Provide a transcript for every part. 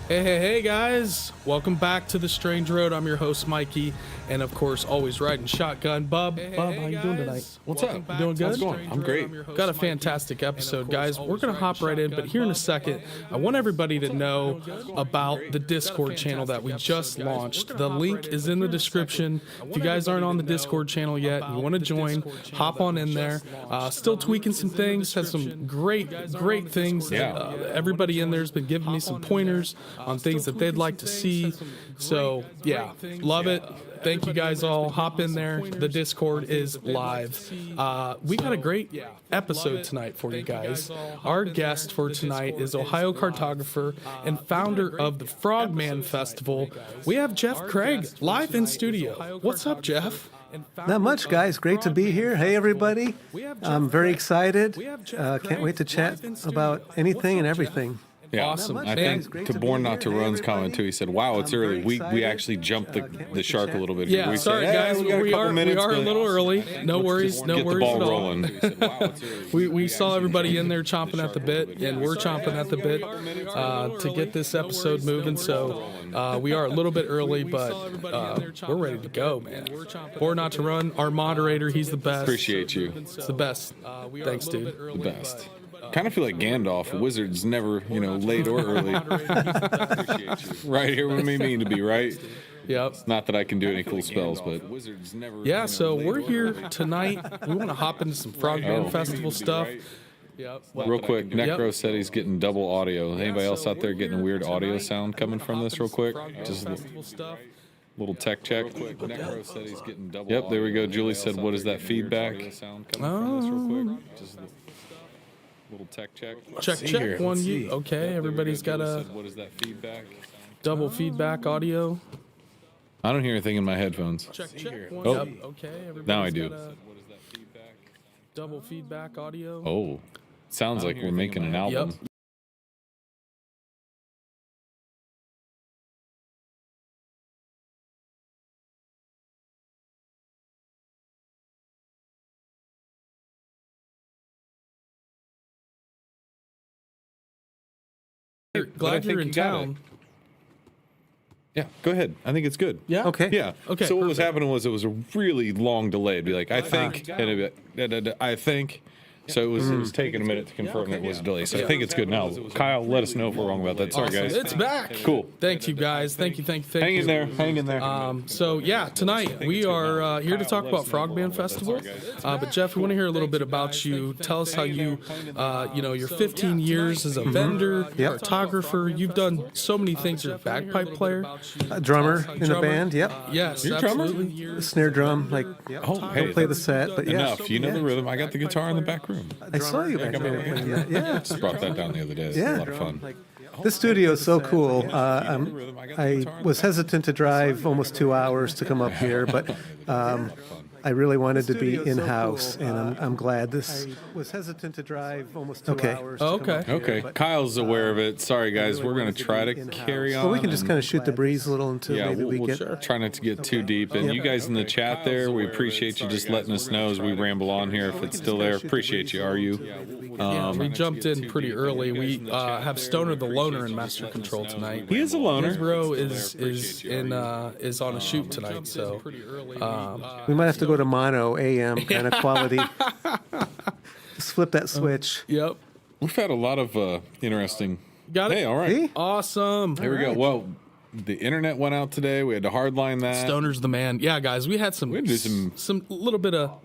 Hey, guys. Welcome back to The Strange Road. I'm your host, Mikey. And, of course, always riding shotgun. Bub, how you doing tonight? What's up? You doing good? How's it going? I'm great. Got a fantastic episode, guys. We're going to hop right in, but here in a second, I want everybody to know about the Discord channel that we just launched. The link is in the description. If you guys aren't on the Discord channel yet and you want to join, hop on in there. Still tweaking some things, has some great things. Yeah. Everybody in there has been giving me some pointers on things that they'd like to see. So, yeah, love it. Thank you guys all. Hop in there. The Discord is live. We got a great episode tonight for you guys. Our guest for tonight is Ohio cartographer and founder of the Frogman Festival. We have Jeff Craig live in studio. What's up, Jeff? Not much, guys. Great to be here. Hey, everybody. I'm very excited. Can't wait to chat about anything and everything. Yeah, Awesome. I think to Born Not to Run's comment too, he said, "Wow, it's early. We actually jumped the shark a little bit." Yeah, we sorry said, guys, we got a we couple are minutes, a but little early. No worries, just no get the worries ball at all. rolling. We saw everybody in there chomping at the bit, and we're chomping at the bit to get this episode moving. So we are a little bit early, but we're ready to go, man. Born Not to Run, our moderator, he's the best. Appreciate you. It's the best. Thanks, dude. The best. Kind of feel like Gandalf. Wizards never, late or early. Right here when we mean to be, right? Yep. Not that I can do any cool spells, but wizards never. Yeah, so we're here tonight. We want to hop into some Frogman Festival stuff. Real quick, Necro said he's getting double audio. Anybody else out there getting a weird audio sound coming from this real quick? Just a little tech check. Necro said he's getting double Yep, there we go. Julie said, what is that feedback? Little tech check. Check. One, you. Okay, everybody's got a what is that feedback? double feedback audio. I don't hear anything in my headphones. Check. One, Oh. yep. Okay, everybody's Now I do. got a double feedback audio. Oh, sounds like we're making an album. Yep. Glad you're in town. Yeah, go ahead. I think it's good. Yeah. Okay. Yeah. Okay, So what was perfect. happening was it was a really long delay. It'd be like, I think, and it'd be like, I think. So it was taking a minute to confirm it was a delay. So I think it's good now. Kyle, let us know if we're wrong about that. Sorry, Awesome. guys. It's back. Cool. Thank you, guys. Thank you. Hang in there. Hang in there. So yeah, tonight we are here to talk about Frogman Festival. But Jeff, we want to hear a little bit about you. Tell us how you, your 15 years as a vendor, cartographer. You've done so many things. You're a bagpipe player, A drummer in a band. Yep. Yes, You're a drummer? absolutely. Snare drum. Oh, hey, Play the set, but yeah. enough. You know the rhythm. I got the guitar in the back room. I saw you back there playing that. Yeah. Just brought that down the other day. It's a lot of fun. This studio is so cool. I was hesitant to drive almost 2 hours to come up here, but I really wanted to be in-house, and I'm glad this. I was hesitant to drive almost 2 hours. Okay. Kyle's aware of it. Sorry, guys. We're going to try to carry on. Well, we can just kind of shoot the breeze a little until maybe we get. Try not to get too deep. And you guys in the chat there, we appreciate you just letting us know as we ramble on here. If it's still there, appreciate you. Are you? We jumped in pretty early. We have Stoner the Loner in master control tonight. He is a loner. His bro is on a shoot tonight, so We might have to go to mono AM kind of quality. Just flip that switch. yep. We've had a lot of interesting. Got it. Hey, all right. See? Awesome. Here we go. Well, the internet went out today. We had to hardline that. Stoner's the man. Yeah, guys, we had some had to do some little bit of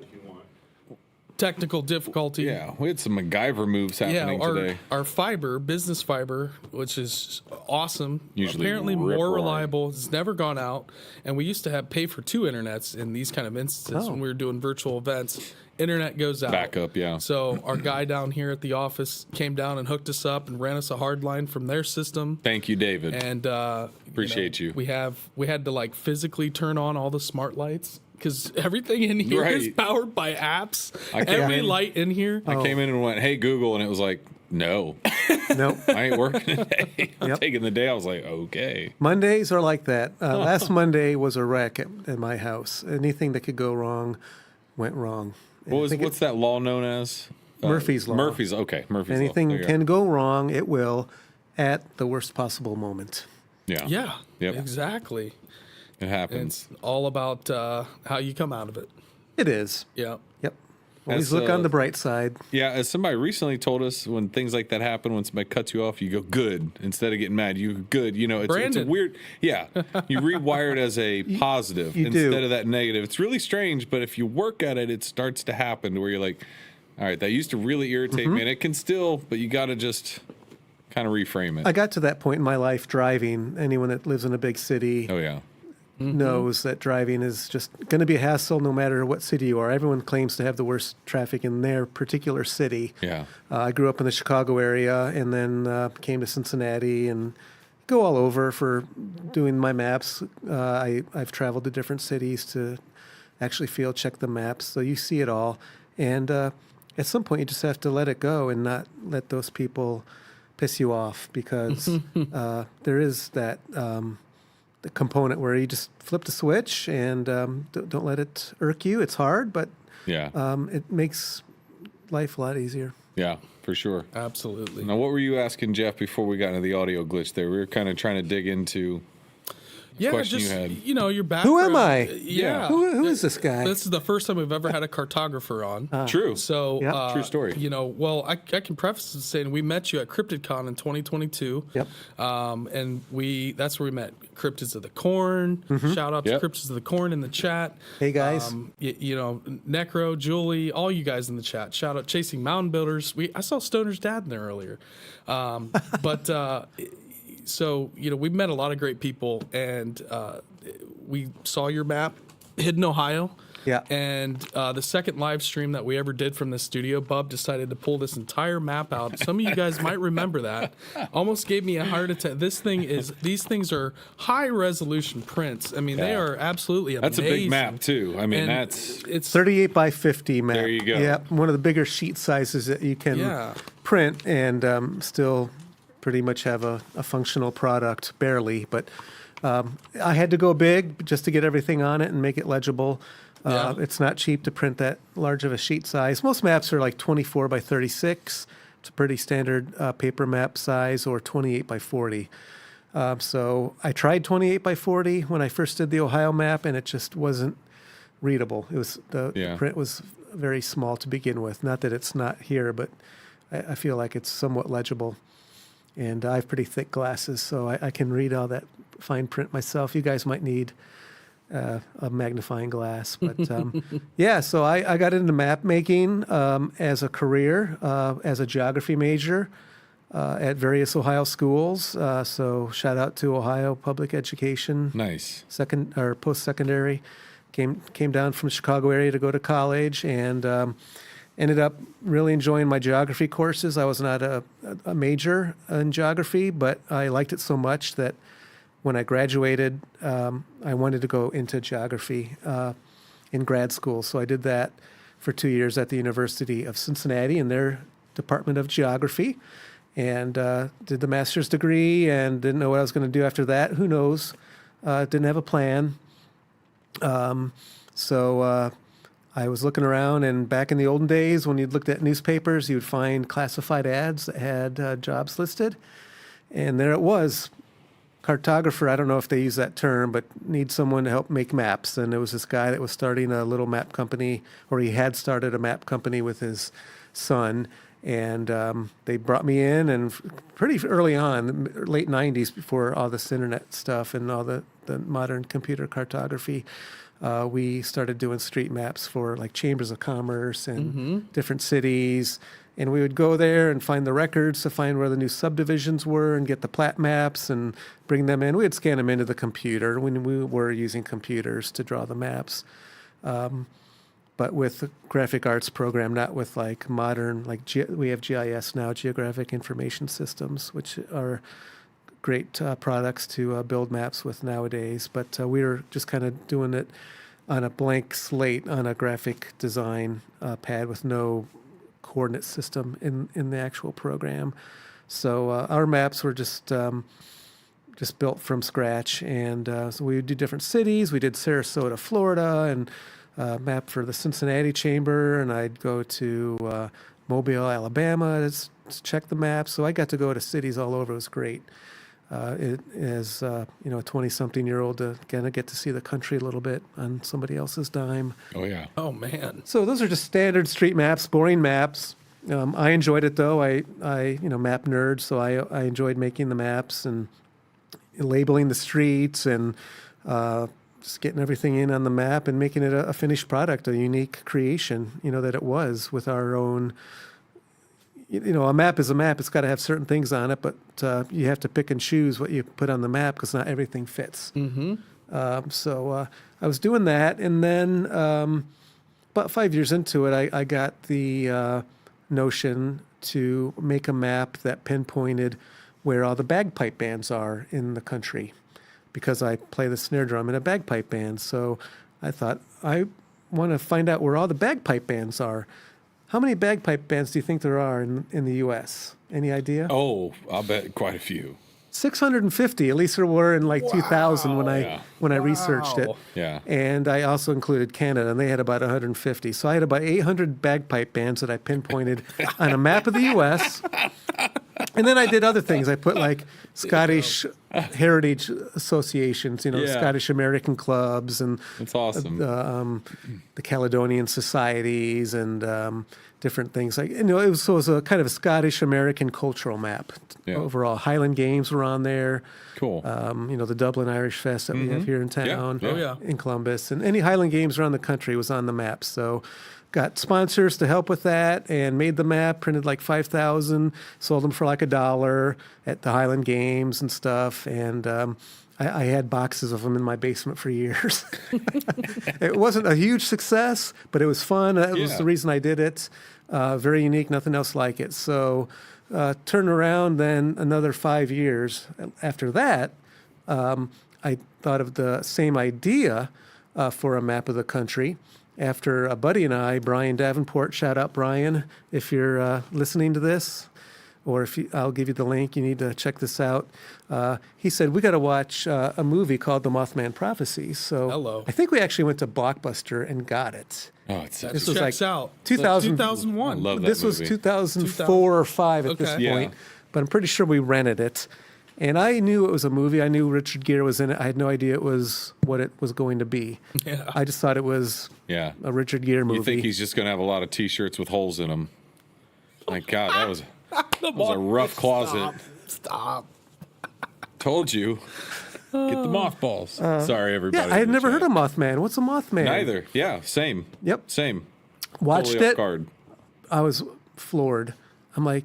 technical difficulty. Yeah, we had some MacGyver moves happening today. Our fiber, business fiber, which is awesome, Usually apparently more rip-roaring. reliable. It's never gone out, and we used to have pay for two internets in these kind of instances when we were doing virtual events. Internet goes out. Backup, yeah. So our guy down here at the office came down and hooked us up and ran us a hard line from their system. Thank you, David. And Appreciate you. We had to like physically turn on all the smart lights because everything in here is Right. powered by apps. I came Every in- light in here. I came in and went, "Hey Google," and it was like, "No, Nope. I ain't working today." I'm Yep. taking the day. I was like, "Okay." Mondays are like that. Last Monday was a wreck at my house. Anything that could go wrong went wrong. And What's that law known as? Murphy's Law. Murphy's. Okay, Murphy's Anything Law. There you can go wrong, it will. at the worst possible moment. Yeah. Yeah. Yep. Exactly. It And happens. it's all about how you come out of it. It is. Yeah. Yep. Always As, look on the bright side. Yeah, as somebody recently told us, when things like that happen, when somebody cuts you off, you go good instead of getting mad. You go good. You know, it's a Brandon. weird. Yeah, you rewire it as a positive you instead do. of that negative. It's really strange, but if you work at it, it starts to happen to where you're like, all right, that used to really irritate me, and it can still, but you got to just kind of reframe it. I got to that point in my life driving. Anyone that lives in a big city Oh yeah, knows that driving is just going to be a hassle no matter what city you are. Everyone claims to have the worst traffic in their particular city. yeah, I grew up in the Chicago area and then came to Cincinnati and go all over for doing my maps. I've traveled to different cities to actually field check the maps, so you see it all. And at some point, you just have to let it go and not let those people piss you off, because there is that the component where you just flip the switch and don't let it irk you. It's hard, but yeah, it makes life a lot easier. yeah, for sure. Absolutely. Now, what were you asking Jeff before we got into the audio glitch there? We were kind of trying to dig into Yeah, question just you had. Your background. Who am I? Yeah. Who is this guy? This is the first time we've ever had a cartographer on. True. So, Yep. True story. Well, I can preface this saying we met you at CryptidCon in 2022. Yep. And that's where we met Cryptids of the Corn. Shout out Yep. to Cryptids of the Corn in the chat. Hey, guys. Necro, Julie, all you guys in the chat. Shout out Chasing Mountain Builders. I saw Stoner's dad in there earlier. So, we've met a lot of great people, and we saw your map, Hidden Ohio. Yeah. And the second live stream that we ever did from the studio, Bub decided to pull this entire map out. Some of you guys might remember that. Almost gave me a heart attack. These things are high resolution prints. I mean, they Yeah. are absolutely amazing. That's a big map too. I mean, And it's 38 by 50 map. There you go. Yep, one of the bigger sheet sizes that you can Yeah. print and still pretty much have a functional product, barely. But I had to go big just to get everything on it and make it legible. Yeah. It's not cheap to print that large of a sheet size. Most maps are like 24 by 36. It's a pretty standard paper map size, or 28 by 40. So I tried 28 by 40 when I first did the Ohio map, and it just wasn't readable. It was the print was very small to begin with. Not that it's not here, but I feel like it's somewhat legible. And I have pretty thick glasses, so I can read all that fine print myself. You guys might need a magnifying glass, but yeah. So I got into map making as a career, as a geography major at various Ohio schools. So shout out to Ohio Public Education. nice. Second or post-secondary. Came down from the Chicago area to go to college, and ended up really enjoying my geography courses. I was not a major in geography, but I liked it so much that when I graduated, I wanted to go into geography in grad school. So I did that for 2 years at the University of Cincinnati in their Department of Geography, and did the master's degree and didn't know what I was going to do after that. Who knows? Didn't have a plan. So I was looking around, and back in the olden days, when you looked at newspapers, you would find classified ads that had jobs listed. And there it was, cartographer. I don't know if they use that term, but need someone to help make maps. And there was this guy that was starting a little map company, or he had started a map company with his son. And they brought me in, and pretty early on, late 90s, before all this internet stuff and all the modern computer cartography, we started doing street maps for like chambers of commerce and different cities. And we would go there and find the records to find where the new subdivisions were and get the plat maps and bring them in. We would scan them into the computer when we were using computers to draw the maps. But with the graphic arts program, not with like modern, we have GIS now, Geographic Information Systems, which are great products to build maps with nowadays. But we were just kind of doing it on a blank slate on a graphic design pad with no coordinate system in the actual program. So our maps were just built from scratch. And so we would do different cities. We did Sarasota, Florida, and map for the Cincinnati Chamber, and I'd go to Mobile, Alabama, check the maps. So I got to go to cities all over. It was great. As a 20-something-year-old to kind of get to see the country a little bit on somebody else's dime. Oh, yeah. Oh, man. So those are just standard street maps, boring maps. I enjoyed it, though. I map nerd, so I enjoyed making the maps and labeling the streets and just getting everything in on the map and making it a finished product, a unique creation, that it was with our own. A map is a map. It's got to have certain things on it, but you have to pick and choose what you put on the map because not everything fits. Mm-hmm. So I was doing that, and then about 5 years into it, I got the notion to make a map that pinpointed where all the bagpipe bands are in the country, because I play the snare drum in a bagpipe band. So I thought, I want to find out where all the bagpipe bands are. How many bagpipe bands do you think there are in the U.S.? Any idea? Oh, I'll bet quite a few. 650, at least there were in 2000 when I researched it. Yeah. And I also included Canada, and they had about 150. So I had about 800 bagpipe bands that I pinpointed on a map of the U.S. And then I did other things. I put Scottish heritage associations, Scottish American clubs, and That's awesome. the Caledonian societies, and different things. It was a kind of a Scottish American cultural map. Yeah. Overall, Highland Games were on there. Cool. The Dublin Irish Fest that we have here in town, Yeah. Oh, yeah. in Columbus, and any Highland Games around the country was on the map. So got sponsors to help with that and made the map, printed 5,000, sold them for $1 at the Highland Games and stuff. And I had boxes of them in my basement for years. It wasn't a huge success, but it was fun. That was the reason I did it. Very unique, nothing else like it. So turn around then another 5 years. After that, I thought of the same idea for a map of the country. After a buddy and I, Brian Davenport, shout out Brian, if you're listening to this, or I'll give you the link, you need to check this out. He said, we got to watch a movie called The Mothman Prophecies. So Hello. I think we actually went to Blockbuster and got it. Oh, it's That This was checks like out. 2000 2001. I love that This was movie. 2004 or 5 at this Okay. point, Yeah. but I'm pretty sure we rented it. And I knew it was a movie. I knew Richard Gere was in it. I had no idea it was what it was going to be. Yeah. I just thought it was Yeah. a Richard Gere movie. You think he's just going to have a lot of T-shirts with holes in them. My God, that was a rough closet. Stop. Told you. Get the mothballs. Sorry, everybody. Yeah, I had in the never heard chat. of Mothman. What's a Mothman? Neither. Yeah, same. Yep. Same. Watched Totally off it. guard. I was floored. I'm like,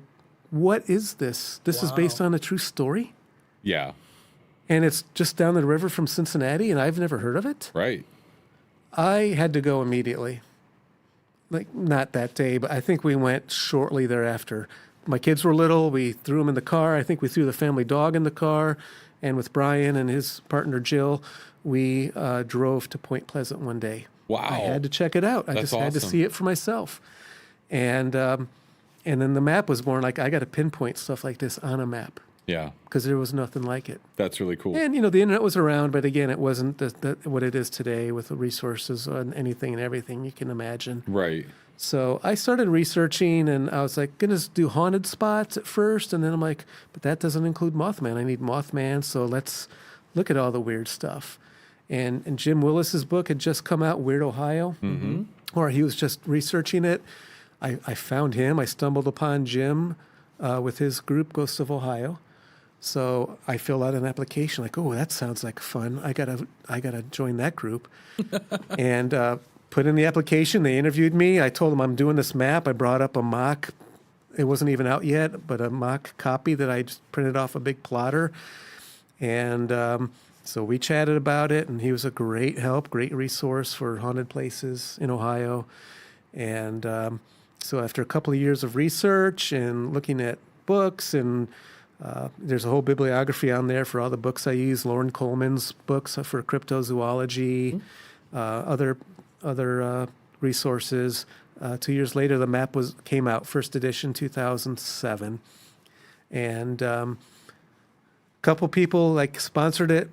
what is this? This is based on a true story? Yeah, And it's just down the river from Cincinnati, and I've never heard of it? right. I had to go immediately. Not that day, but I think we went shortly thereafter. My kids were little. We threw them in the car. I think we threw the family dog in the car. And with Brian and his partner, Jill, we drove to Point Pleasant one day. Wow. I had to check it out. I That's just had to awesome. see it for myself. And then the map was born. I got to pinpoint stuff like this on a map Yeah, because there was nothing like it. that's really cool. And, the internet was around, but again, it wasn't what it is today with the resources on anything and everything you can imagine. Right. So I started researching, and I was like, going to do haunted spots at first. And then I'm like, but that doesn't include Mothman. I need Mothman, so let's look at all the weird stuff. And Jim Willis's book had just come out, Weird Ohio, or he was just researching it. I found him. I stumbled upon Jim with his group, Ghosts of Ohio. So I filled out an application, like, oh, that sounds like fun. I gotta join that group, and put in the application. They interviewed me. I told them I'm doing this map. I brought up a mock. It wasn't even out yet, but a mock copy that I just printed off a big plotter, and so we chatted about it. And he was a great help, great resource for haunted places in Ohio, and so after a couple of years of research and looking at books and there's a whole bibliography on there for all the books I use. Lauren Coleman's books for cryptozoology, other resources. 2 years later, the map came out, first edition, 2007, and a couple people sponsored it.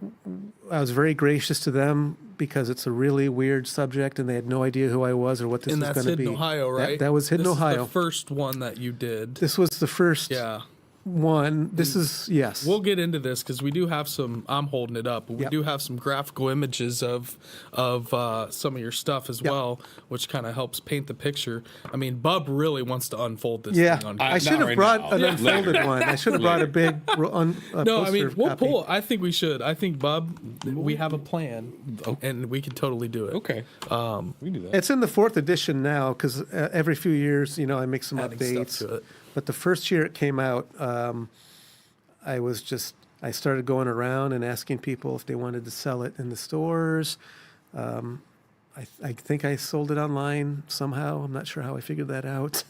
I was very gracious to them because it's a really weird subject, and they had no idea who I was or what this And was that's going to hidden be. Ohio, right? That was hidden this Ohio. Is the first one that you did. This was the first Yeah. one. This is, yes. We'll get into this because we do have some. I'm holding it up. But we Yep. do have some graphical images of some of your stuff as Yep. well, which kind of helps paint the picture. I mean, Bub really wants to unfold this Yeah, thing on. I Not should have right brought now. an Yeah. unfolded one. I should have brought a big No, I mean poster we'll copy. pull. I think we should. I think Bub, we have a plan, and we can totally do it. Okay. We can do that. It's in the 4th edition now because every few years, I make some Adding stuff updates. to it. But the first year it came out, I started going around and asking people if they wanted to sell it in the stores. I think I sold it online somehow. I'm not sure how I figured that out.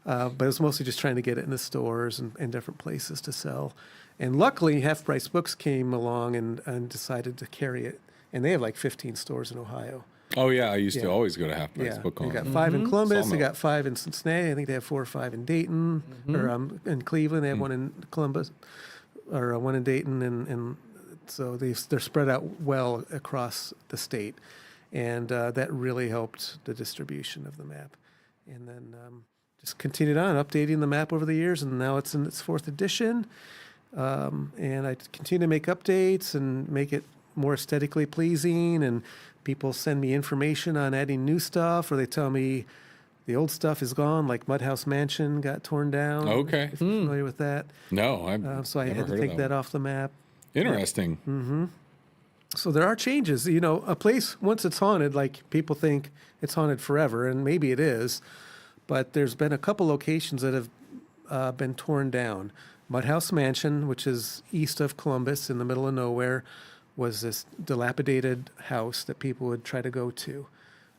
But it was mostly just trying to get it in the stores and different places to sell. And luckily, Half Price Books came along and decided to carry it. And they have like 15 stores in Ohio. Oh yeah, I used to Yeah. always go to Half Price Yeah, Book they on. got 5 in Columbus. They Sawmill. got 5 in Cincinnati. I think they have 4 or 5 in Dayton, or in Cleveland. They have one in Columbus, or one in Dayton, and so they're spread out well across the state, and that really helped the distribution of the map. And then just continued on updating the map over the years, and now it's in its 4th edition. And I continue to make updates and make it more aesthetically pleasing, and people send me information on adding new stuff, or they tell me the old stuff is gone, like Mudhouse Mansion got torn down. Okay. If you're familiar with that. No, I've So I never had to heard of take that off the map. Interesting. So there are changes. A place, once it's haunted, like people think it's haunted forever, and maybe it is, but there's been a couple locations that have been torn down. Mudhouse Mansion, which is east of Columbus in the middle of nowhere, was this dilapidated house that people would try to go to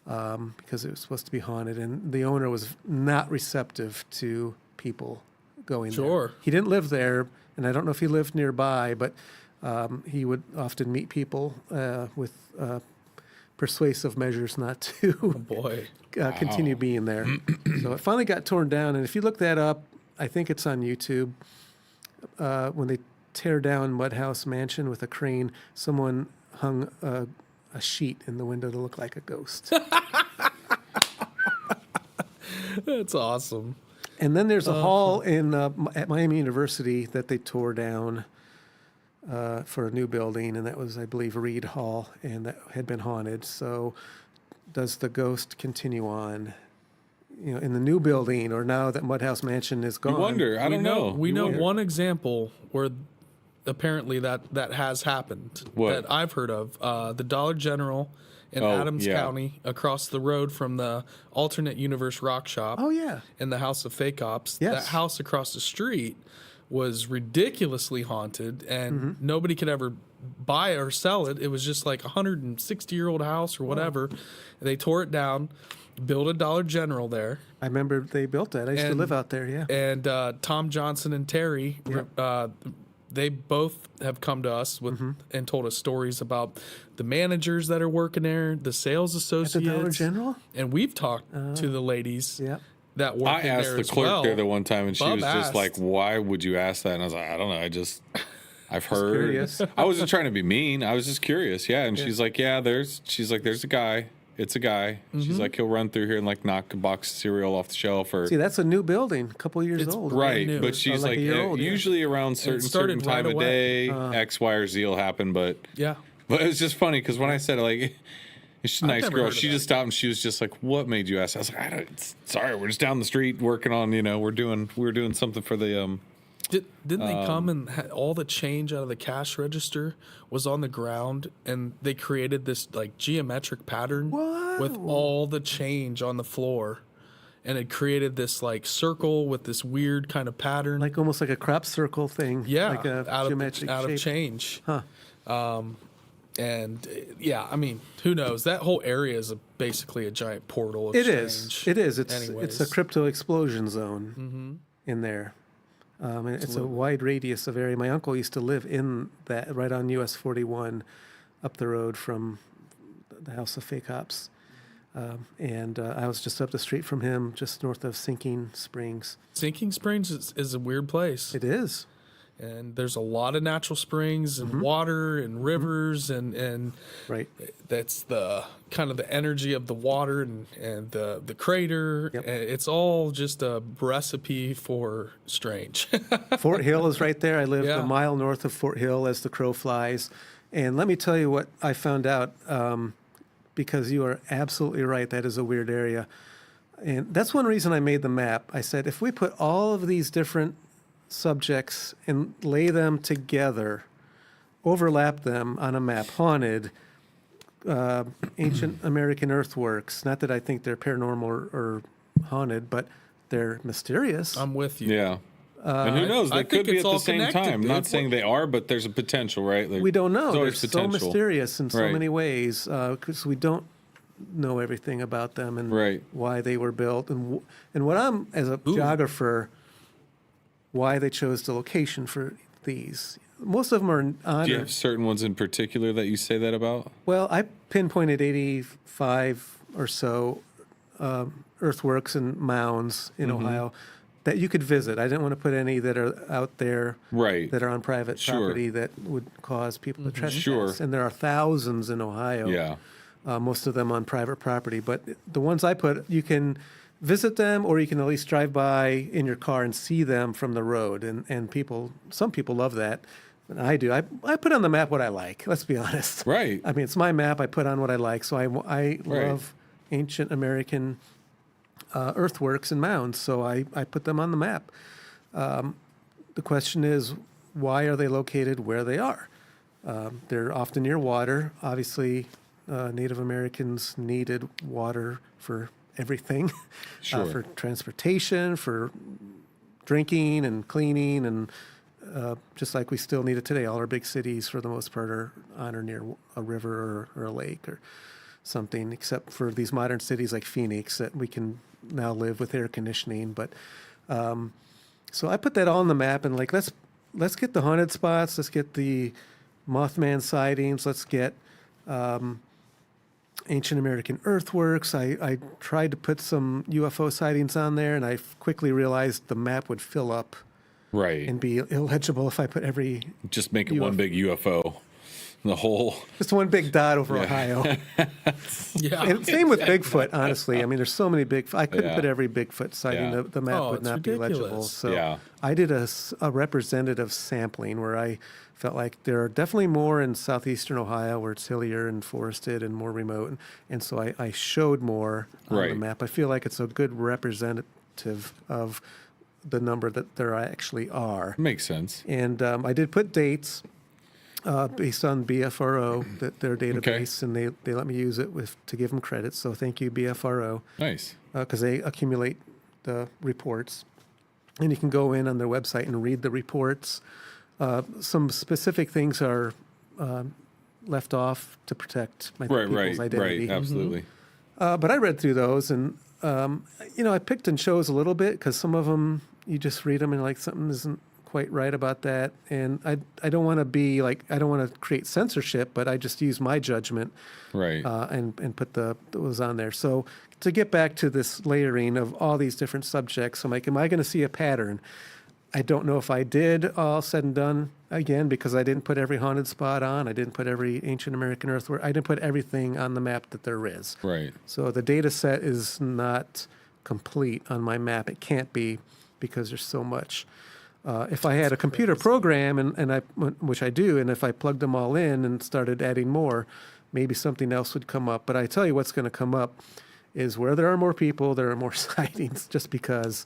because it was supposed to be haunted, and the owner was not receptive to people going there. Sure. He didn't live there, and I don't know if he lived nearby, but he would often meet people with persuasive measures not to Boy, continue being there. So it finally got torn down, and if you look that up, I think it's on YouTube. When they tear down Mudhouse Mansion with a crane, someone hung a sheet in the window to look like a ghost. that's awesome. And then there's a hall at Miami University that they tore down for a new building, and that was, I believe, Reed Hall, and that had been haunted. So does the ghost continue on, in the new building, or now that Mudhouse Mansion is gone? You wonder. I don't know. We You know wonder. one example where apparently that has happened What? that I've heard of. The Dollar General in Oh, Adams yeah. County, across the road from the Alternate Universe Rock Shop. Oh, yeah. And the House of Fake Ops. Yes. That house across the street was ridiculously haunted, and nobody could ever buy it or sell it. It was just like a 160-year-old house or whatever. They tore it down, built a Dollar General there. I remember they built that. I used to And- live out there, yeah. And Tom Johnson and Terry, they both have come to us with and told us stories about the managers that are working there, the sales At associates. the Dollar General? And we've talked to the ladies Yeah. that work I in asked there the as clerk well. there the one time, and she Bub was just asked. like, "Why would you ask that?" And I was like, "I don't know. I've heard." curious. I wasn't trying to be mean. I was just curious. Yeah. And she's like, "Yeah, there's a guy. It's a guy." She's like, "He'll run through here and like knock a box of cereal off the shelf or." See, that's a new building, a couple years It's old. Right, new. but she's like like, a year old, yeah. usually around certain started time right of away. day, X, Y, or Z will happen. But Yeah. it was just funny because when I said like, she's a nice never girl, heard of she that. just stopped and she was just like, "What made you ask?" I was like, "Sorry, we're just down the street working on, we were doing something for the Didn't they come and all the change out of the cash register was on the ground, and they created this like geometric pattern with all the change on the floor, and it created this like circle with this weird kind of pattern. Like almost like a crop circle thing. Yeah, Like a out geometric of shape. change. Huh. And yeah, I mean, who knows? That whole area is basically a giant portal of It change. is. It is. It's Anyways. a crypto explosion zone in there. And it's a wide radius of area. My uncle used to live in that, right on US 41, up the road from the House of Fake Ops. And I was just up the street from him, just north of Sinking Springs. Sinking Springs is a weird place. It is. and there's a lot of natural springs and water and rivers and Right. that's the kind of the energy of the water and the crater. Yep. It's all just a recipe for strange. Fort Hill is right there. I live Yeah. a mile north of Fort Hill as the crow flies. And let me tell you what I found out, because you are absolutely right. That is a weird area. And that's one reason I made the map. I said, if we put all of these different subjects and lay them together, overlap them on a map, haunted, ancient American earthworks, not that I think they're paranormal or haunted, but they're mysterious. I'm with you. Yeah. And who knows? They I could think be it's at the all same connected, time. dude. Not saying they are, but there's a potential, right? Like, We don't know. There's They're always so potential. mysterious in so Right. many ways because we don't know everything about them and Right. why they were built and what I'm as a geographer, why they chose the location for these. Most of them are Do you honored. have certain ones in particular that you say that about? Well, I pinpointed 85 or so earthworks and mounds in Mm-hmm. Ohio that you could visit. I didn't want to put any that are out there Right. that are on private Sure. property that would cause people to trespass. Sure. And there are thousands in Ohio. Yeah. Most of them on private property. But the ones I put, you can visit them or you can at least drive by in your car and see them from the road. And some people love that. And I do. I put on the map what I like, let's be honest. Right. I mean, it's my map. I put on what I like. So I Right. love ancient American earthworks and mounds. So I put them on the map. The question is, why are they located where they are? They're often near water. Obviously, Native Americans needed water for everything, Sure. for transportation, for drinking and cleaning, and just like we still need it today. All our big cities, for the most part, are on or near a river or a lake or something, except for these modern cities like Phoenix that we can now live with air conditioning. But so I put that all on the map and like let's get the haunted spots, let's get the Mothman sightings, let's get ancient American earthworks. I tried to put some UFO sightings on there, and I quickly realized the map would fill up Right. and be illegible if I put every Just make it one big UFO. The whole. just one big dot over Ohio. Yeah. And same with Bigfoot, honestly. I mean, there's so many I couldn't Yeah. put every Bigfoot sighting. Yeah. The map Oh, would it's not be legible. ridiculous. So Yeah. I did a representative sampling where I felt like there are definitely more in southeastern Ohio where it's hillier and forested and more remote. And so I showed more on the Right. map. I feel like it's a good representative of the number that there actually are. Makes sense. And I did put dates based on BFRO, their database, and they let me use it to give them credit. So thank you, BFRO, Nice. because they accumulate the reports. And you can go in on their website and read the reports. Some specific things are left off to protect people's identity. Right. Absolutely. But I read through those, and I picked and chose a little bit because some of them you just read them and like something isn't quite right about that. And I don't want to be like I don't want to create censorship, but I just use my judgment Right. and put those on there. So to get back to this layering of all these different subjects, I'm like, am I going to see a pattern? I don't know if I did all said and done again because I didn't put every haunted spot on. I didn't put every ancient American earthwork. I didn't put everything on the map that there is. Right. So the data set is not complete on my map. It can't be because there's so much. If I had a computer program, which I do, and if I plugged them all in and started adding more, maybe something else would come up. But I tell you what's going to come up is where there are more people, there are more sightings, just because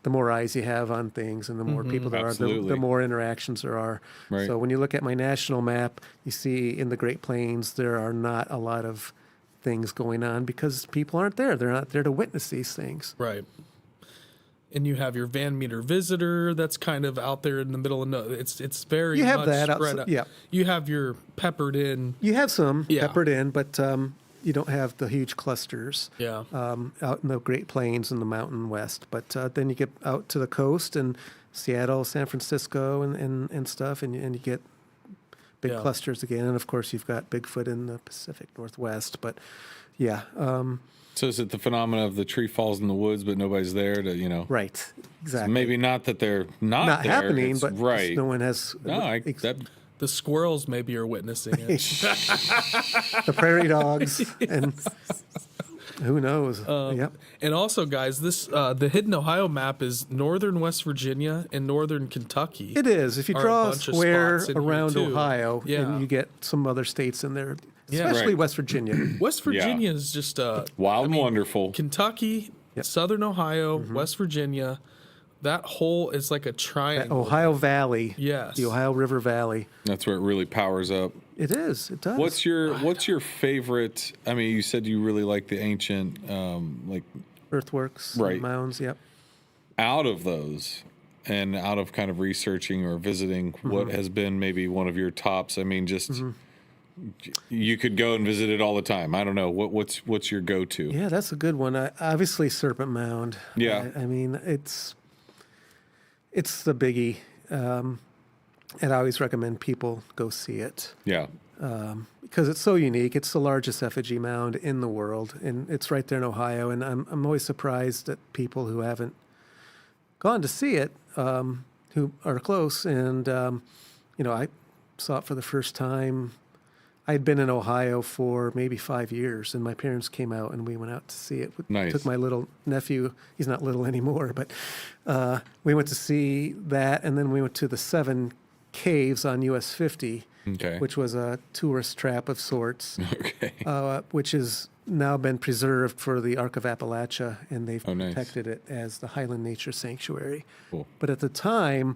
the more eyes you have on things and the more people there are, Absolutely. the more interactions there are. Right. So when you look at my national map, you see in the Great Plains, there are not a lot of things going on because people aren't there. They're not there to witness these things. Right. And you have your Van Meter visitor that's kind of out there in the middle of it's very You have much that spread out. yeah. You have your peppered in. You have some Yeah. peppered in, but you don't have the huge clusters Yeah. out in the Great Plains and the Mountain West. But then you get out to the coast and Seattle, San Francisco, and stuff, and you get big Yeah. clusters again. And of course, you've got Bigfoot in the Pacific Northwest. But yeah, So is it the phenomena of the tree falls in the woods, but nobody's there to, right, exactly. maybe not that they're not there, happening, it's- but just right. no one has No, that, The squirrels maybe are witnessing it. the prairie dogs and who knows. Yep. And also, guys, this the Hidden Ohio map is northern West Virginia and northern Kentucky. It is. If you are a draw a bunch of square spots in here, around too. Ohio, Yeah. and you get some other states in there, Yeah. especially Right. West Virginia. West Virginia is just wild and wonderful. Kentucky, southern Ohio, West Virginia. That whole is like a triangle. Ohio Valley. Yes. The Ohio River Valley. That's where it really powers up. It is. It does. What's your favorite? I mean, you said you really like the ancient, like Earthworks, Right. mounds, yep. out of those, and out of kind of researching or visiting, what has been maybe one of your tops? I mean, just you could go and visit it all the time. I don't know what's your go-to? Yeah, that's a good one. Obviously, Serpent Mound. Yeah. I mean, it's the biggie. And I always recommend people go see it Yeah, because it's so unique. It's the largest effigy mound in the world, and it's right there in Ohio. And I'm always surprised at people who haven't gone to see it, who are close. And I saw it for the first time. I'd been in Ohio for maybe 5 years, and my parents came out, and we went out to see it. Nice. Took my little nephew. He's not little anymore, but we went to see that, and then we went to the 7 caves on US 50, Okay. which was a tourist trap of sorts, okay. which has now been preserved for the Ark of Appalachia, and they've Nice. protected it as the Highland Nature Sanctuary. Cool. But at the time,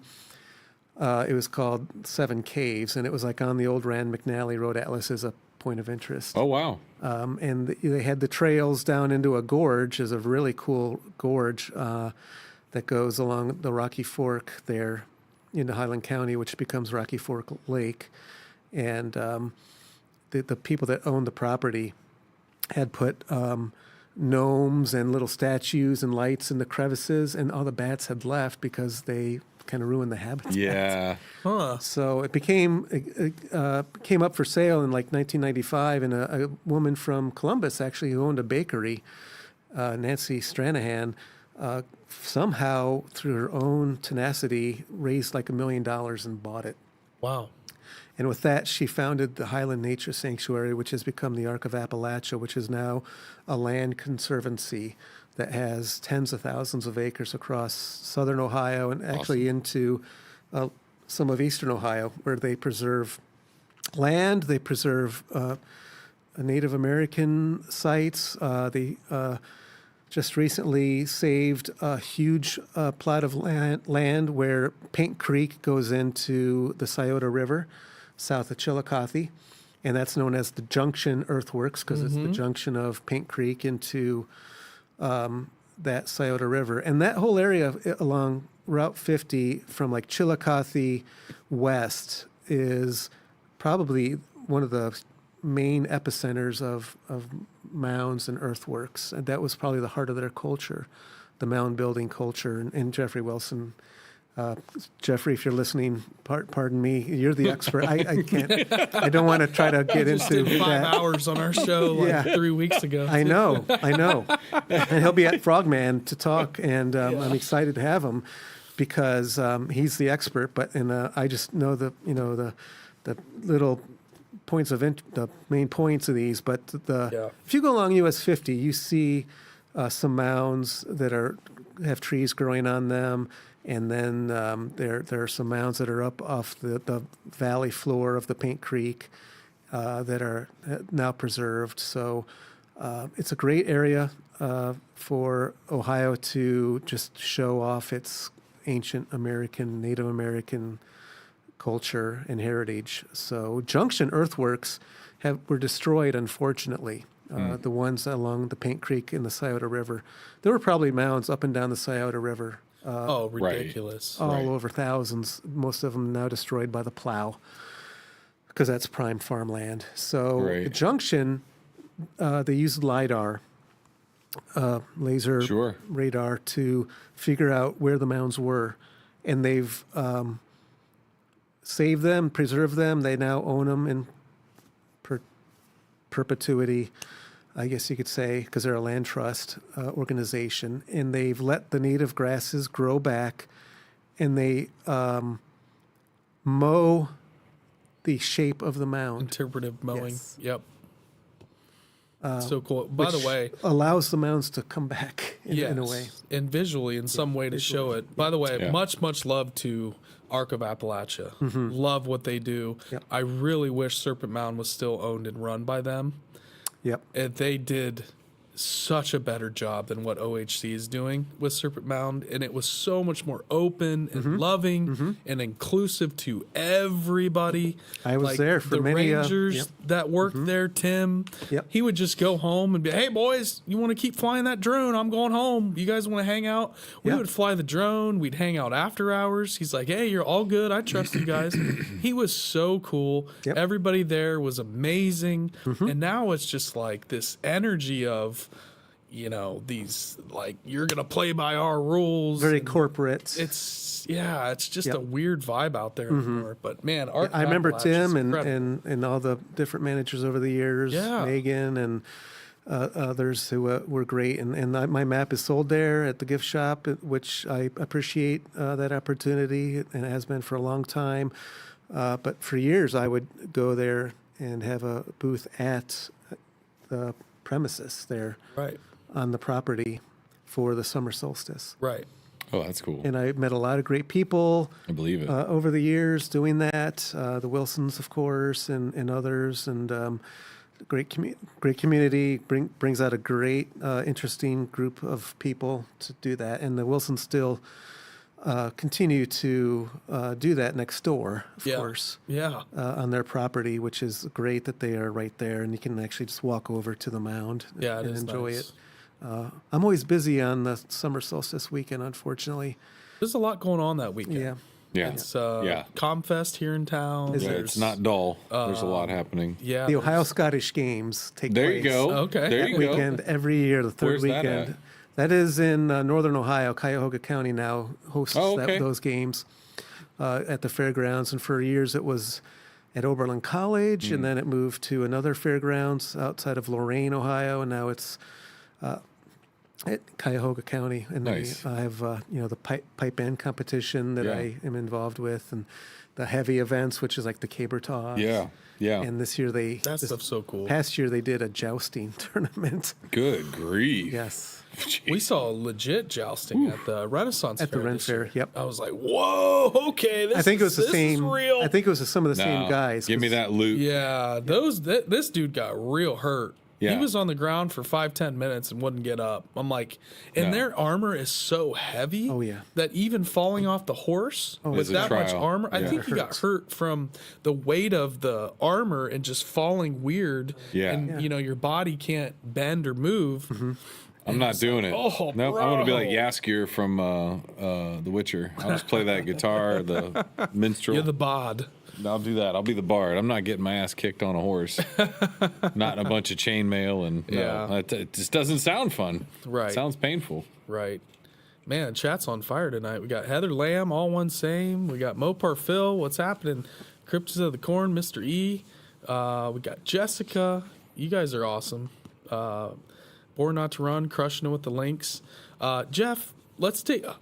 it was called 7 Caves, and it was like on the old Rand McNally Road Atlas as a point of interest. Oh wow. And they had the trails down into a gorge, is a really cool gorge that goes along the Rocky Fork there into Highland County, which becomes Rocky Fork Lake. And the people that owned the property had put gnomes and little statues and lights in the crevices, and all the bats had left because they kind of ruined the habitat. Yeah. Huh. So it came up for sale in like 1995, and a woman from Columbus actually who owned a bakery, Nancy Stranahan, somehow through her own tenacity raised like $1 million and bought it. Wow. And with that, she founded the Highland Nature Sanctuary, which has become the Ark of Appalachia, which is now a land conservancy that has tens of thousands of acres across southern Ohio and actually into some of eastern Ohio, where they preserve land, they preserve Native American sites. They just recently saved a huge plot of land where Paint Creek goes into the Scioto River, south of Chillicothe, and that's known as the Junction Earthworks because it's the junction of Paint Creek into that Scioto River. And that whole area along Route 50 from like Chillicothe west is probably one of the main epicenters of mounds and earthworks. And that was probably the heart of their culture, the mound building culture. And Jeffrey Wilson, Jeffrey, if you're listening, pardon me, you're the expert. I can't, I don't want to try to get into Did 5 that. hours on our show like Yeah. 3 weeks ago. I know. And he'll be at Frogman to talk, and I'm excited to have him because he's the expert. But I just know the little points of the main points of these. But if you go along US 50, you see some mounds that have trees growing on them. And then there are some mounds that are up off the valley floor of the Paint Creek that are now preserved. So it's a great area for Ohio to just show off its ancient American, Native American culture and heritage. So Junction earthworks were destroyed, unfortunately. The ones along the Paint Creek and the Scioto River. There were probably mounds up and down the Scioto River. Ridiculous. All over thousands, most of them now destroyed by the plow because that's prime farmland. So the Junction, they used LIDAR, laser radar, to figure out where the mounds were. And they've saved them, preserved them. They now own them in perpetuity, I guess you could say, because they're a land trust organization. And they've let the native grasses grow back, and they mow the shape of the mound. Interpretive mowing. Yes. Yep. So cool. By the which way, allows the mounds to come back in a way. yes, and visually in some way to show it. By the way, Yeah. much love to Arc of Appalachia. Love what they do. Yep. I really wish Serpent Mound was still owned and run by them. Yep. And they did such a better job than what OHC is doing with Serpent Mound, and it was so much more open and loving and inclusive to everybody. I was there for the many, rangers that worked there. Tim, Yep. he would just go home and be, "Hey boys, you want to keep flying that drone? I'm going home. You guys want to hang out?" We Yeah. would fly the drone. We'd hang out after hours. He's like, "Hey, you're all good. I trust you guys." He was so cool. Yep. Everybody there was amazing, and now it's just like this energy of, these, like, you're gonna play by our rules. Very and corporate. it's just Yep. a weird vibe out there anymore. But man, Arc I remember Appalachia is Tim incredible. and all the different managers over the years, Yeah. Megan and others who were great. And my map is sold there at the gift shop, which I appreciate that opportunity, and it has been for a long time. But for years, I would go there and have a booth at the premises there Right, on the property for the summer solstice. right. Oh, that's cool. And I met a lot of great people I believe it. over the years doing that. The Wilsons, of course, and others, and great community brings out a great, interesting group of people to do that. And the Wilsons still continue to do that next door, of Yeah. course, Yeah. on their property, which is great that they are right there, and you can actually just walk over to the mound Yeah, it and is enjoy nice. it. I'm always busy on the summer solstice weekend, unfortunately. There's a lot going on that weekend. Yeah. Yeah. It's Yeah. Comfest here in town. Is Yeah, it? it's not dull. There's a lot happening. Yeah. The Ohio Scottish Games take There place you go. Okay. There that you go. weekend every year, the third Where's that weekend. at? That is in northern Ohio. Cuyahoga County now hosts okay. those games at the fairgrounds. And for years it was at Oberlin College, Hmm. and then it moved to another fairgrounds outside of Lorain, Ohio, and now it's at Cuyahoga County. And Nice. I have the pipe band competition that Yeah. I am involved with, and the heavy events, which is like the caber toss. Yeah. Yeah. And this year That this stuff's so cool. past year they did a jousting tournament. Good grief. Yes. We saw legit jousting at the Renaissance At the Fair Ren this Fair, year. yep. I was like, whoa, okay. This I think it was the this is same. real. I think it was some of the same No, guys. Give me 'cause that loot. Yeah, this dude got real hurt. Yeah. He was on the ground for 5-10 minutes and wouldn't get up. I'm like, and No. their armor is so heavy. Oh, yeah. That even falling off the horse with It's a that much trial. armor, I Yeah. think he got hurt from the weight of the armor and just falling weird. Yeah. And your body can't bend or move. Mm-hmm. I'm not doing it. oh, nope. I want to be like bro. Yaskier from The Witcher. I'll just play that guitar, the minstrel. You're the bod. I'll do that. I'll be the bard. I'm not getting my ass kicked on a horse. Not in a bunch of chainmail, and Yeah. it just doesn't sound fun. Right. It sounds painful. Right. Man, chat's on fire tonight. We got Heather Lamb, all one same. We got Mopar Phil. What's happening? Cryptids of the Corn, Mr. E. We got Jessica. You guys are awesome. Born Not to Run, crushing it with the links. Jeff,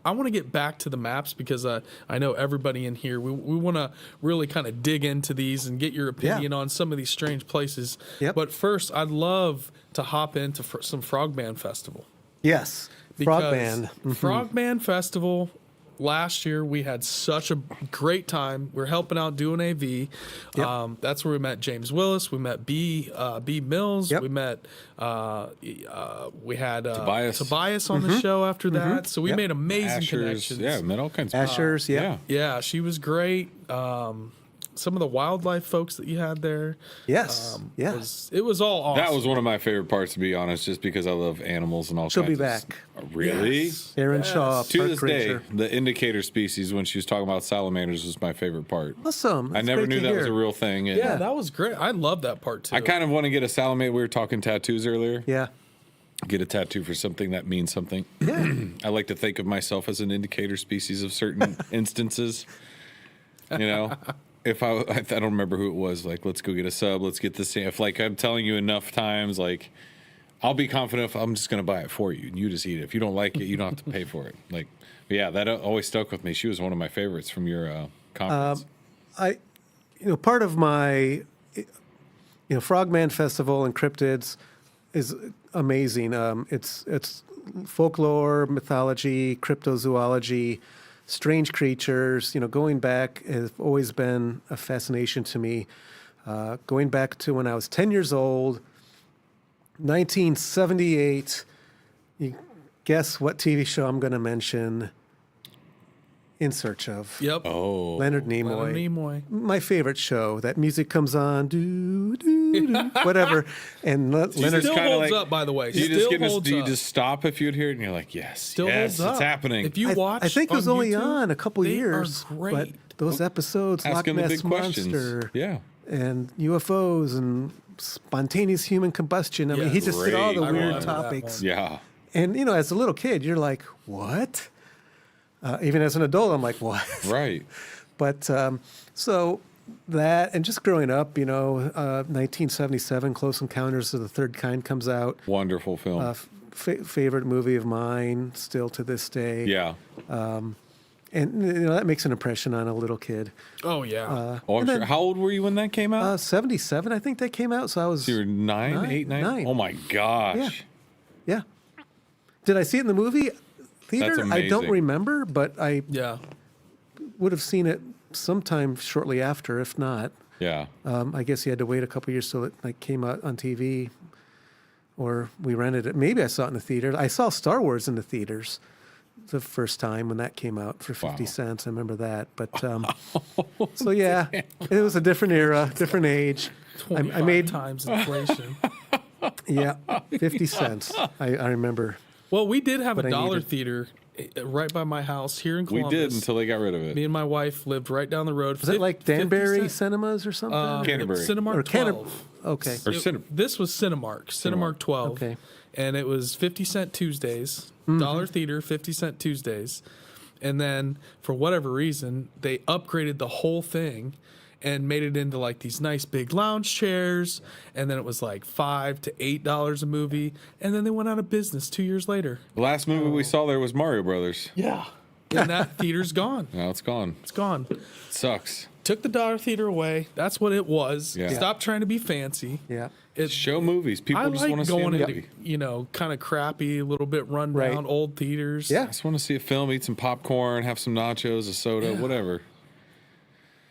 I want to get back to the maps because I know everybody in here, we want to really kind of dig into these and get your opinion on some of these strange places. Yep. But first, I'd love to hop into some Frogman Festival. Yes. Because Frogman. Frogman Festival, last year we had such a great time. We're helping out doing AV. Yep. That's where we met James Willis. We met B Mills. Yep. We met we had Tobias. on the show after that. So we Yep. made amazing Ashers. connections. Yeah, met all kinds of Ashers, yeah. Yeah, she was great. Some of the wildlife folks that you had there. Yes. Yeah. It was all awesome. That was one of my favorite parts, to be honest, just because I love animals and all She'll kinds be of back. Really? Yes. Aaron Shaw, To park this day, ranger. the indicator species, when she was talking about salamanders, was my favorite part. Awesome. I That's never great knew to that was hear. a real thing. And Yeah, that was great. I love that part too. I kind of want to get a salamander. We were talking tattoos earlier. Yeah. Get a tattoo for something that means something. Yeah. I like to think of myself as an indicator species of certain instances. if I don't remember who it was, like, let's go get a sub, let's get this. If like I'm telling you enough times, like, I'll be confident if I'm just going to buy it for you and you just eat it. If you don't like it, you don't have to pay for it. Like, yeah, that always stuck with me. She was one of my favorites from your conference. Part of my, Frogman Festival and cryptids is amazing. It's folklore, mythology, cryptozoology, strange creatures. Going back has always been a fascination to me. Going back to when I was 10 years old, 1978. You guess what TV show I'm going to mention? In Search Of. Yep. Oh. Leonard Nimoy. Leonard Nimoy. My favorite show. That music comes on, doo, doo, doo, whatever. And Leonard Still kinda holds like- up, by the way. Do you Still just holds do you up. just stop if you'd hear it and you're like, yes, Still yes, holds up. it's happening. If you watch, I think it was on only YouTube, on a couple they years. Are great. But those episodes, Loch Asking the Ness big questions. Monster, Yeah. and UFOs and spontaneous human combustion. I mean, he Yes. just did all the Great. I weird remember that topics. one. Yeah. And as a little kid, you're like, what? Even as an adult, I'm like, what? Right. But so that, and just growing up, 1977, Close Encounters of the Third Kind comes out. Wonderful film. Favorite movie of mine, still to this day. Yeah. And that makes an impression on a little kid. Oh yeah. I'm sure. How old were you when that came out? 77, I think that came out. So I was. So you were eight, nine? nine. Oh my gosh. Yeah. Did I see it in the movie theater? That's I don't amazing. remember, but I yeah. would have seen it sometime shortly after, if not. Yeah. I guess you had to wait a couple years till it came out on TV, or we rented it. Maybe I saw it in the theater. I saw Star Wars in the theaters the first time when that came out for 50 cents. I remember that. But so yeah, it was a different era, different age. I 25 made times inflation. 50 cents. I remember. Well, we did have But a I dollar needed- theater right by my house here in We Columbus. did until they got rid of Me it. and my wife lived right down the road. Was it like Danbury 50 cent? Cinemas or something? Canterbury. Cinemark Or 12. Okay. Or Cinnamon. This was Cinemark 12. Okay. And it was 50-cent Tuesdays, dollar theater, 50-cent Tuesdays. And then for whatever reason, they upgraded the whole thing and made it into like these nice big lounge chairs. And then it was like $5 to $8 a movie. And then they went out of business 2 years later. The last movie we saw there was Mario Brothers. Yeah. And that theater's gone. Now it's gone. It's gone. It sucks. Took the dollar theater away. That's what it was. Yeah. Stop trying to be fancy. Yeah. It, Show movies. People I just like want to see a going movie. into, kind of crappy, a little bit run Right. down old theaters. Yeah. Just want to see a film, eat some popcorn, have some nachos, a soda, whatever.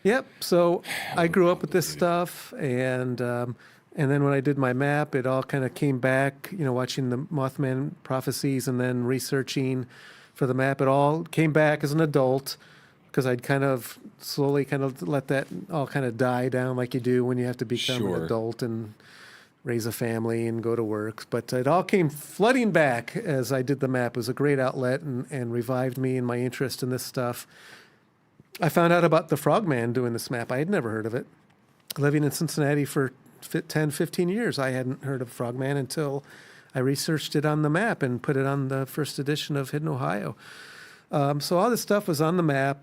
Yep. So I grew up with this stuff, and then when I did my map, it all kind of came back. Watching the Mothman prophecies and then researching for the map, it all came back as an adult because I'd kind of slowly let that all kind of die down like you do when you have to become Sure. an adult and raise a family and go to work. But it all came flooding back as I did the map. It was a great outlet and revived me and my interest in this stuff. I found out about the Frogman doing this map. I had never heard of it. Living in Cincinnati for 10, 15 years, I hadn't heard of Frogman until I researched it on the map and put it on the first edition of Hidden Ohio. So all this stuff was on the map.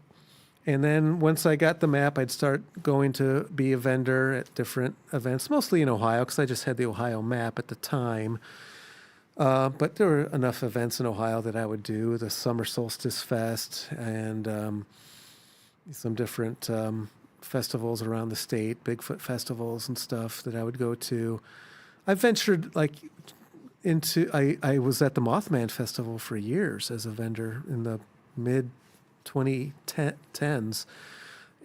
And then once I got the map, I'd start going to be a vendor at different events, mostly in Ohio, because I just had the Ohio map at the time. But there were enough events in Ohio that I would do, the Summer Solstice Fest and some different festivals around the state, Bigfoot festivals and stuff that I would go to. I ventured I was at the Mothman Festival for years as a vendor in the mid 2010s.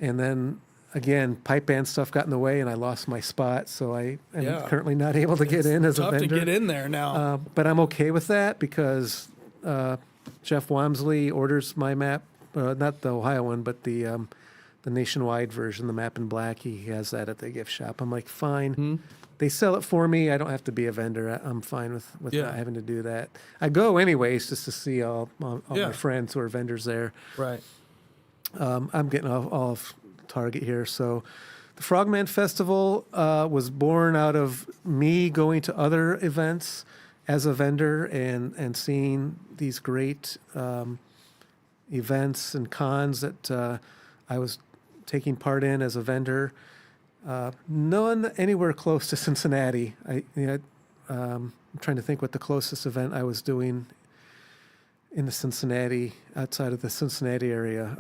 And then again, pipe band stuff got in the way and I lost my spot. So I am currently not able to get in as a Tough vendor. to get in there now. But I'm okay with that because Jeff Wamsley orders my map, not the Ohio one, but the nationwide version, the map in black. He has that at the gift shop. I'm like, fine. They sell it for me. I don't have to be a vendor. I'm fine with not having to do that. I go anyways just to see all my friends who are vendors there. Right. I'm getting off target here. So the Frogman Festival was born out of me going to other events as a vendor and seeing these great events and cons that I was taking part in as a vendor. None anywhere close to Cincinnati. I'm trying to think what the closest event I was doing in the Cincinnati, outside of the Cincinnati area.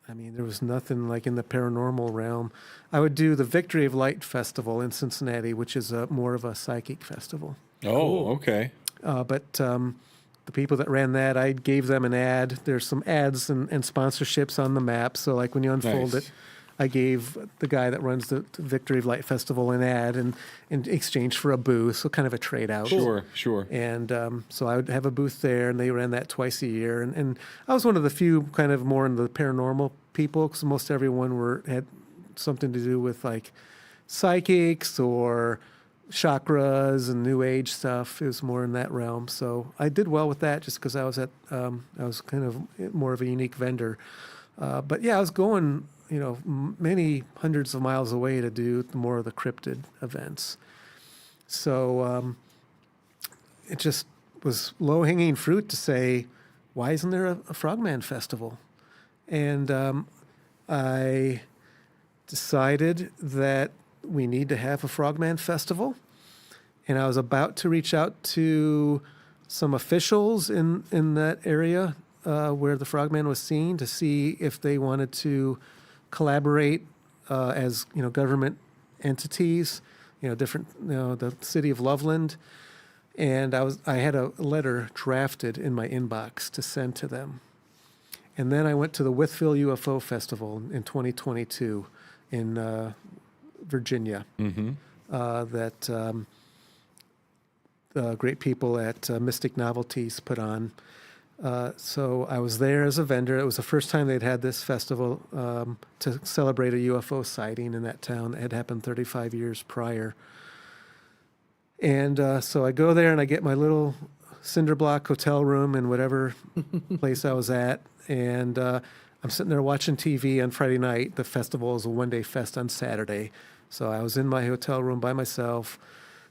There was nothing like in the paranormal realm. I would do the Victory of Light Festival in Cincinnati, which is more of a psychic festival. Oh, okay. But the people that ran that, I gave them an ad. There's some ads and sponsorships on the map. So like when you unfold Nice. it, I gave the guy that runs the Victory of Light Festival an ad in exchange for a booth, so kind of a trade out. Sure. And so I would have a booth there, and they ran that twice a year. And I was one of the few kind of more in the paranormal people, because most everyone had something to do with like psychics or chakras and new age stuff. It was more in that realm. So I did well with that just because I was I was kind of more of a unique vendor. But yeah, I was going, many hundreds of miles away to do more of the cryptid events. So it just was low-hanging fruit to say, why isn't there a Frogman Festival? And I decided that we need to have a Frogman Festival. And I was about to reach out to some officials in that area where the Frogman was seen to see if they wanted to collaborate as government entities, the city of Loveland, and I had a letter drafted in my inbox to send to them, and then I went to the Withville UFO Festival in 2022 in Virginia. That the great people at Mystic Novelties put on. So I was there as a vendor. It was the first time they'd had this festival to celebrate a UFO sighting in that town that had happened 35 years prior. And so I go there and I get my little cinder block hotel room in whatever place I was at. And I'm sitting there watching TV on Friday night. The festival is a one-day fest on Saturday. So I was in my hotel room by myself,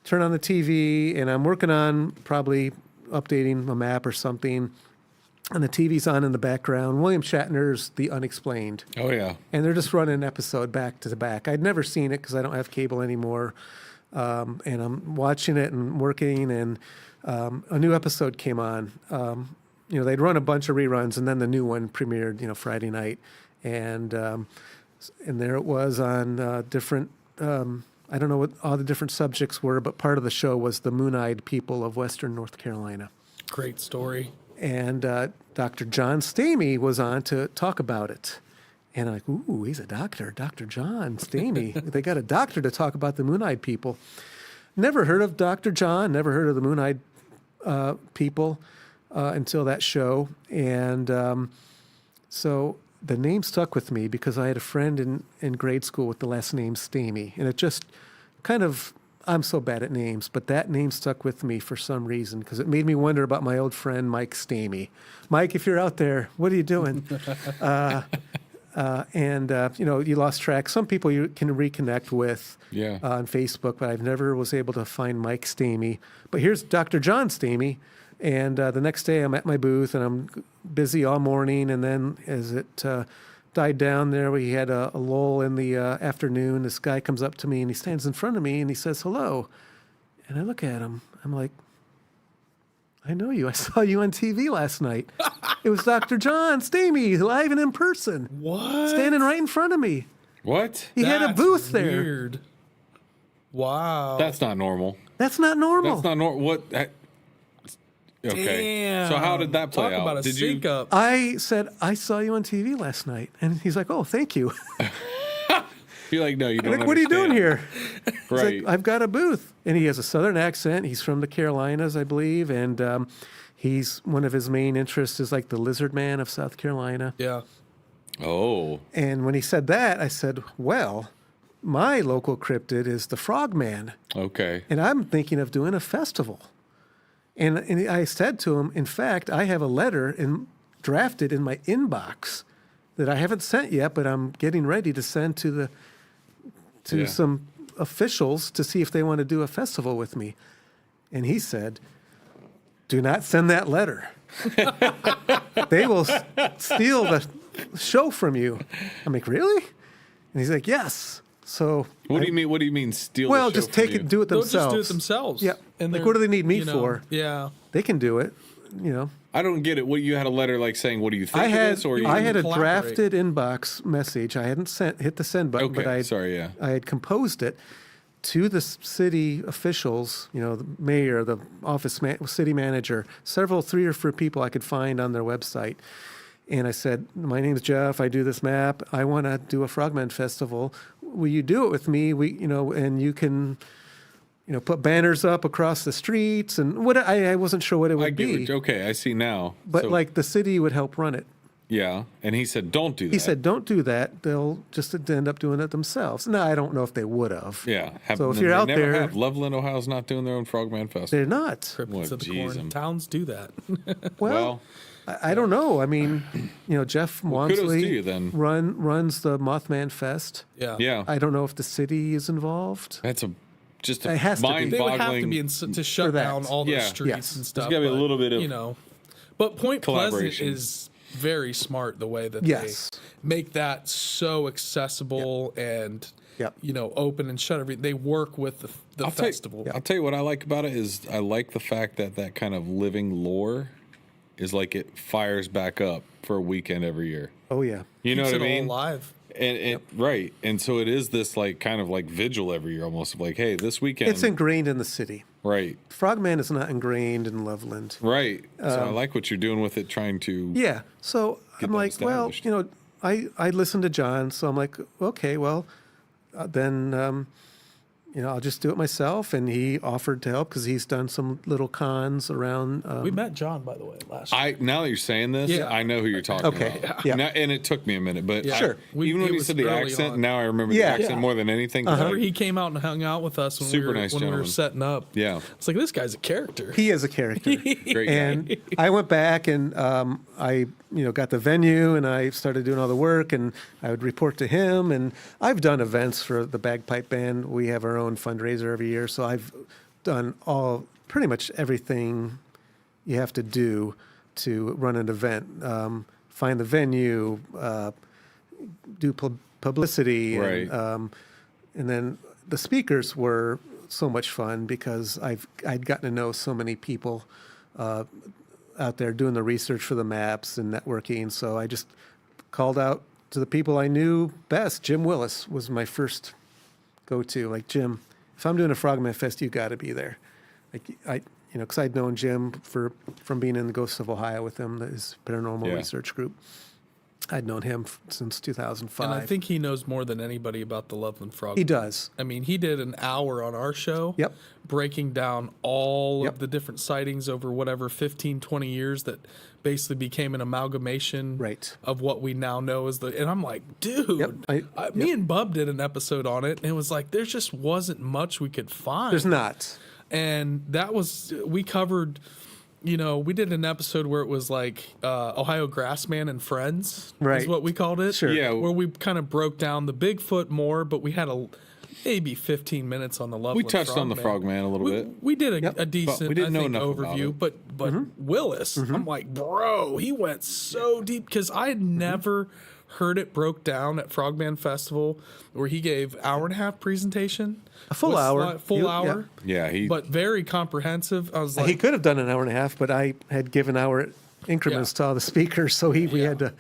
turn on the TV, and I'm working on probably updating a map or something. And the TV's on in the background. William Shatner's The Unexplained. Oh, yeah. And they're just running an episode back to back. I'd never seen it because I don't have cable anymore. And I'm watching it and working, and a new episode came on. They'd run a bunch of reruns, and then the new one premiered, Friday night. And there it was on different, I don't know what all the different subjects were, but part of the show was the moon-eyed people of Western North Carolina. Great story. And Dr. John Stamey was on to talk about it. And I'm like, ooh, he's a doctor, Dr. John Stamey. They got a doctor to talk about the moon-eyed people. Never heard of Dr. John, never heard of the moon-eyed people until that show. And so the name stuck with me because I had a friend in grade school with the last name Stamey. And it just kind of, I'm so bad at names, but that name stuck with me for some reason because it made me wonder about my old friend Mike Stamey. Mike, if you're out there, what are you doing? You lost track. Some people you can reconnect with on Facebook, but I've never was able to find Mike Stamey. But here's Dr. John Stamey. And the next day I'm at my booth and I'm busy all morning. And then as it died down there, we had a lull in the afternoon. This guy comes up to me and he stands in front of me and he says, hello. And I look at him. I'm like, I know you. I saw you on TV last night. It was Dr. John Stamey, live and in person. What? Standing right in front of me. What? He had a booth there. Weird. Wow. That's not normal. That's not normal. That's not normal. What? Okay. Damn. So how did that play Talk out? about a Did sync you? up. I said, I saw you on TV last night. And he's like, oh, thank you. You're like, no, you don't. Like, what are you doing here? He's Right. like, I've got a booth. And he has a Southern accent. He's from the Carolinas, I believe. And he's one of his main interests is like the lizard man of South Carolina. Yeah. Oh. And when he said that, I said, well, my local cryptid is the Frogman. Okay. And I'm thinking of doing a festival. And I said to him, in fact, I have a letter drafted in my inbox that I haven't sent yet, but I'm getting ready to send to some officials to see if they want to do a festival with me. And he said, do not send that letter. They will steal the show from you. I'm like, really? And he's like, yes. So What do you mean? What do you mean steal? well, the show just take from you? it, do it They'll themselves. just do it themselves. Yeah. And Like, they're, what do they need me you know, for? Yeah. They can do it. I don't get it. What, you had a letter like saying, "What do you think I of had this?" Or you I had a collaborate. drafted inbox message. I hadn't hit the send button, Okay, but I sorry, yeah. I had composed it to the city officials. The mayor, the city manager, several 3 or 4 people I could find on their website. And I said, my name's Jeff. I do this map. I want to do a Frogman Festival. Will you do it with me? And you can, put banners up across the streets and what I wasn't sure what it would I get be. okay, I see now. But So, like the city would help run it. yeah, and he said, "Don't do that." He said, don't do that. They'll just end up doing it themselves. No, I don't know if they would have. "Yeah." So if they you're out never there- have. Loveland, Ohio's not doing their own Frogman Festival. They're not. Cryptids What, of the geez, corn. I'm- Towns do that. Well, I don't know. I mean, Jeff kudos to Wansley you then. runs the Mothman Fest. Yeah. Yeah, I don't know if the city is involved. that's just It has to be. They would have to mind-boggling. be to shut For that. down all those Yeah. streets Yes. and stuff. gotta be a but, little bit of But Point Pleasant collaboration. is very smart the way that Yes. they make that so accessible and Yep. open and shut everything. They work with the I'll tell you- festival. I'll tell you what I like about it is I like the fact that kind of living lore is like it fires back up for a weekend every year. Oh, yeah. You know Keeps what I it all mean? alive. And right, and so it is this like kind of like vigil every year, almost like, hey, this weekend, It's ingrained in the city. right, Frogman is not ingrained in Loveland. right. So I like what you're doing with it, trying to Yeah. So I'm that like, well, established. I listened to John, so I'm like, okay, well, then I'll just do it myself. And he offered to help because he's done some little cons around. We met John, by the way, last year. Now that you're saying this, Yeah. I know who you're talking Okay, about. yeah. Now- and it took me a minute, but Yeah. Sure. even It when you was said the early accent, on. now I remember Yeah. the accent Yeah. more than anything. Remember he came out and hung out with us when Super we were nice when we were gentleman. setting up. Yeah. It's like this guy's a character. He is a character. Great guy. And I went back and I got the venue and I started doing all the work and I would report to him. And I've done events for the bagpipe band. We have our own fundraiser every year. So I've done pretty much everything you have to do to run an event. Find the venue, do publicity. Right. And then the speakers were so much fun because I'd gotten to know so many people out there doing the research for the maps and networking. So I just called out to the people I knew best. Jim Willis was my first go-to. Like, Jim, if I'm doing a Frogman Fest, you got to be there. Like because I'd known Jim from being in the Ghosts of Ohio with him, his paranormal Yeah. research group. I'd known him since 2005. And I think he knows more than anybody about the Loveland Frog. he does. I mean, he did an hour on our show. Yep. Breaking down all Yep. of the different sightings over whatever 15, 20 years that basically became an amalgamation Right. of what we now know as and I'm like, dude, Yep. me and Bub did an episode on it and it was like, there just wasn't much we could find. There's not. And that was, we covered, we did an episode where it was like Ohio Grassman and Friends, Right. is what we called it. Sure. Yeah. Where we kind of broke down the Bigfoot more, but we had maybe 15 minutes on the Loveland we touched on the Frogman a little bit. We did a Yep. decent, But we didn't know I think, enough about overview, it. but Willis, I'm like, bro, he went so deep because I had never heard it broke down at Frogman Festival where he gave hour and a half presentation. A full hour. Full You- hour. Yeah, But very comprehensive. I was like, He could have done an hour and a half, but I had given hour increments Yeah. to all the speakers, so we Yeah. had to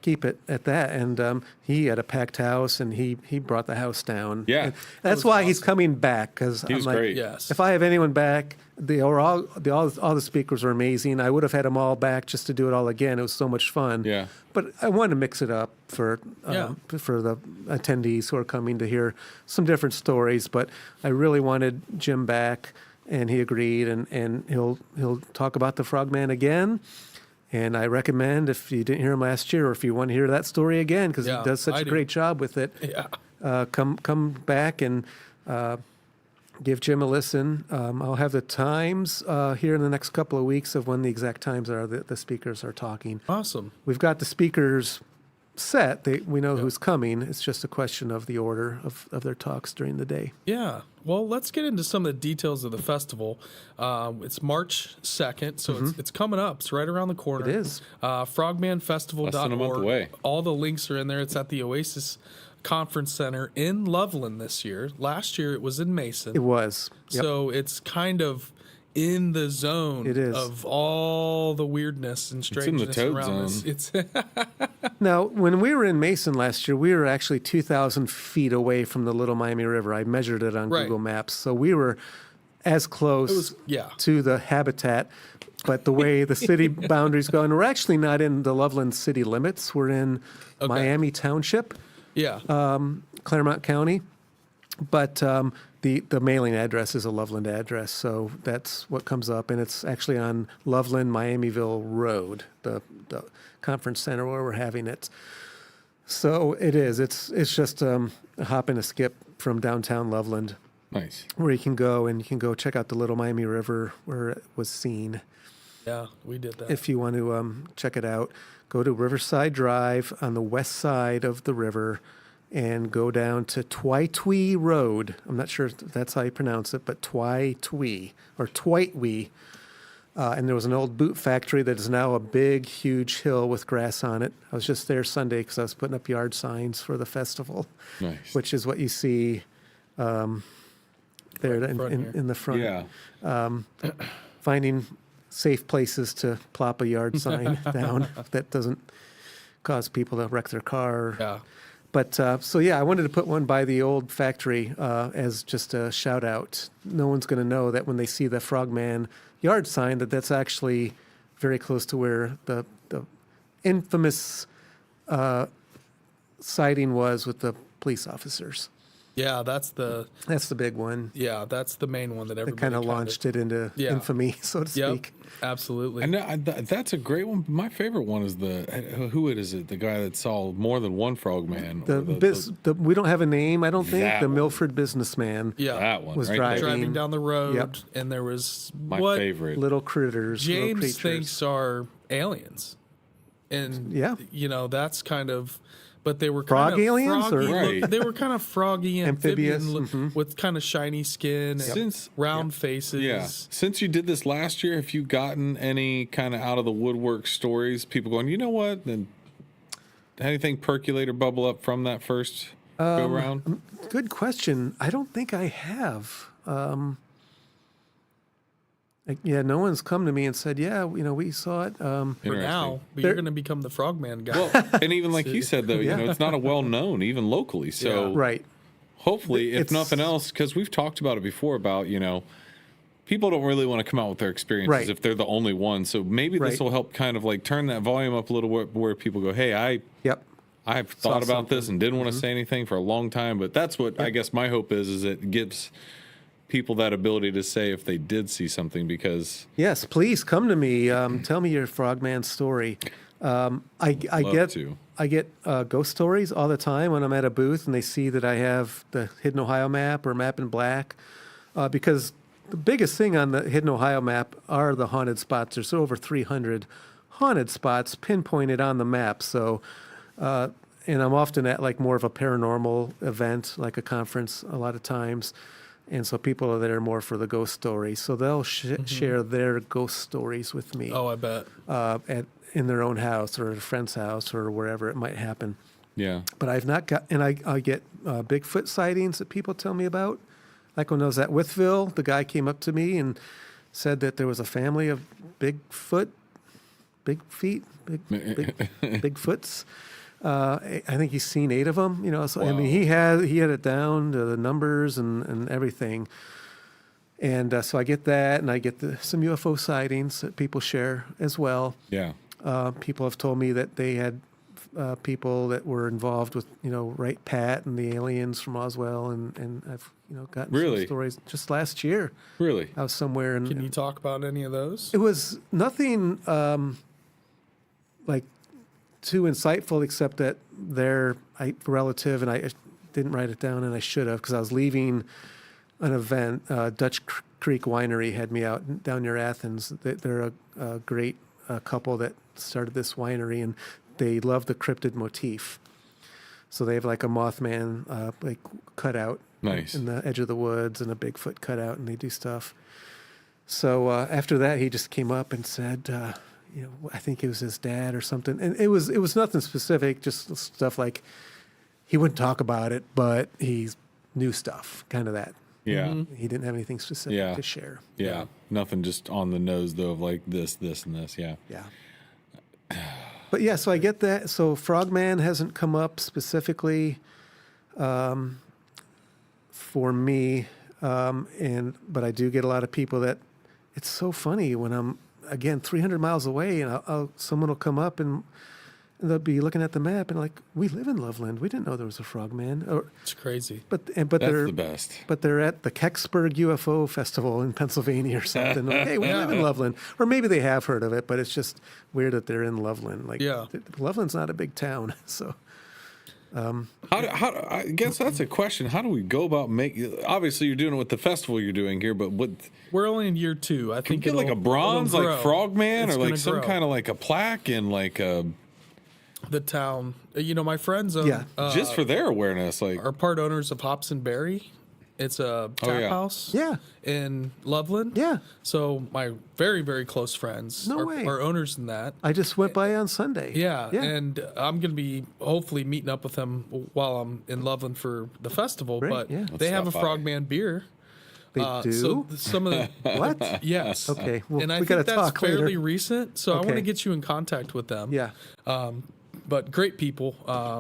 keep it at that. And he had a packed house, and he brought the house down. Yeah. And that's was why he's awesome. coming back, because He was I'm like, great. yes. if I have anyone back, all the speakers were amazing. I would have had them all back just to do it all again. It was so much fun. Yeah. But I wanted to mix it up for Yeah. for the attendees who are coming to hear some different stories. But I really wanted Jim back, and he agreed. And he'll talk about the Frogman again. And I recommend, if you didn't hear him last year, or if you want to hear that story again, because Yeah, he does such I a do. great job with it, yeah. come back and give Jim a listen. I'll have the times here in the next couple of weeks of when the exact times are that the speakers are talking. Awesome. We've got the speakers set. We know who's coming. It's just a question of the order of their talks during the day. Yeah. Well, let's get into some of the details of the festival. It's March 2nd, so it's coming up. It's right around the corner. It is. Frogmanfestival.org. Less than a month away. All the links are in there. It's at the Oasis Conference Center in Loveland this year. Last year it was in Mason. It was. Yep. So it's kind of in the zone It is. of all the weirdness and in the strangeness toad around us. zone. It's Now, when we were in Mason last year, we were actually 2,000 feet away from the Little Miami River. I measured it on Right. Google Maps. So we were as close yeah. to the habitat. But the way the city boundaries go, and we're actually not in the Loveland city limits. We're in Miami Township, yeah. Claremont County. But the mailing address is a Loveland address, so that's what comes up. And it's actually on Loveland Miamiville Road, the conference center where we're having it. So it is. It's just a hop and a skip from downtown Loveland, Nice. where you can go check out the Little Miami River where it was seen. Yeah, we did that. If you want to check it out, go to Riverside Drive on the west side of the river and go down to Twytwee Road. I'm not sure if that's how you pronounce it, but Twytwee or Twytwee. And there was an old boot factory that is now a big, huge hill with grass on it. I was just there Sunday because I was putting up yard signs for the festival, Nice. which is what you see there in the front. Yeah. Finding safe places to plop a yard sign down that doesn't cause people to wreck their car. Yeah. But so yeah, I wanted to put one by the old factory as just a shout out. No one's going to know that when they see the Frogman yard sign that's actually very close to where the infamous sighting was with the police officers. Yeah, that's the big one. yeah, that's the main one that everybody Kind of launched it into infamy, so to Yep, speak. absolutely. And that's a great one. My favorite one is who is it? The guy that saw more than one frogman. We don't have a name, I don't think. That The one. Milford businessman. Yeah, that one was right driving. there. driving down the road, Yep. and there was My what favorite. Little critters. little James creatures. thinks are aliens, and Yeah. that's kind of. But they were Frog kind of aliens, or- froggy, Right. They were kind of froggy, Amphibious, amphibian with kind of shiny skin, and Since- round faces. Yeah. Since you did this last year, have you gotten any kind of out of the woodwork stories? People going, you know what? Then anything percolate or bubble up from that first go round? Good question. I don't think I have. No one's come to me and said, yeah, we saw it. For now, but you're going to become the Frogman guy. Well, and even like you said, though, it's not a well known, even locally. So Right. hopefully, if It's- nothing else, because we've talked about it before about, people don't really want to come out with their experiences Right. if they're the only one. So maybe this Right. will help kind of like turn that volume up a little where people go, hey, Yep. I've thought about this and didn't want to say anything for a long time. But that's what I guess my hope is it gives people that ability to say if they did see something, because Yes, please come to me. Tell me your Frogman story. I get ghost stories all the time when I'm at a booth and they see that I have the Hidden Ohio map or map in black, because the biggest thing on the Hidden Ohio map are the haunted spots. There's over 300 haunted spots pinpointed on the map. So, and I'm often at like more of a paranormal event, like a conference a lot of times. And so people are there more for the ghost stories. So they'll share their ghost stories with me. Oh, I bet. In their own house or at a friend's house or wherever it might happen. yeah. But I've not got, and I get Bigfoot sightings that people tell me about. Like when I was at Withville, the guy came up to me and said that there was a family of Bigfoots. I think he's seen 8 of them, so I mean, he had it down to the numbers and everything. And so I get that, and I get some UFO sightings that people share as well. Yeah. People have told me that they had people that were involved with, Wright Pat and the aliens from Roswell, and I've, gotten Really? some stories just last year. Really? I was somewhere and Can you talk about any of those? it was nothing like too insightful, except that they're a relative, and I didn't write it down, and I should have, because I was leaving an event. Dutch Creek Winery had me out down near Athens. They're a great couple that started this winery, and they love the cryptid motif. So they have like a Mothman like cut out Nice. in the edge of the woods and a Bigfoot cut out, and they do stuff. So after that, he just came up and said, I think it was his dad or something. And it was nothing specific, just stuff like he wouldn't talk about it, but he knew stuff, kind of that. Yeah. He didn't have anything specific to share. Yeah. Nothing just on the nose, though, of like this, and this. Yeah. Yeah. But yeah, so I get that. So Frogman hasn't come up specifically for me, but I do get a lot of people that it's so funny when I'm again 300 miles away, and someone will come up and they'll be looking at the map and like, we live in Loveland. We didn't know there was a Frogman. It's crazy. But That's they're the best. But they're at the Kecksburg UFO Festival in Pennsylvania or something. Like, hey, we live in Loveland, or maybe they have heard of it, but it's just weird that they're in Loveland. Like, Loveland's not a big town, so. I guess that's a question. How do we go about making? Obviously, you're doing it with the festival you're doing here, but what? We're only in year 2. I think Can you get like a bronze, like Frogman, or like some kind of like a plaque and like a. The town, my friends own, just for their awareness, like are part owners of Hops and Berry. It's a tap house in Loveland. Yeah. So my very, very close friends are owners in that. I just went by on Sunday. Yeah. And I'm going to be hopefully meeting up with them while I'm in Loveland for the festival. Great, but they have a Frogman beer. They do? So some of the... What? Yes. Okay. Well, and I we got to think that's talk fairly later. recent. So I want to get you in contact with them. Yeah. But great people.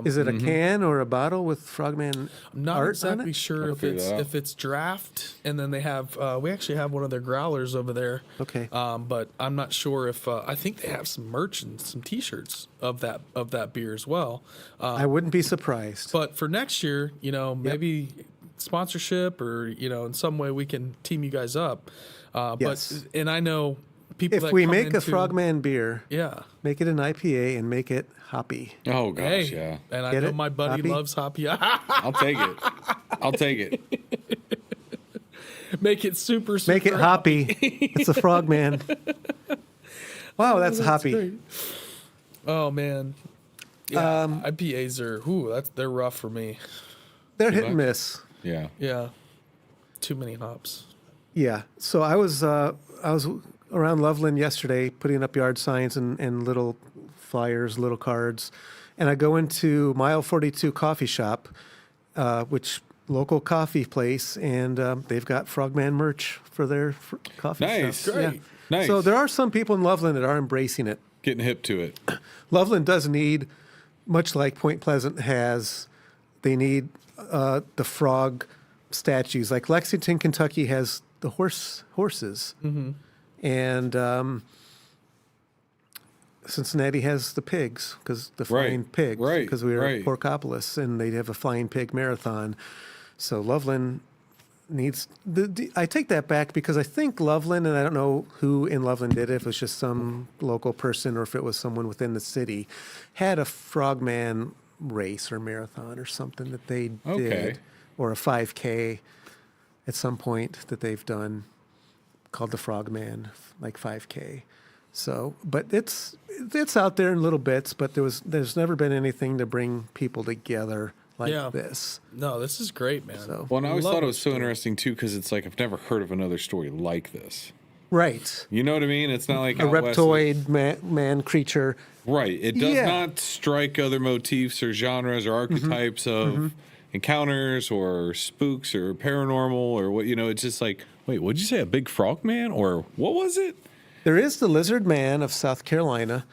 Is it a can or a bottle with Frogman I'm not art exactly on it? sure if it's draft, and then they have we actually have one of their growlers over there. Okay. But I'm not sure if I think they have some merch and some T-shirts of that beer as well. I wouldn't be surprised. But for next year, maybe sponsorship or in some way we can team you guys up. Yes. And I know people. If that we come make into, a Frogman beer, yeah, make it an IPA and make it hoppy. Oh gosh, hey, yeah. And I Get know it? my buddy Hoppy? loves hoppy. I'll take it. Make it super. Make it hoppy. It's a Frogman. Wow, that's hoppy. Great. Oh man. Yeah, IPAs are they're rough for me. They're hit and miss. Yeah. Yeah. Too many hops. Yeah. So I was around Loveland yesterday putting up yard signs and little flyers, little cards. And I go into Mile 42 Coffee Shop, which local coffee place, and they've got Frogman merch for their coffee Nice. shop. Great. Yeah. Nice. So there are some people in Loveland that are embracing it. Getting hip to it. Loveland does need, much like Point Pleasant has, they need the frog statues. Like Lexington, Kentucky has the horses. Mm-hmm. And Cincinnati has the pigs, because the flying pigs, because we were at Porkopolis, and they have a flying pig marathon. So Loveland needs I take that back, because I think Loveland, and I don't know who in Loveland did it, if it was just some local person or if it was someone within the city, had a Frogman race or marathon or something that they did, or a 5K at some point that they've done called the Frogman, like 5K. So, but it's out there in little bits, but there's never been anything to bring people together like this. No, this is great, man. So, Well, and I always thought it was so interesting too, because it's like I've never heard of another story like this. right. You know what I mean? It's not like A out west- reptoid man creature. Right. It does Yeah. not strike other motifs or genres or archetypes of encounters or spooks or paranormal or what, it's just like, wait, what'd you say? A big frog man? Or what was it? There is the lizard man of South Carolina.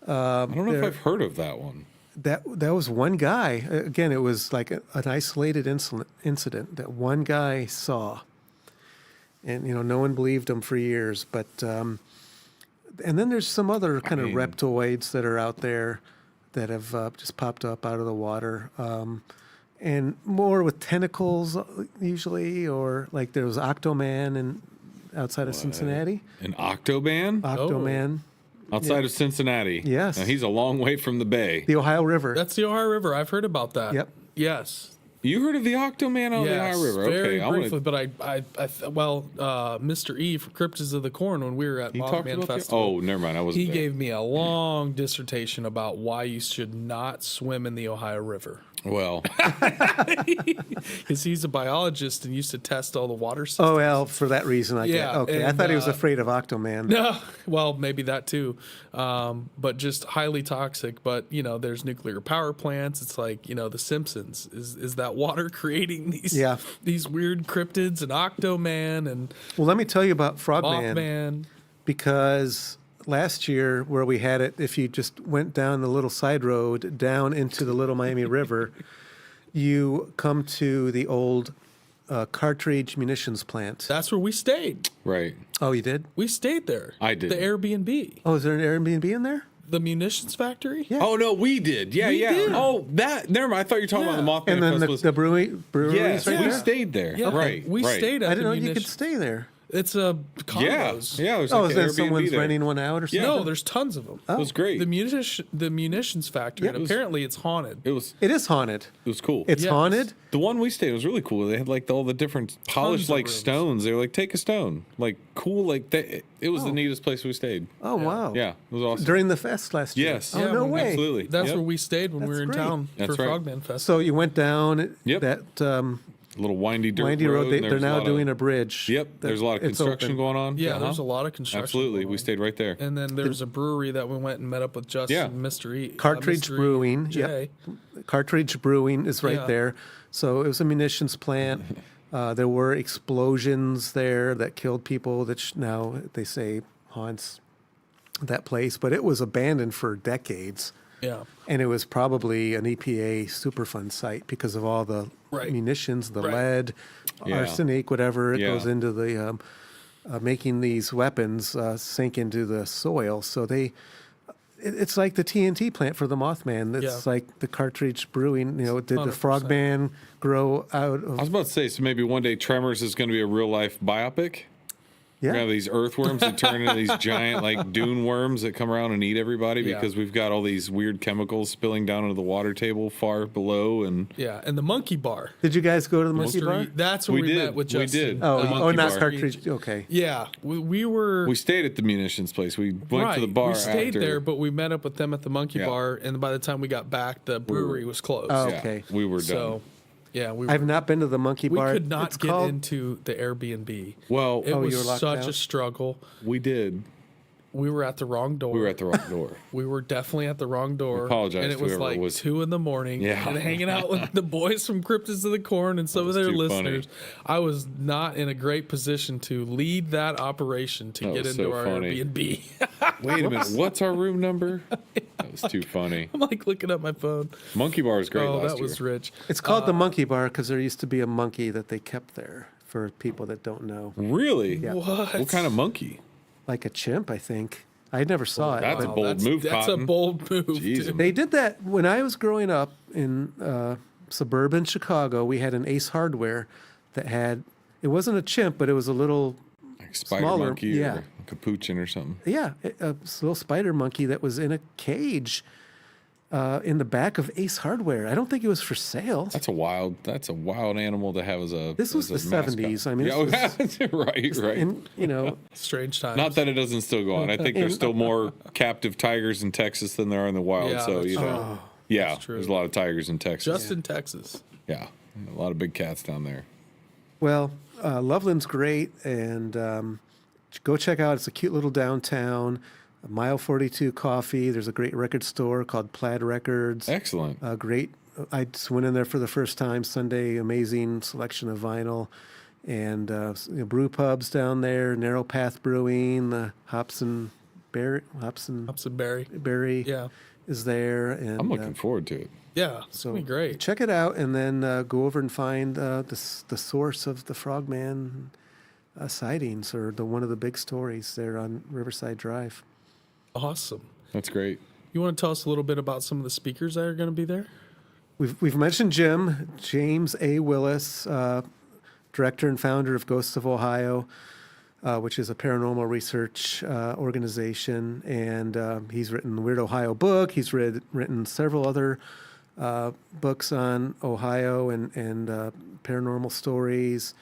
I don't know if I've heard of that one. That was one guy. Again, it was like an isolated incident that one guy saw. And, no one believed him for years. But, and then there's some other kind of reptoids that are out there that have just popped up out of the water. And more with tentacles usually, or like there was Octoman outside of Cincinnati. An Octoban? Octoman. Outside of Cincinnati. Yes. Now, he's a long way from the bay. The Ohio River. That's the Ohio River. I've heard about that. Yep. Yes. You heard of the Octoman on the Yes, Ohio River? very Okay, briefly, but Mr. E from Cryptids of the Corn, when we were at He talked Frogman about Festival, Oh, never mind. I wasn't he there. gave me a long dissertation about why you should not swim in the Ohio River. Well, Because he's a biologist and used to test all the water systems. Oh, well, for that reason, I get. Yeah, Okay, I and, thought he was afraid of Octoman. No, well, maybe that too, but just highly toxic. But there's nuclear power plants. It's like The Simpsons. Is that water creating these weird cryptids and Octoman and Well, let me tell you about Frogman. Mothman? Because last year, where we had it, if you just went down the little side road down into the Little Miami River, you come to the old cartridge munitions plant. That's where we stayed. right. Oh, you did? We stayed there. I did. The Airbnb, Oh, is there an Airbnb in there? the munitions factory. Yeah. Oh no, we did. Yeah, We yeah. did. Oh, that. Never mind. I thought you were talking about the Mothman And then Festival. the brewery's Yes, right we there? stayed there. Yeah, Right. We right. stayed at I didn't the know you could munitions. stay there. It's a Yeah, condos. yeah. There's Oh, like is an there Airbnb someone's there. renting one out or something? No, there's tons of them. It was great. The munitions factory, and apparently it's haunted. It was It is haunted. cool. It's Yes. haunted? The one we stayed was really cool. They had like all the different polished of like rooms. stones. They were like, take a stone, like cool, like that. It was the neatest place we stayed. Oh, wow. Yeah, it was awesome. During the fest last year? Yes. Oh, Yeah, no when we- way. Absolutely. That's Yep. where we stayed when we That's were in great. town That's for right. Frogman Fest. So you went down Yep. that A little windy dirt windy road. and They're there's a now lot of- doing a bridge. Yep, there's a lot of It's construction open. going on. yeah, Uh-huh. there's a lot of construction. Absolutely, going we on. stayed right there. And then there's a brewery that we went and met up with Justin, Yeah. Mr. E. Cartridge Mr. E. Brewing. Jay. Yep. Cartridge Brewing is right Yeah. there. So it was a munitions plant. There were explosions there that killed people that now they say haunts that place. But it was abandoned for decades. Yeah. And it was probably an EPA Superfund site because of all the Right. munitions, the Right. lead, Yeah. arsenic, whatever it Yeah. goes into the making these weapons sink into the soil. So it's like the TNT plant for the Mothman. It's Yeah. like the Cartridge Brewing. Did the 100%. Frogman grow out I was of? about to say, so maybe one day Tremors is going to be a real life biopic. We're gonna have Yeah. these earthworms that turn into these giant like dune worms that come around and eat everybody Yeah. because we've got all these weird chemicals spilling down into the water table far below. And Yeah. And the monkey bar. Did you guys go to the monkey Mr. bar? E. That's where We we, did. met with We Justin. did. Oh, The oh, monkey not bar. Cartridge. Okay. Yeah. We were. we stayed at the munitions place. We went to the bar We stayed after. there, but we met up with them at the monkey Yeah. bar, and by the time we got back, the brewery was closed. Oh, Yeah, okay. we were done. So, yeah, we I've not been to the monkey we bar. could not It's get called- into the Airbnb. Well, It Oh, was you were locked such out? a struggle. we did. We were at the wrong door. We were at the wrong door. We were definitely at the wrong door. apologize And it to was whoever like was- 2 a.m. Yeah. and hanging out with the boys from Cryptids of the Corn and some of was their too funny. listeners. I was not in a great position to lead that operation to That get was into so our funny. Airbnb. Wait a minute. What's our room number? That was too funny. I'm like looking at my phone. Monkey Bar is great Oh, last that was year. rich. It's called the monkey bar because there used to be a monkey that they kept there for people that don't know. Really? Yeah. What kind of monkey? Like a chimp, I think. I never saw it. That's a but bold move, That's Cotton. a bold move. Jeez. dude. they did that when I was growing up in suburban Chicago. We had an Ace Hardware that had, it wasn't a chimp, but it was a little, Like spider Smaller, monkey yeah. or capuchin or something. yeah, a little spider monkey that was in a cage in the back of Ace Hardware. I don't think it was for sale. That's a wild animal to have as a. This was as a the mascot. 70s. I mean, yeah, right. And, Strange times. Not that it doesn't still go on. I think there's still more captive tigers in Texas than there are in the wild. Yeah, so that's you know, yeah, true. there's a lot of tigers in Texas. just in Texas. Yeah, a lot of big cats down there. well, Loveland's great, and go check out. It's a cute little downtown. Mile 42 coffee. There's a great record store called Plaid Records. Excellent. Great. I just went in there for the first time Sunday. Amazing selection of vinyl, and brew pubs down there. Narrow Path Brewing, the Hobson Berry Yeah. is there, and I'm looking forward to it. Yeah. It's so gonna be great. check it out, and then go over and find the source of the Frogman sightings, or one of the big stories there on Riverside Drive. Awesome. That's great. You want to tell us a little bit about some of the speakers that are going to be there? We've mentioned James A. Willis, director and founder of Ghosts of Ohio, which is a paranormal research organization, and he's written the Weird Ohio book. He's written several other books on Ohio and paranormal stories.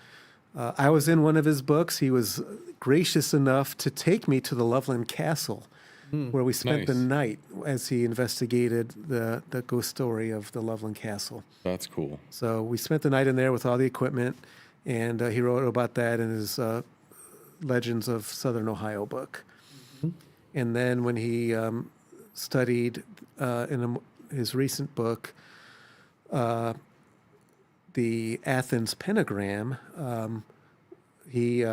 I was in one of his books. He was gracious enough to take me to the Loveland Castle, where we spent the Nice. night as he investigated the ghost story of the Loveland Castle. That's cool. So we spent the night in there with all the equipment, and he wrote about that in his Legends of Southern Ohio book. And then when he studied his recent book, the Athens pentagram, he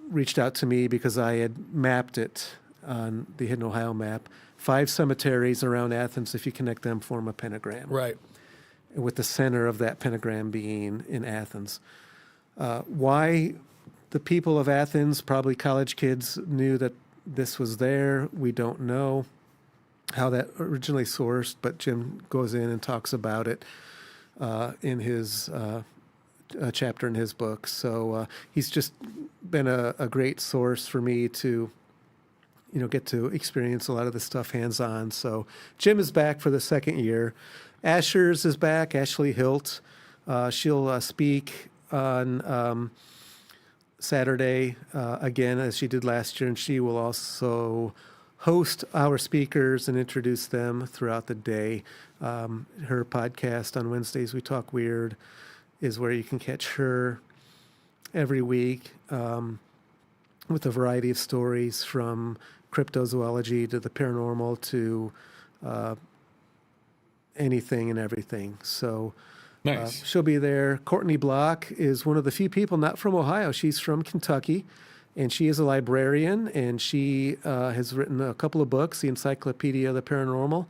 reached out to me because I had mapped it on the Hidden Ohio map. 5 cemeteries around Athens, if you connect them, form a pentagram, Right. with the center of that pentagram being in Athens. Why the people of Athens, probably college kids, knew that this was there, we don't know how that originally sourced, but Jim goes in and talks about it in his chapter in his book. So he's just been a great source for me to, get to experience a lot of this stuff hands-on. So Jim is back for the second year. Asher's is back, Ashley Hilt. She'll speak on Saturday again, as she did last year, and she will also host our speakers and introduce them throughout the day. Her podcast on Wednesdays, We Talk Weird, is where you can catch her every week with a variety of stories from cryptozoology to the paranormal to anything and everything. So Nice. she'll be there. Courtney Block is one of the few people not from Ohio. She's from Kentucky, and she is a librarian, and she has written a couple of books, the Encyclopedia of the Paranormal.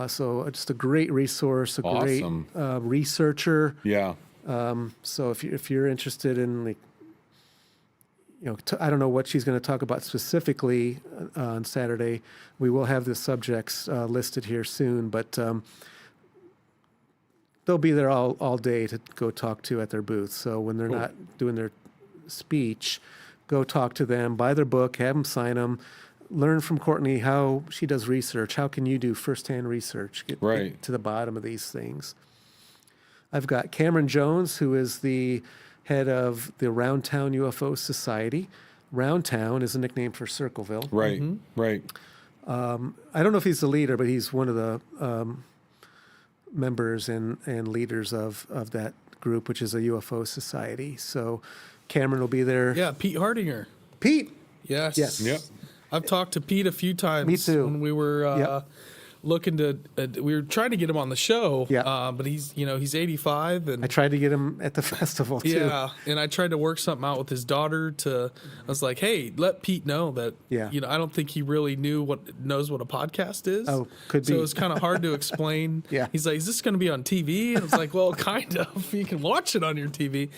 So just a great resource, a Awesome. great researcher. Yeah. So if you're interested in, I don't know what she's going to talk about specifically on Saturday. We will have the subjects listed here soon, but they'll be there all day to go talk to at their booth. So when they're not doing their speech, go talk to them, buy their book, have them sign them, learn from Courtney how she does research. How can you do firsthand research? Get to the bottom of these things. I've got Cameron Jones, who is the head of the Roundtown UFO Society. Roundtown is a nickname for Circleville. Right. Right. I don't know if he's the leader, but he's one of the members and leaders of that group, which is a UFO society. So Cameron will be there. Yeah, Pete Hardinger. Pete. Yes. Yes. Yep. I've talked to Pete a few times. Me too. When we were looking to, we were trying to get him on the show. Yeah. But he's 85, and I tried to get him at the festival too. yeah, and I tried to work something out with his daughter. I was like, hey, let Pete know that. Yeah. I don't think he really knows what a podcast is. Oh, could so be. it was kind of hard to explain. Yeah. He's like, is this going to be on TV? And I was like, well, kind of. You can watch it on your TV.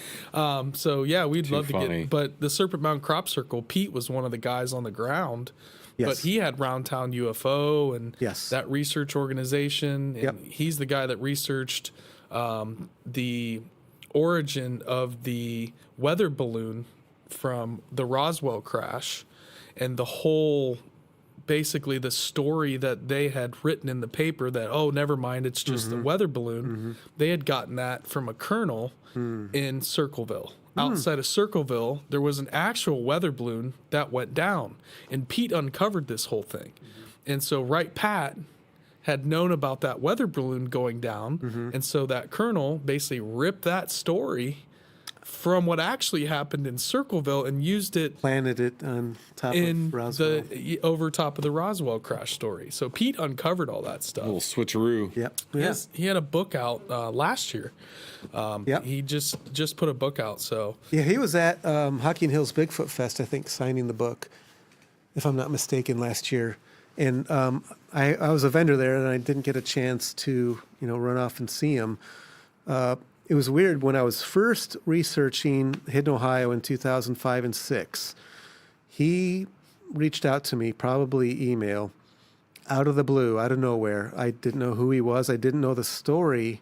So yeah, we'd love to funny. get. But the Serpent Mound Crop Circle, Pete was one of the guys on the ground. Yes. But he had Roundtown UFO and Yes. that research organization. And Yep. he's the guy that researched the origin of the weather balloon from the Roswell crash and the whole, basically the story that they had written in the paper that, oh, never mind, it's just a weather balloon. They had gotten that from a colonel in Circleville. Outside of Circleville, there was an actual weather balloon that went down, and Pete uncovered this whole thing. And so Wright Pat had known about that weather balloon going down, and so that colonel basically ripped that story from what actually happened in Circleville and used it Planted it on top in of Roswell. the over top of the Roswell crash story. So Pete uncovered all that stuff. A little switcheroo. Yep. He had a book out last year. Yep. He just put a book out. So Yeah, he was at Hocking Hills Bigfoot Fest, I think, signing the book, if I'm not mistaken, last year. And I was a vendor there, and I didn't get a chance to, run off and see him. It was weird when I was first researching Hidden Ohio in 2005 and 6. He reached out to me, probably email, out of the blue, out of nowhere. I didn't know who he was. I didn't know the story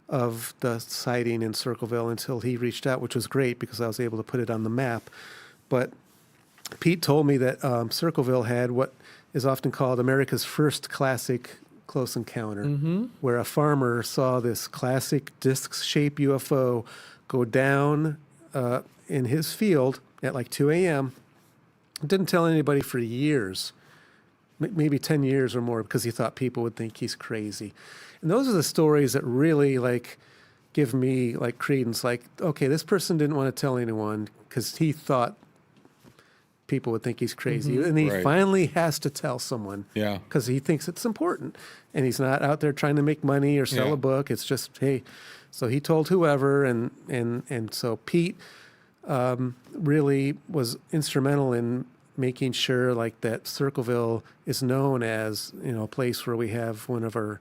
of the sighting in Circleville until he reached out, which was great because I was able to put it on the map. But Pete told me that Circleville had what is often called America's first classic close encounter where a farmer saw this classic disc-shaped UFO go down in his field at like 2 a.m. Didn't tell anybody for years, maybe 10 years or more, because he thought people would think he's crazy. And those are the stories that really like give me like credence. Like, okay, this person didn't want to tell anyone because he thought people would think he's crazy. And he finally has to tell someone because he thinks it's important. And he's not out there trying to make money or sell a book. It's just, hey, so he told whoever. And so Pete really was instrumental in making sure like that Circleville is known as, you know, a place where we have one of our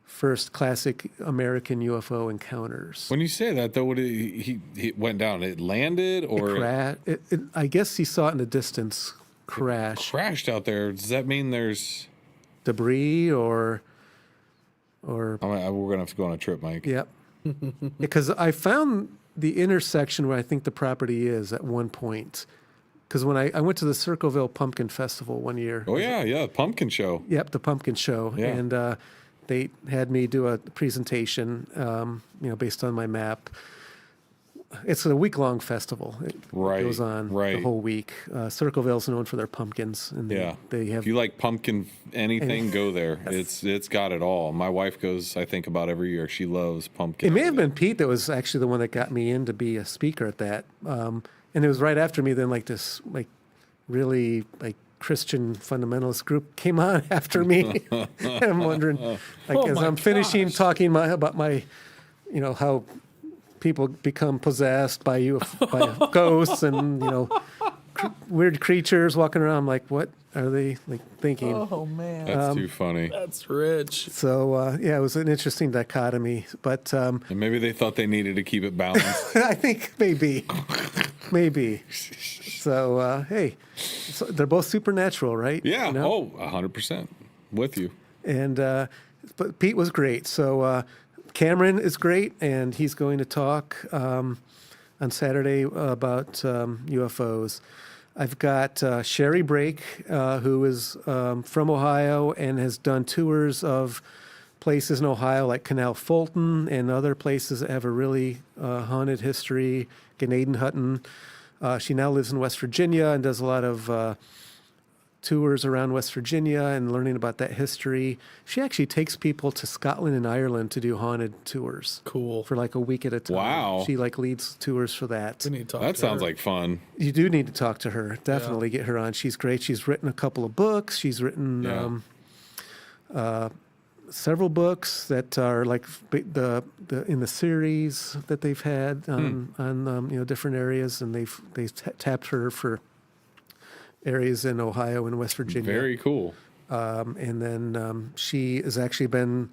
first classic American UFO encounters. When you say that, though, what did he went down? It landed, or I guess he saw it in the distance. Crashed out there. Does that mean there's debris or? We're gonna have to go on a trip, Mike. Yep. Because I found the intersection where I think the property is at one point. Because when I went to the Circleville Pumpkin Festival one year. Oh yeah, pumpkin show. Yep, the pumpkin show, and they had me do a presentation, based on my map. It's a week-long festival. It goes on the whole week. Circleville's known for their pumpkins, and they have. If you like pumpkin anything, go there. It's got it all. My wife goes, I think, about every year. She loves pumpkin. It may have been Pete that was actually the one that got me in to be a speaker at that, and it was right after me. Then this really Christian fundamentalist group came on after me. And I'm wondering, as I'm finishing talking about my, how people become possessed by ghosts and, weird creatures walking around. I'm like, what are they thinking? Oh, man. That's too funny. That's rich. So, it was an interesting dichotomy. But and maybe they thought they needed to keep it balanced. I think maybe. So, hey, so they're both supernatural, right? Yeah. 100%. With you. And but Pete was great. So Cameron is great, and he's going to talk on Saturday about UFOs. I've got Sherry Brake, who is from Ohio and has done tours of places in Ohio like Canal Fulton and other places that have a really haunted history, Gnadenhutton. She now lives in West Virginia and does a lot of tours around West Virginia and learning about that history. She actually takes people to Scotland and Ireland to do haunted tours. Cool. For like a week at a time. Wow. She leads tours for that. We need to talk that to sounds her. like fun. You do need to talk to her. Definitely get her on. She's great. She's written a couple of books. She's written several books that are like the in the series that they've had on different areas, and they've tapped her for areas in Ohio and West Virginia. Very cool. And then she has actually been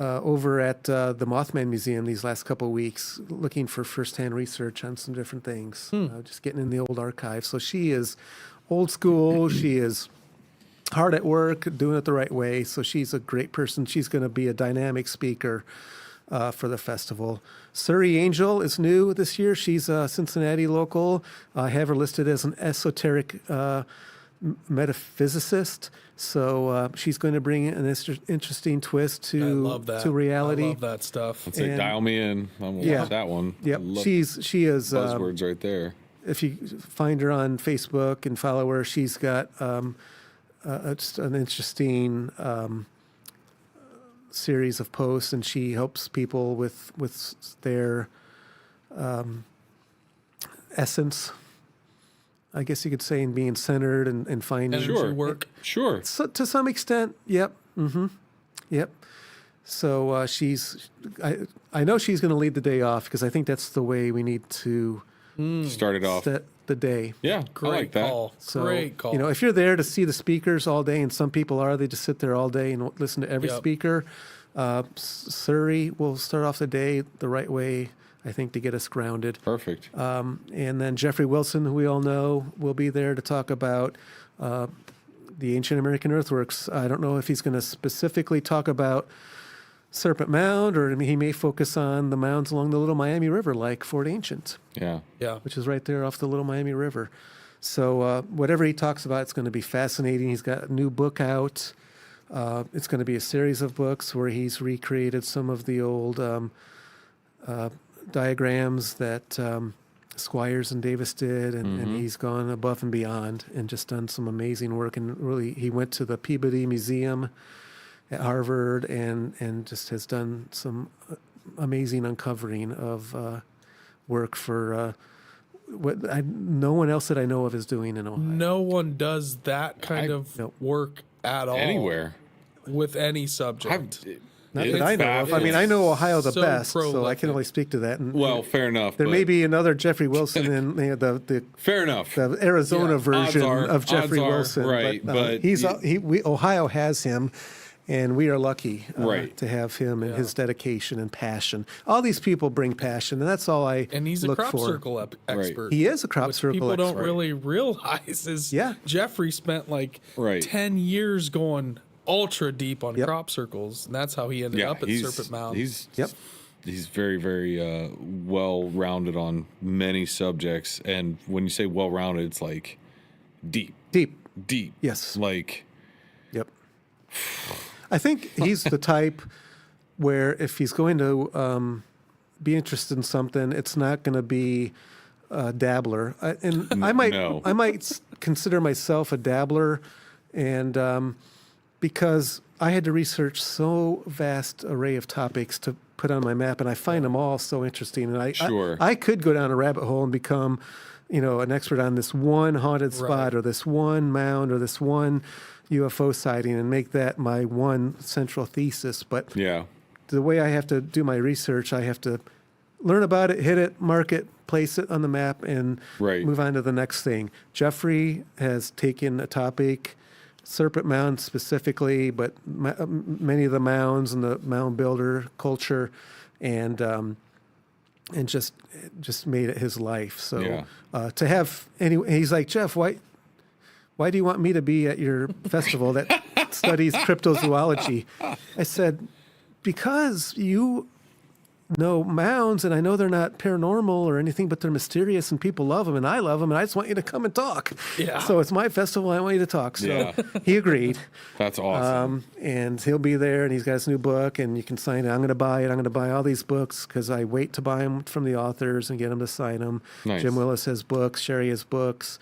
over at the Mothman Museum these last couple of weeks, looking for firsthand research on some different things, just getting in the old archives. So she is old school. She is hard at work, doing it the right way. So she's a great person. She's going to be a dynamic speaker for the festival. Suri Angel is new this year. She's a Cincinnati local. I have her listed as an esoteric metaphysicist. So she's going to bring an interesting twist to reality. I love that stuff. Let's say, dial me in. I'm going to watch that one. Yep. She is buzzwords right there. If you find her on Facebook and follow her, she's got just an interesting series of posts, and she helps people with their essence, I guess you could say, in being centered and finding energy work. Sure. So, to some extent, yep. Yep. So I know she's going to lead the day off, because I think that's the way we need to start it off. Set the day. Yeah, Great I like that. call. So, Great call. if you're there to see the speakers all day, and some people they just sit there all day and listen to every speaker. Suri will start off the day the right way, I think, to get us grounded. Perfect. And then Jeffrey Wilson, who we all know, will be there to talk about the ancient American earthworks. I don't know if he's going to specifically talk about Serpent Mound, or he may focus on the mounds along the Little Miami River, like Fort Ancient. Yeah. Which is right there off the Little Miami River. So whatever he talks about, it's going to be fascinating. He's got a new book out It's going to be a series of books where he's recreated some of the old diagrams that Squires and Davis did, and he's gone above and beyond and just done some amazing work. And really, he went to the Peabody Museum at Harvard and just has done some amazing uncovering of work for no one else that I know of is doing in Ohio. No one does that kind of work at all Anywhere. with any subject. Not that I know of. I mean, I know Ohio the so best, so I prolific. can only speak to that. And Well, fair enough. there but may be another Jeffrey Wilson in the fair enough. Arizona Yeah, version of Jeffrey odds are, Wilson. right, but Ohio has him, and we are lucky Right. to have him and his dedication and passion. All these people bring passion, and that's all I And he's a look crop for. circle expert. He is a crop Which circle people expert. don't really realize is Yeah. Jeffrey spent like Right. 10 years going ultra deep on Yep. crop circles, and that's how he ended Yeah, up at Serpent Mound. He's very, very well-rounded on many subjects. And when you say well-rounded, it's like deep. Deep. Yes. Like, Yep. I think he's the type where if he's going to be interested in something, it's not going to be a dabbler. I might consider myself a dabbler, and because I had to research so vast array of topics to put on my map, and I find them all so interesting. And I could go down a rabbit hole and become, an expert on this one haunted spot or this one mound or this one UFO sighting and make that my one central thesis. But the way I have to do my research, I have to learn about it, hit it, mark it, place it on the map, and move on to the next thing. Jeffrey has taken a topic, Serpent Mound specifically, but many of the mounds and the mound builder culture, and just made it his life. So to have he's like, Jeff, why do you want me to be at your festival that studies cryptozoology? I said, because you know mounds, and I know they're not paranormal or anything, but they're mysterious, and people love them, and I love them, and I just want you to come and talk. Yeah. So it's my festival, I want you to talk. So he agreed. That's awesome. And he'll be there, and he's got his new book, and you can sign it. I'm going to buy it. I'm going to buy all these books because I wait to buy them from the authors and get them to sign them. Nice. Jim Willis has books. Sherry has books.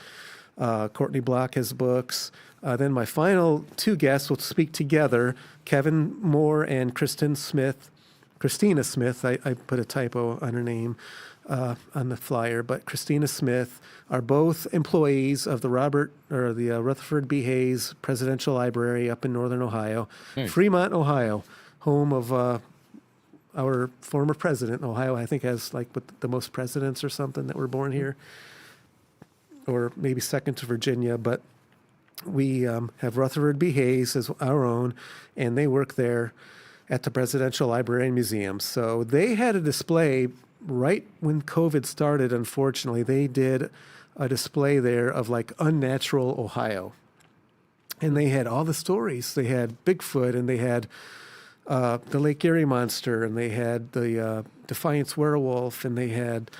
Courtney Block has books. Then my final two guests will speak together, Kevin Moore and Christina Smith. I put a typo on her name on the flyer, but Christina Smith are both employees of the Rutherford B. Hayes Presidential Library up in Northern Ohio, Fremont, Ohio, home of our former president. Ohio, I think, has like the most presidents or something that were born here, or maybe second to Virginia, but we have Rutherford B. Hayes as our own, and they work there at the Presidential Library and Museum. So they had a display right when COVID started, unfortunately. They did a display there of like unnatural Ohio. And they had all the stories. They had Bigfoot, and they had the Lake Erie Monster, and they had the Defiance Werewolf, and they had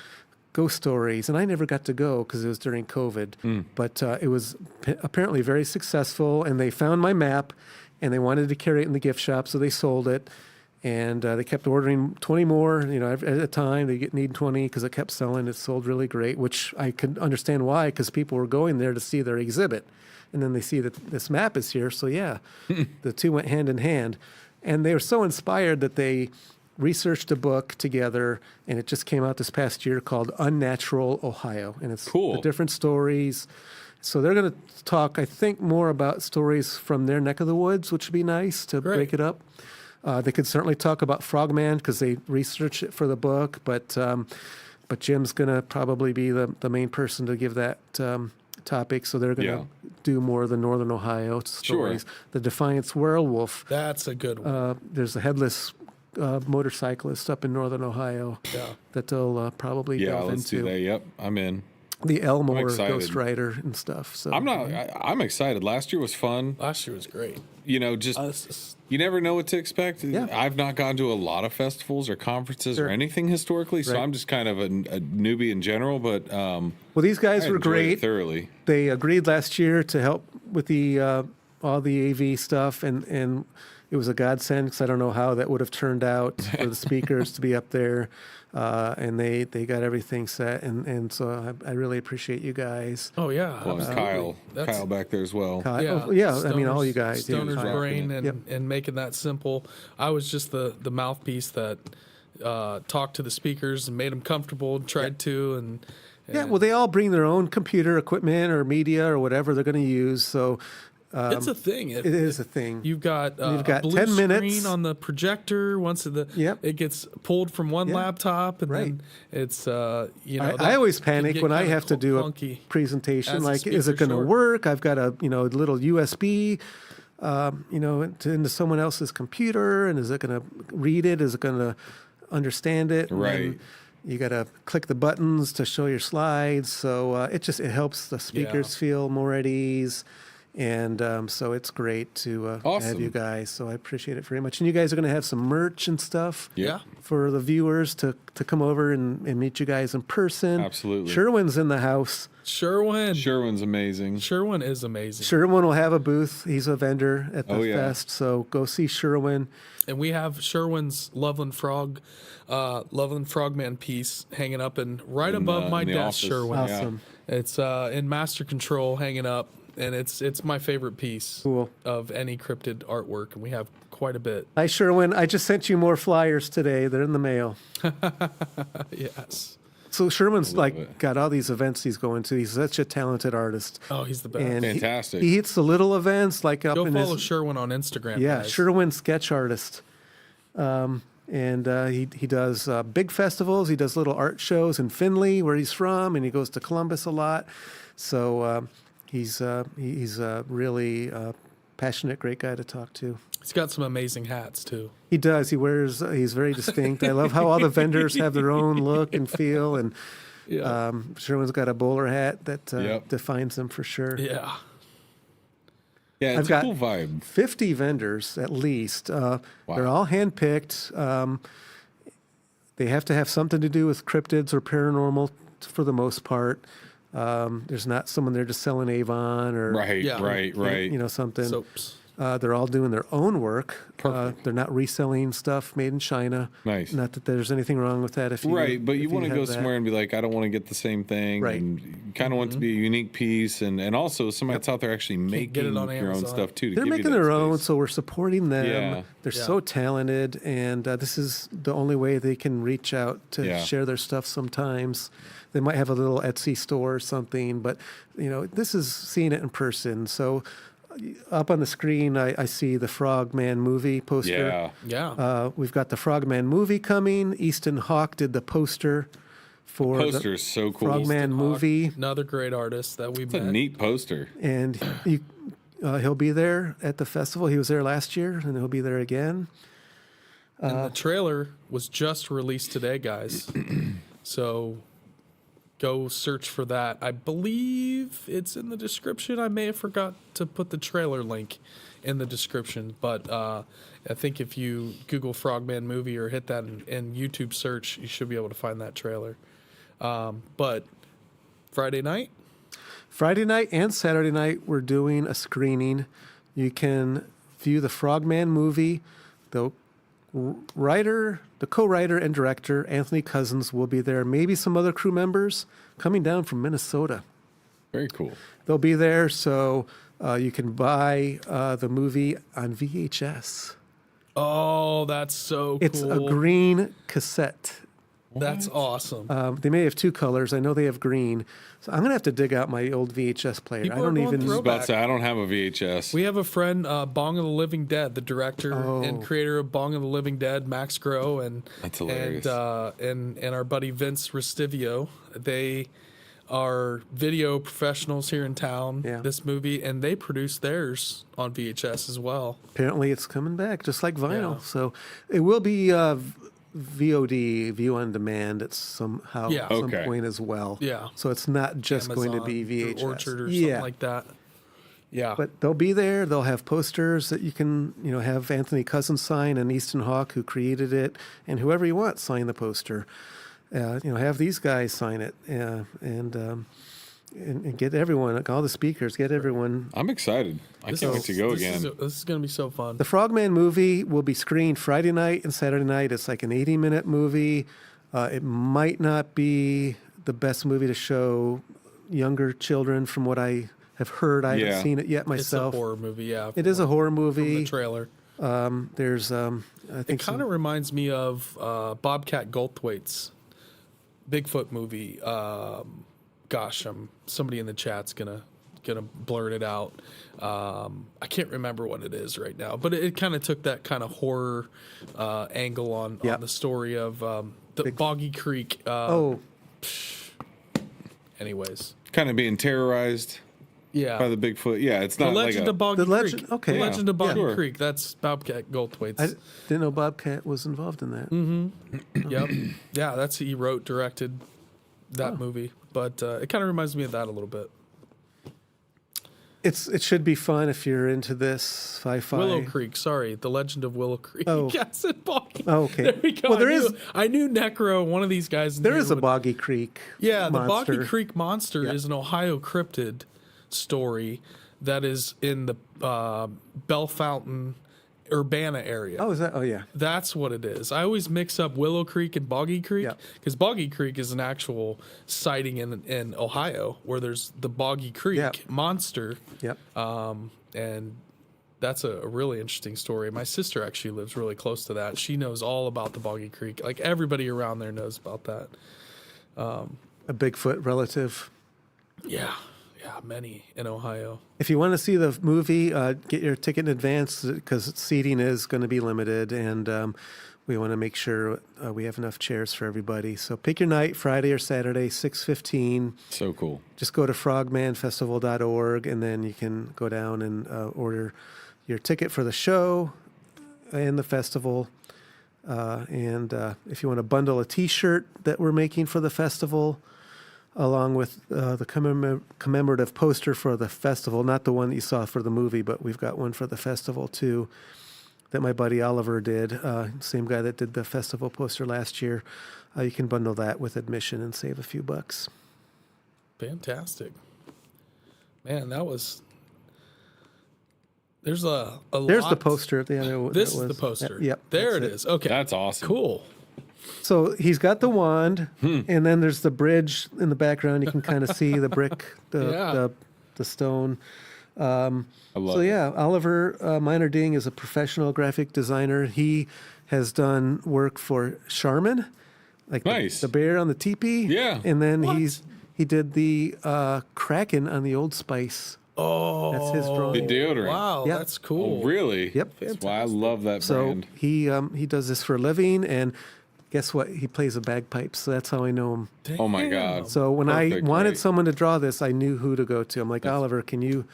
ghost stories. And I never got to go because it was during COVID. But it was apparently very successful, and they found my map, and they wanted to carry it in the gift shop, so they sold it. And they kept ordering 20 more, at a time. They need 20 because it kept selling. It sold really great, which I could understand why, because people were going there to see their exhibit. And then they see that this map is here. So, the two went hand in hand. And they were so inspired that they researched a book together, and it just came out this past year called Unnatural Ohio. And it's the different stories. So they're going to talk, I think, more about stories from their neck of the woods, which would be nice to break it up. They could certainly talk about Frogman because they researched it for the book, but Jim's going to probably be the main person to give that topic. So they're going to do more of the Northern Ohio stories. Sure. The Defiance Werewolf. That's a good one. There's a headless motorcyclist up in Northern Ohio that they'll probably delve let's into. do that. Yep, I'm in. The Elmore Ghost Rider and stuff. So I'm excited. Last year was fun. Last year was great. You never know what to expect. Yeah. I've not gone to a lot of festivals or conferences or anything historically, so I'm just kind of a newbie in general. But well, these guys were great. Thoroughly. They agreed last year to help with the all the AV stuff, and it was a godsend because I don't know how that would have turned out for the speakers to be up there. And they got everything set, and so I really appreciate you guys. Oh yeah, Well, and Kyle back there as well. Yeah, I mean all you guys. Stoner's Yeah. brain and making that simple. I was just the mouthpiece that talked to the speakers and made them comfortable and tried to and. Yeah, well, they all bring their own computer equipment or media or whatever they're going to use. So it's a thing. it is a thing. You've got You've got a blue 10 minutes screen on the projector. Once it gets pulled from one laptop, and then it's I always panic when I have to do a presentation. Like, is it going to work? I've got a little USB, into someone else's computer, and is it going to read it? Is it going to understand it? Right. You got to click the buttons to show your slides. So it helps the speakers feel more at ease. And so it's great to have you guys. So I appreciate it very much. And you guys are going to have some merch and stuff for the viewers to come over and meet you guys in person. Absolutely. Sherwin's in the house. Sherwin's amazing. Sherwin is amazing. Sherwin will have a booth. He's a vendor at the fest. So go see Sherwin. And we have Sherwin's Loveland Frogman piece hanging up right above my desk, office. Sherwin. Awesome. It's in master control hanging up. And it's my favorite piece of any cryptid artwork, and we have quite a bit. Hi, Sherwin. I just sent you more flyers today. They're in the mail. Yes. So Sherwin's got all these events he's going to. He's such a talented artist. Oh, he's the best. And Fantastic. He hits the little events like up Go in follow Sherwin on Instagram. Yeah, guys. Sherwin Sketch Artist. And he does big festivals. He does little art shows in Findlay, where he's from, and he goes to Columbus a lot. So he's a really passionate, great guy to talk to. He's got some amazing hats too. He does. He's very distinct. I love how all the vendors have their own look and feel. And Sherwin's got a bowler hat that defines him for sure. Yeah. Yeah, it's I've a cool vibe. 50 vendors at least. They're all handpicked. They have to have something to do with cryptids or paranormal for the most part. There's not someone there just selling Avon or right. Something. Soaps. They're all doing their own work. Perfect. They're not reselling stuff made in China. Nice. Not that there's anything wrong with that. But you want to go somewhere and be like, I don't want to get the same thing. Right. And you kind of want it to be a unique piece, and also somebody that's out there actually making your own stuff too. They're making their own, so we're supporting them. Yeah. They're so talented, and this is the only way they can reach out to share their stuff sometimes. They might have a little Etsy store or something, but this is seeing it in person. So up on the screen, I see the Frogman movie poster. Yeah. We've got the Frogman movie coming. Easton Hawke did the poster for the poster's so cool. Frogman movie. Another great artist that we met. It's a neat poster. And he'll be there at the festival. He was there last year, and he'll be there again. And the trailer was just released today, guys. So go search for that. I believe it's in the description. I may have forgot to put the trailer link in the description, but I think if you Google Frogman movie or hit that in YouTube search, you should be able to find that trailer. But Friday night and Saturday night, we're doing a screening. You can view the Frogman movie. The co-writer and director, Anthony Cousins, will be there. Maybe some other crew members coming down from Minnesota. Very cool. They'll be there, so you can buy the movie on VHS. Oh, that's so cool. It's a green cassette. That's awesome. They may have two colors. I know they have green. So I'm going to have to dig out my old VHS player. People I don't are going even... I was about to say, I don't have a VHS. We have a friend, Bong of the Living Dead, the director and creator of Bong of the Living Dead, Max Groh, and that's hilarious. And our buddy Vince Restivio. They are video professionals here in town. Yeah. This movie, and they produced theirs on VHS as well. Apparently, it's coming back, just like vinyl. Yeah. So it will be VOD, view on demand, at some point as well. Yeah. So it's not just Amazon, going to be VHS. or Orchard or something like that. Yeah. But they'll be there. They'll have posters that you can, have Anthony Cousins sign and Easton Hawke, who created it, and whoever you want sign the poster. Have these guys sign it. and get everyone, all the speakers, get everyone. I'm excited. I can't wait to go again. This is going to be so fun. The Frogman movie will be screened Friday night and Saturday night. It's like an 80-minute movie. It might not be the best movie to show younger children from what I have heard. I haven't seen it yet myself. It's a horror movie, yeah. It is a horror movie. From the trailer. There's, I think, it kind of reminds me of Bobcat Goldthwait's Bigfoot movie. Gosh, somebody in the chat's gonna blurt it out. I can't remember what it is right now, but it kind of took that kind of horror angle on the story of the Boggy Creek. Anyways, kind of being terrorized. Yeah. By the Bigfoot. Yeah, it's not the Legend of Boggy Creek. Okay. The Legend of Boggy Creek. That's Bobcat Goldthwait's. I didn't know Bobcat was involved in that. Mm-hmm. Yep. Yeah, he wrote, directed that movie. But it kind of reminds me of that a little bit. It should be fun if you're into this sci-fi. Willow Creek. Sorry, The Legend of Willow Creek. Oh. Yes, and Boggy. Oh, okay. There we go. Well, I knew Necro, one of these guys. There is a Boggy Creek. Yeah, the monster. Boggy Creek monster is an Ohio cryptid story that is in the Bell Fountain, Urbana area. Oh, is that? Oh, yeah. That's what it is. I always mix up Willow Creek and Boggy Creek because Boggy Creek is an actual sighting in Ohio where there's the Boggy Creek monster. Yep. And that's a really interesting story. My sister actually lives really close to that. She knows all about the Boggy Creek. Like everybody around there knows about that. A Bigfoot relative. Yeah. Yeah, many in Ohio. If you want to see the movie, get your ticket in advance because seating is going to be limited, and we want to make sure we have enough chairs for everybody. So pick your night, Friday or Saturday, 6:15. So cool. Just go to frogmanfestival.org, and then you can go down and order your ticket for the show and the festival. And if you want to bundle a T-shirt that we're making for the festival, along with the commemorative poster for the festival, not the one that you saw for the movie, but we've got one for the festival too that my buddy Oliver did, same guy that did the festival poster last year. You can bundle that with admission and save a few bucks. Fantastic. Man, that was... There's a There's lot. the poster. This is the poster. Yep. There it is. Okay. That's awesome. Cool. So he's got the wand, and then there's the bridge in the background. You can kind of see the brick, the stone. I love it. Oliver Minerding is a professional graphic designer. He has done work for Charmin, like the bear on the teepee. Yeah. And then he did the Kraken on the Old Spice. Oh, that's his drawing. The deodorant. Wow, Yep. that's cool. Oh, really? Yep. That's why I love that So brand. he does this for a living, and guess what? He plays a bagpipe, so that's how I know him. Oh my God. So when Perfect, I wanted right. someone to draw this, I knew who to go to. I'm like, Oliver, can you?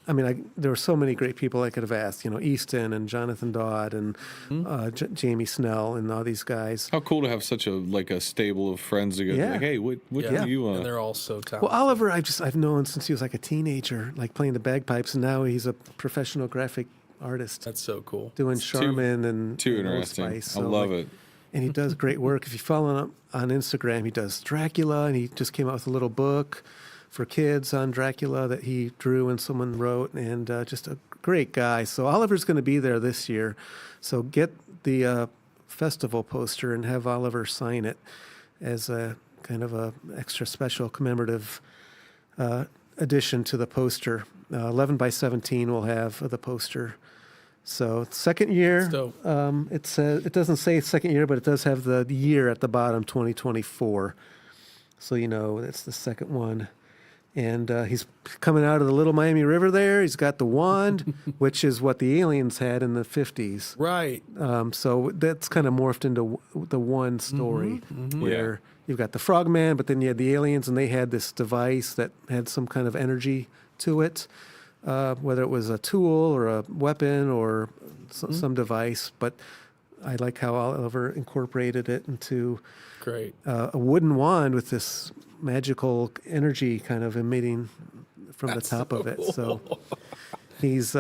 I mean, there were so many great people I could have asked. You know, Easton and Jonathan Dodd and Jamie Snell and all these guys. How cool to have such a stable of friends to go like, hey, what do you want? And they're all so talented. Well, Oliver, I've known since he was like a teenager, like playing the bagpipes, and now he's a professional graphic artist. That's so cool. Doing Charmin and Too and Old interesting. Spice. I So, love it. And he does great work. If you follow him on Instagram, he does Dracula, and he just came out with a little book for kids on Dracula that he drew and someone wrote, and just a great guy. So Oliver's going to be there this year. So get the festival poster and have Oliver sign it as a kind of a extra special commemorative addition to the poster. 11 by 17 will have the poster. So second year, it doesn't say second year, but it does have the year at the bottom, 2024. So it's the second one. And he's coming out of the Little Miami River there. He's got the wand, which is what the aliens had in the 50s. Right. So that's kind of morphed into the one story where you've got the Frogman, but then you had the aliens, and they had this device that had some kind of energy to it, whether it was a tool or a weapon or some device. But I like how Oliver incorporated it into a wooden wand with this magical energy kind of emitting from the top of it. So he's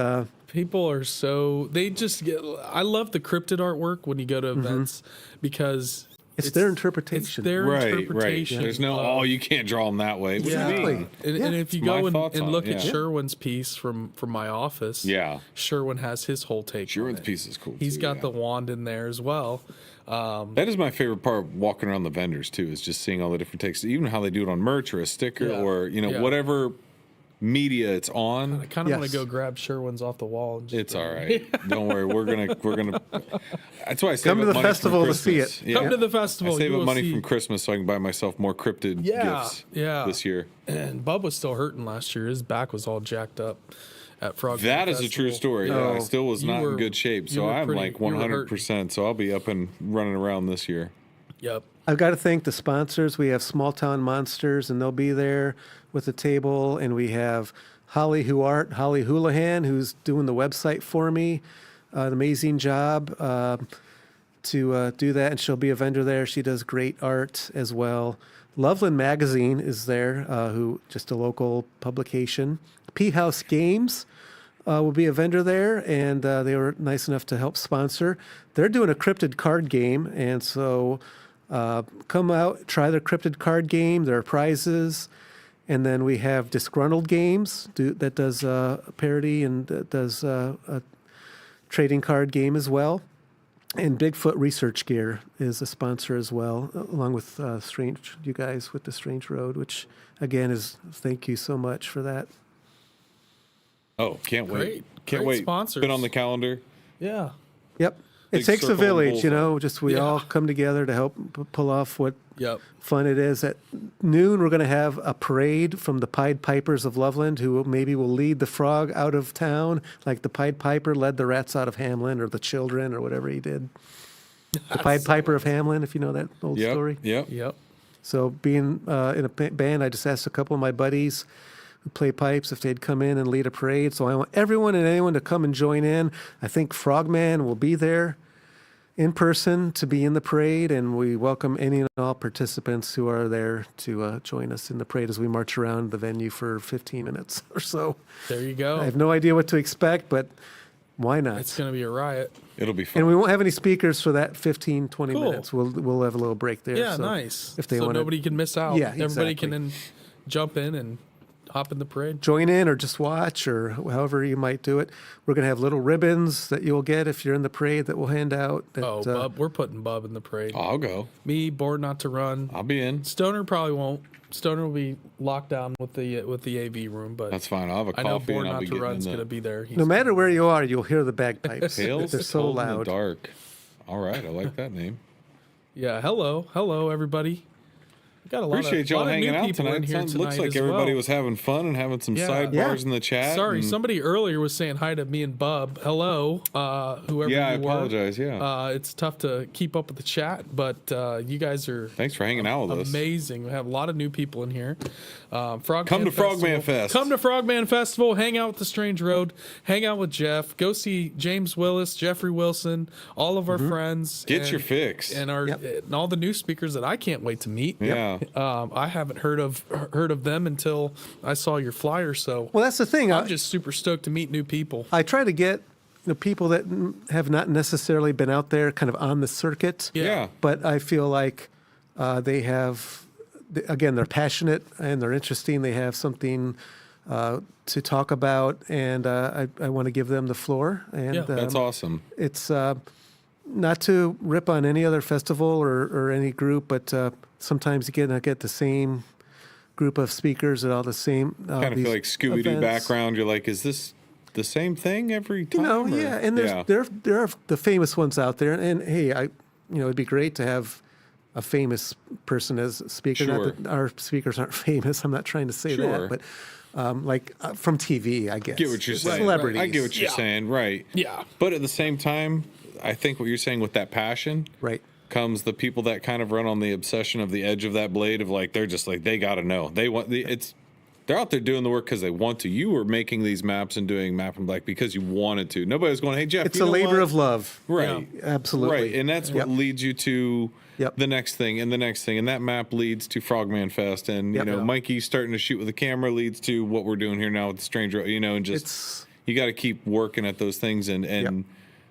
people are so they just get. I love the cryptid artwork when you go to events because It's their interpretation. It's their interpretation. There's no, you can't draw them that way. What do you mean? And if you My go thoughts and on look it, at Sherwin's piece from my office, Sherwin has his whole take. Sherwin's piece is cool. He's got the wand in there as well. That is my favorite part, walking around the vendors too, is just seeing all the different takes, even how they do it on merch or a sticker or whatever media it's on. I kind of want to go grab Sherwin's off the wall. And just it's all right. Don't worry. We're gonna. That's why I save Come to the money festival from to see Christmas. it. Come to the festival. I save up money from Christmas so I can buy myself more cryptid gifts. this year. And Bub was still hurting last year. His back was all jacked up at Frogman That is Festival. a true story. Yeah, I still was not in good shape, so I'm like 100%. So I'll be up and running around this year. Yep. I've got to thank the sponsors. We have Small Town Monsters, and they'll be there with a table, and we have Holly Houlihan, who's doing the website for me. An amazing job to do that, and she'll be a vendor there. She does great art as well. Loveland Magazine is there, who just a local publication. P House Games will be a vendor there, and they were nice enough to help sponsor. They're doing a cryptid card game, and so come out, try their cryptid card game. There are prizes. And then we have Disgruntled Games that does a parody and does a trading card game as well. And Bigfoot Research Gear is a sponsor as well, along with you guys with the Strange Road, which again is thank you so much for that. Oh, can't wait! Can't Great wait! Sponsors. Been on the calendar. Yeah. Yep. Big It takes a circle and village, bullseye. just we all come together to help pull off what Yep. fun it is. At noon, we're going to have a parade from the Pied Pipers of Loveland, who maybe will lead the frog out of town, like the Pied Piper led the rats out of Hamlin, or the children, or whatever he did. The Pied Piper of Hamlin, if you know that old story. Yep. So being in a band, I just asked a couple of my buddies who play pipes if they'd come in and lead a parade. So I want everyone and anyone to come and join in. I think Frogman will be there in person to be in the parade, and we welcome any and all participants who are there to join us in the parade as we march around the venue for 15 minutes or so. There you go. I have no idea what to expect, but why not? It's going to be a riot. It'll be fun. And we won't have any speakers for that 15, 20 Cool. minutes. We'll have a little break there. Yeah, so nice. If they so want nobody can miss out. Yeah, Everybody can exactly. then jump in and hop in the parade. join in or just watch or however you might do it. We're going to have little ribbons that you'll get if you're in the parade that we'll hand out. That, Bub, we're putting Bub in the parade. I'll go. Me, Bored Not to Run. I'll be in. Stoner probably won't. Stoner will be locked down with the AV room, but That's fine. I'll have a I know coffee Bored and I'll Not be to getting Run's in going to the be there. No matter where you are, you'll hear the bagpipes. Tales They're so Told in the loud. Dark. All right, I like that name. Yeah, hello, everybody. We got a lot Appreciate of, y'all lot of hanging new out people in tonight. here Looks tonight like as everybody well. was having fun and having some Yeah. sidebars in the chat. Sorry, and- somebody earlier was saying hi to me and Bub. Hello, whoever Yeah, I you were. apologize. Yeah. It's tough to keep up with the chat, but you guys are Thanks for hanging out with us. amazing. We have a lot of new people in here. Frogman Come to Frogman Festival. Fest. Come to Frogman Festival. Hang out with the Strange Road. Hang out with Jeff. Go see James Willis, Jeffrey Wilson, all of our friends. Get your fix. And our and all the new speakers that I can't wait to meet. Yeah. I haven't heard of them until I saw your flyer. So Well, that's the thing. I'm just super stoked to meet new people. I try to get people that have not necessarily been out there kind of on the circuit. Yeah. But I feel like they have, again, they're passionate and they're interesting. They have something to talk about, and I want to give them the floor. And Yeah. That's awesome. it's not to rip on any other festival or any group, but sometimes you get the same group of speakers at all the same. Kind of feel like Scooby Doo background. You're like, is this the same thing every time? or- Yeah, and there are the famous ones out there, and hey, it'd be great to have a famous person as a speaker. Sure. Not that our speakers aren't famous. I'm not trying to say Sure. that, but from TV, I guess. Get what you're saying. Celebrities. I get what you're saying. Right. Yeah. But at the same time, I think what you're saying with that passion Right. comes the people that kind of run on the obsession of the edge of that blade of like, they're just like, they got to know. They're out there doing the work because they want to. You were making these maps and doing Map and Black because you wanted to. Nobody's going, hey, Jeff, It's you a know labor what? of love. Right. Absolutely. Right. And that's what leads you to Yep. the next thing and the next thing. And that map leads to Frogman Fest. And, Yep. Mikey starting to shoot with a camera leads to what we're doing here now with the Stranger, and just, It's you got to keep working at those things. And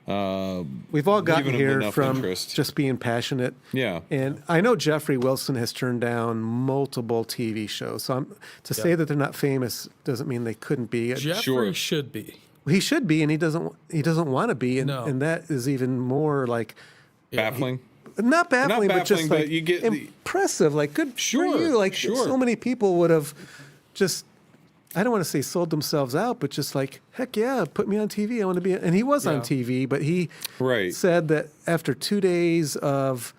We've all gotten given him here enough from interest. just being passionate. Yeah. And I know Jeffrey Wilson has turned down multiple TV shows. So to say that they're not famous doesn't mean they couldn't be. Jeffrey Sure. should be. He should be, and he doesn't want to be. And, No. and that is even more like, Baffling. not baffling, but just baffling, but like you get the- impressive. Like, good Sure, for you. Like, sure. so many people would have just, I don't want to say sold themselves out, but just like, heck yeah, put me on TV. I want to be. And he was on Yeah. TV, but he Right. said that after 2 days of,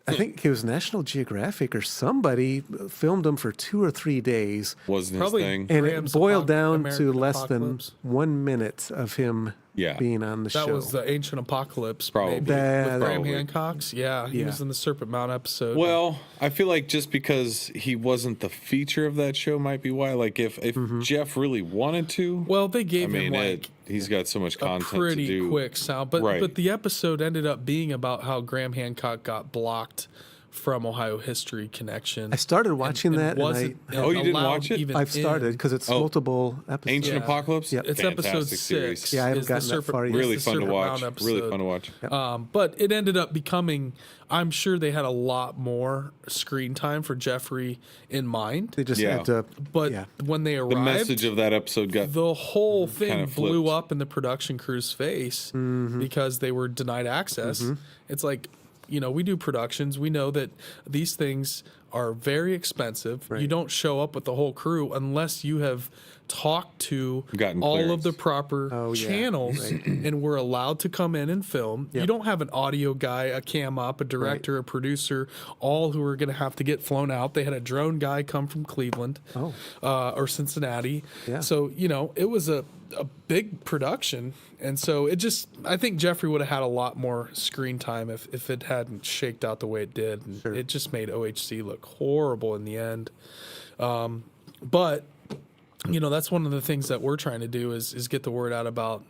I think it was National Geographic or somebody filmed him for 2 or 3 days. Wasn't his Probably- thing. And Graham's it boiled down American to less Apocalypse. than 1 minute of him Yeah. being on the That show. was the Ancient Apocalypse, Probably. maybe, That- with Graham Probably. Hancock's. Yeah, he Yeah. was in the Serpent Mound episode. Well, I feel like just because he wasn't the feature of that show might be why. Like, if Jeff really wanted to, well, they I gave mean, him like he's got so much a content to pretty do. quick sound, but Right. but the episode ended up being about how Graham Hancock got blocked from Ohio History Connection. I started watching that, and wasn't Oh, you didn't allowed watch it? even I've started in. because it's multiple episodes. Ancient Yeah. Apocalypse? Yep. It's Fantastic episode series. 6. six. Yeah, I haven't is the gotten that far yet. is Really the fun to Serpent watch. Mound Really episode. fun to watch. But it ended up becoming, I'm sure they had a lot more screen time for Jeffrey in mind. They just Yeah. had to. But yeah. when they The arrived, message of that episode got the whole thing kinda blew flipped. up in the production crew's face because they were denied access. It's like, we do productions. We know that these things are very expensive. You don't show up with the whole crew unless you have talked to Gotten all clearance. of the proper yeah. channels and we're allowed to come in and film. You don't have an audio guy, a cam op, a director, a producer, all who are going to have to get flown out. They had a drone guy come from Cleveland or Cincinnati. Yeah. So, it was a big production. And so I think Jeffrey would have had a lot more screen time if it hadn't shaked out the way it did. And it just made OHC look horrible in the end. But that's one of the things that we're trying to do is get the word out about,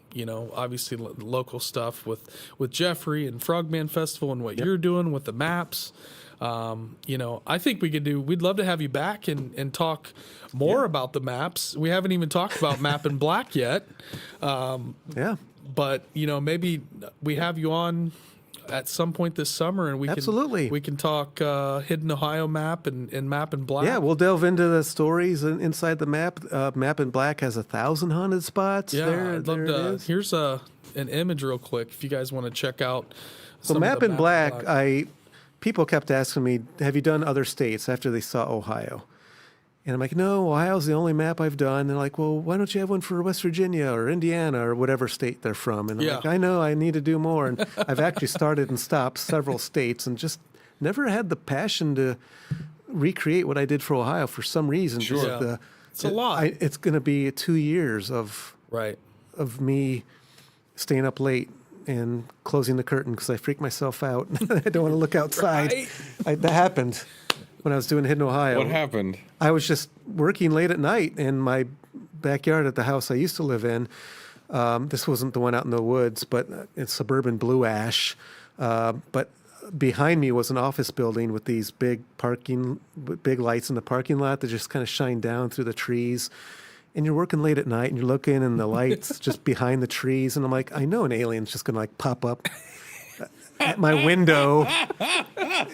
obviously local stuff with Jeffrey and Frogman Festival and what you're doing with the maps. I think we'd love to have you back and talk more about the maps. We haven't even talked about Map in Black yet. Yeah. But, maybe we have you on at some point this summer and Absolutely. we can talk Hidden Ohio Map and Map in Black. Yeah, we'll delve into the stories inside the map. Map in Black has 1,000 haunted spots. Yeah, there, I'd love there to. it is. Here's an image real quick if you guys want to check out. So some of Map the in Black, people kept asking me, have you done other states after they saw Ohio? And I'm like, no, Ohio's the only map I've done. They're like, well, why don't you have one for West Virginia or Indiana or whatever state they're from? And I'm Yeah. like, I know, I need to do more. And I've actually started and stopped several states and just never had the passion to recreate what I did for Ohio for some reason. Sure. Just Yeah. It's a lot. It's going to be 2 years of Right. me staying up late and closing the curtain because I freak myself out. I don't want to look outside. Right. That happened when I was doing Hidden Ohio. What happened? I was just working late at night in my backyard at the house I used to live in. This wasn't the one out in the woods, but it's suburban Blue Ash. But behind me was an office building with these big lights in the parking lot that just kind of shine down through the trees. And you're working late at night and you're looking and the lights just behind the trees. And I'm like, I know an alien's just going to pop up at my window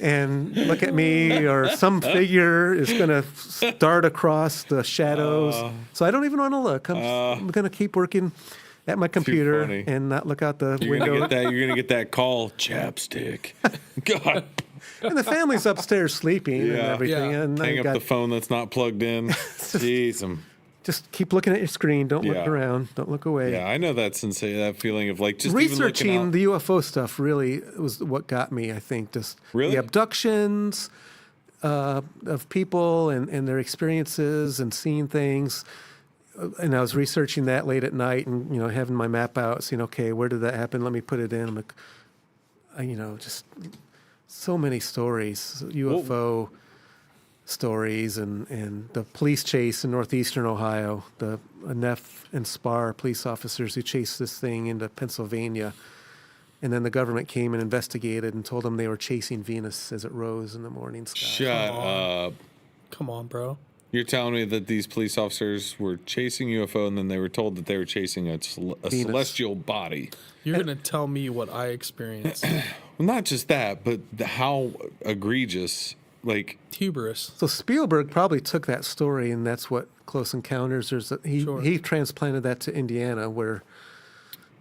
and look at me, or some figure is going to dart across the shadows. So I don't even want to look. I'm going to keep working at my computer funny. and not look out the You're window. gonna get that call, chapstick. God. And the family's upstairs sleeping and Yeah. everything. Yeah. And I Hang up got, the phone that's not plugged in. Jeez, just keep looking at your screen. Don't look Yeah. around. Don't look away. yeah, I know that that feeling of like just even looking Researching out. the UFO stuff really was what got me, I think. Just Really? the abductions of people and their experiences and seeing things. And I was researching that late at night and, having my map out, saying, okay, where did that happen? Let me put it in. I'm like, just so many stories, UFO stories and the police chase in northeastern Ohio, the Neff and Spar police officers who chased this thing into Pennsylvania. And then the government came and investigated and told them they were chasing Venus as it rose in the morning sky. Shut up. Come on, bro. You're telling me that these police officers were chasing UFO, and then they were told that they were chasing a celestial body. You're going to tell me what I experienced. Well, not just that, but how egregious, like... Hubris. So Spielberg probably took that story, and that's what Close Encounters, he transplanted that to Indiana, where...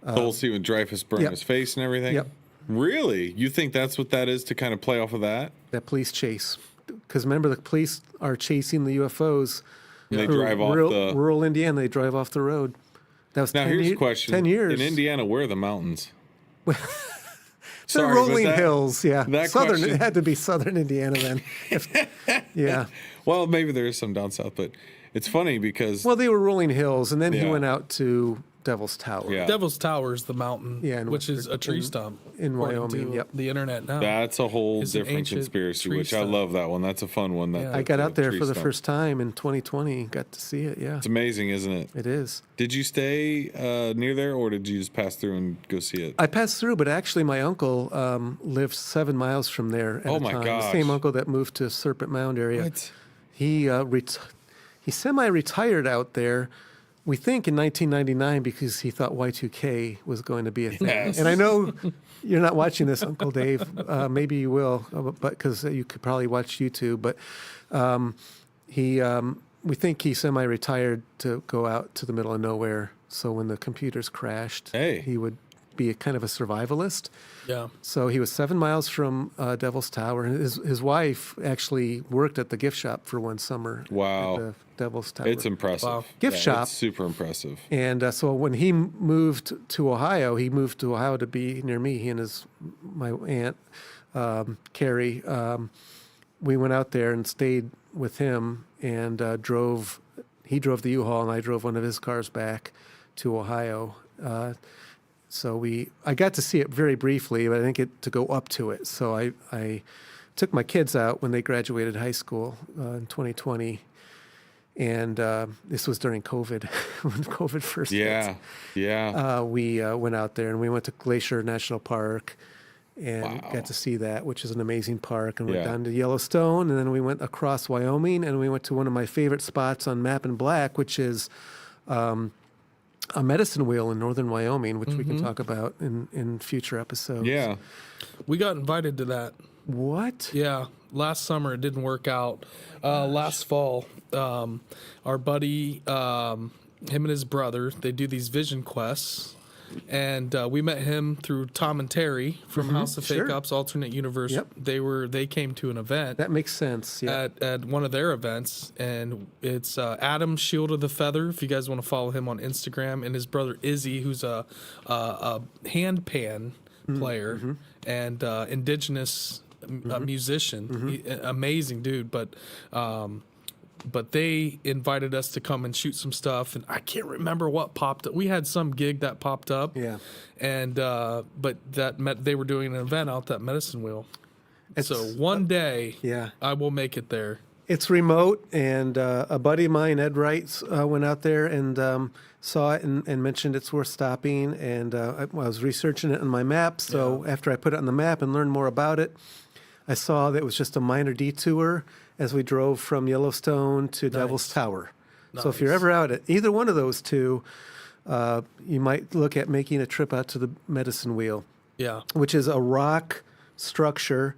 the whole scene with Dreyfus burn his face and everything? Yep. Really? You think that's what that is, to kind of play off of that? That police chase. Because remember, the police are chasing the UFOs. They through drive off the... rural Indiana. They drive off the road. That was Now, here's a question. 10 years. In Indiana, where are the mountains? They're Sorry, rolling but hills, yeah. that Southern, question- it had to be southern Indiana then. Yeah. Well, maybe there is some down south, but it's funny because... Well, they were rolling hills, and then he Yeah. went out to Devil's Tower. Yeah. Devil's Tower is the mountain, Yeah, in which is a tree in- stump. in according Wyoming, to yep. The internet now. That's a whole It's an different ancient conspiracy, tree which I stump. love that one. That's a fun one. That Yeah. I got out there tree for the stump. first time in 2020. Got to see it, yeah. It's amazing, isn't it? It is. Did you stay near there, or did you just pass through and go see it? I passed through, but actually my uncle lived 7 miles from there at Oh a my time. gosh. The same uncle that moved to Serpent Mound area. What? He semi-retired out there, we think in 1999, because he thought Y2K was going to be a thing. Yes. And I know you're not watching this, Uncle Dave. Maybe you will, but because you could probably watch YouTube. But we think he semi-retired to go out to the middle of nowhere. So when the computers crashed, Hey. he would be a kind of a survivalist. Yeah. So he was 7 miles from Devil's Tower, and his wife actually worked at the gift shop for one summer. Wow. At the Devil's Tower. It's impressive. Wow. Gift shop. It's super impressive. And so when he moved to Ohio, to be near me. He and my aunt Carrie. We went out there and stayed with him, and drove. He drove the U-Haul, and I drove one of his cars back to Ohio. So I got to see it very briefly, but I didn't get to go up to it. So I took my kids out when they graduated high school in 2020. And this was during COVID, when COVID first hit. Yeah. We went out there, and we went to Glacier National Park and Wow. got to see that, which is an amazing park. And went Yeah. down to Yellowstone, and then we went across Wyoming, and we went to one of my favorite spots on Map in Black, which is a medicine wheel in northern Wyoming, which we can talk about in future episodes. Yeah. We got invited to that. What? Yeah. Last summer, it didn't work out. Last fall, our buddy, him and his brother, they do these vision quests. And we met him through Tom and Terry from House of sure. Fake Ups Alternate Universe. Yep. They came to an event That makes sense. Yeah. at one of their events, and it's Adam Shield of the Feather. If you guys want to follow him on Instagram, and his brother Izzy, who's a handpan player and indigenous musician, amazing dude. But they invited us to come and shoot some stuff, and I can't remember what popped up. We had some gig that popped up, Yeah. and but they were doing an event out that medicine wheel. So It's- one day, yeah. I will make it there. It's remote, and a buddy of mine, Ed Wright, went out there and saw it and mentioned it's worth stopping. And I was researching it on my map, so after I put it on the map and learned more about it, I saw that it was just a minor detour as we drove from Yellowstone to Devil's Tower. So if you're Nice. ever out at either one of those two, you might look at making a trip out to the medicine wheel, Yeah, which is a rock structure.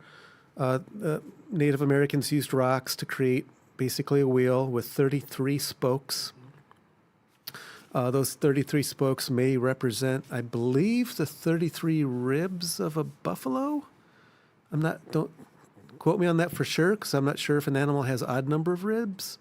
Native Americans used rocks to create basically a wheel with 33 spokes. Those 33 spokes may represent, I believe, the 33 ribs of a buffalo. Don't quote me on that for sure, because I'm not sure if an animal has odd number of ribs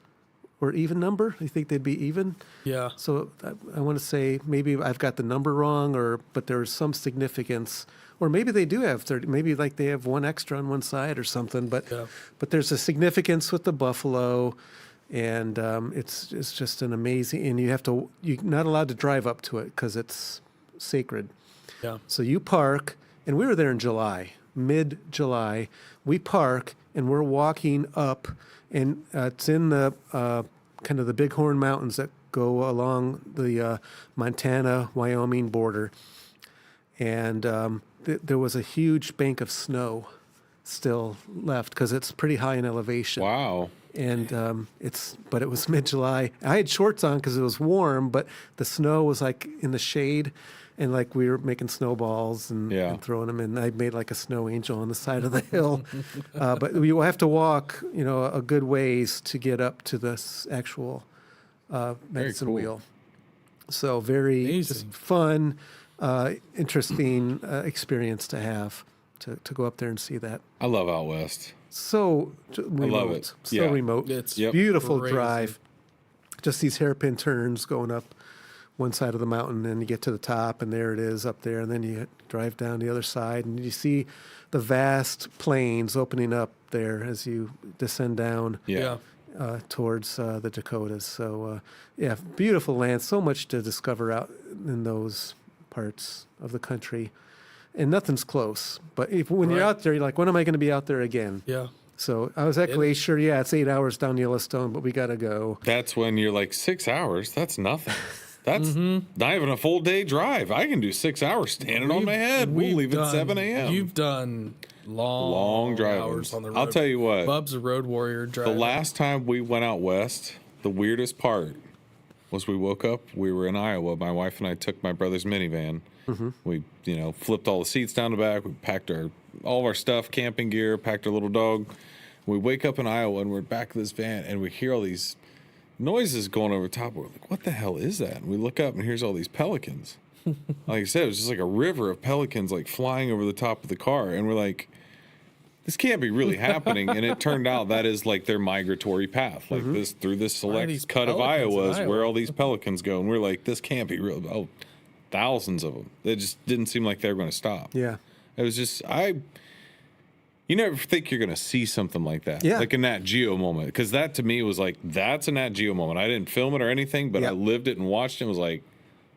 or even number. I think they'd be even. yeah. So I want to say maybe I've got the number wrong, but there's some significance, or maybe they do have 30. Maybe like they have one extra on one side or something. But Yeah. but there's a significance with the buffalo, and it's just an amazing. And you're not allowed to drive up to it because it's sacred. Yeah. So you park, and we were there in July, mid-July. We park, and we're walking up, and it's in the kind of the Bighorn Mountains that go along the Montana-Wyoming border. And there was a huge bank of snow still left because it's pretty high in elevation. Wow. And but it was mid-July. I had shorts on because it was warm, but the snow was like in the shade, and like we were making snowballs and throwing them. And I made like a snow angel on the side of the hill. But you have to walk, a good ways to get up to this actual medicine wheel. So very just fun, interesting experience to have to go up there and see that. I love out west. So remote. I love it. So remote. It's beautiful crazy. drive. Just these hairpin turns going up one side of the mountain, and you get to the top, and there it is up there. And then you drive down the other side, and you see the vast plains opening up there as you descend down towards the Dakotas. So, beautiful land. So much to discover out in those parts of the country. And nothing's close. But when you're out there, you're like, when am I going to be out there again? Yeah. So I was at Glacier. Yeah, it's 8 hours down Yellowstone, but we got to go. That's when you're like, 6 hours? That's nothing. That's not even a full day drive. I can do 6 hours standing on my head. We'll leave at 7 a.m. You've done long drive hours on the road. I'll tell you what. Bub's a road warrior driver. The last time we went out west, the weirdest part was we woke up. We were in Iowa. My wife and I took my brother's minivan. We, flipped all the seats down the back. We packed all of our stuff, camping gear, packed our little dog. We wake up in Iowa and we're back of this van and we hear all these noises going over the top. We're like, what the hell is that? And we look up and here's all these pelicans. Like I said, it was just like a river of pelicans like flying over the top of the car. And we're like, this can't be really happening. And it turned out that is like their migratory path. Like this through this select cut of Iowa is where all these pelicans go. And we're like, this can't be real. Oh, thousands of them. It just didn't seem like they were going to stop. Yeah. It was just, you never think you're going to see something like that. Yeah. Like a Nat Geo moment. Because that to me was like, that's a Nat Geo moment. I didn't film it or anything, but I lived it and watched it and was like,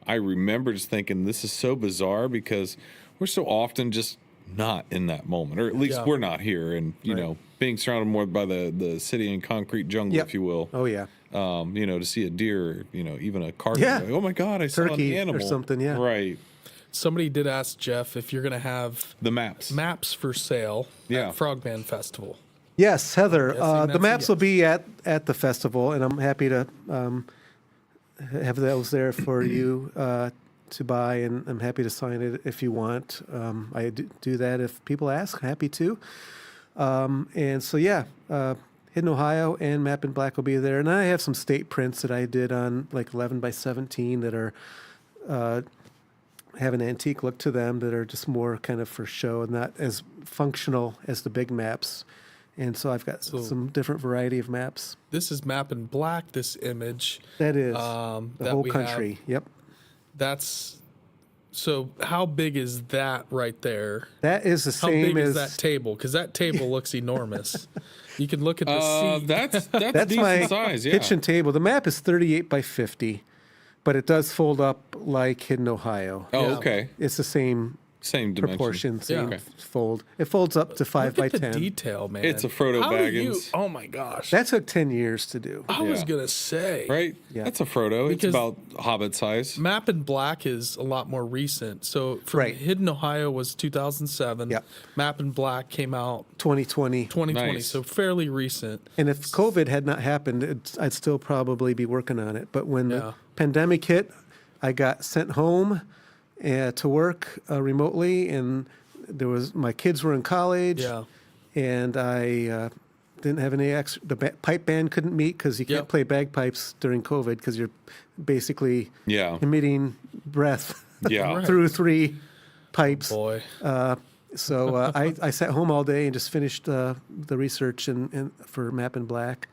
I remember just thinking, this is so bizarre because we're so often just not in that moment. Or at least we're not here. And, being surrounded more by the city and concrete jungle, if you will. Oh, yeah. To see a deer, even a carcass. Yeah. Like, oh, my God, I saw an Turkey animal. or something, yeah. Right. Somebody did ask Jeff if you're going to have The maps for sale Yeah. at Frogman Festival. Yes, Heather. Guessing The that's a maps yes. will be at the festival, and I'm happy to have those there for you to buy, and I'm happy to sign it if you want. I do that if people ask. Happy to. And so, Hidden Ohio and Map in Black will be there. And I have some state prints that I did on like 11 by 17 that are have an antique look to them, that are just more kind of for show and not as functional as the big maps. And so I've got some different variety of maps. This is Map in Black, this image. That is that the whole we country. have. Yep. That's so. How big is that right there? That is the How same big as is that table? Because that table looks enormous. You can look at the seat. That's that's decent my size, yeah. kitchen table. The map is 38 by 50, but it does fold up like Hidden Ohio. Oh, okay. It's the same Same dimension. proportion, same Okay. fold. It folds up to 5 by Look at 10. the detail, man. It's a Frodo How do you- Baggins. Oh my gosh! That took 10 years to do. I was Yeah. gonna say Right? Yeah. That's a Frodo. It's Because- about Hobbit size. Map in Black is a lot more recent. So from Right. Hidden Ohio was 2007. Yep. Map in Black came out 2020. 2020, Nice. so fairly recent. And if COVID had not happened, I'd still probably be working on it. But when Yeah. the pandemic hit, I got sent home to work remotely, and my kids were in college, Yeah. and I didn't have any extra. The pipe band couldn't meet because you can't Yep. play bagpipes during COVID because you're basically Yeah. emitting breath Yeah. Right. through 3 pipes. Boy, So I sat home all day and just finished the research and for Map in Black.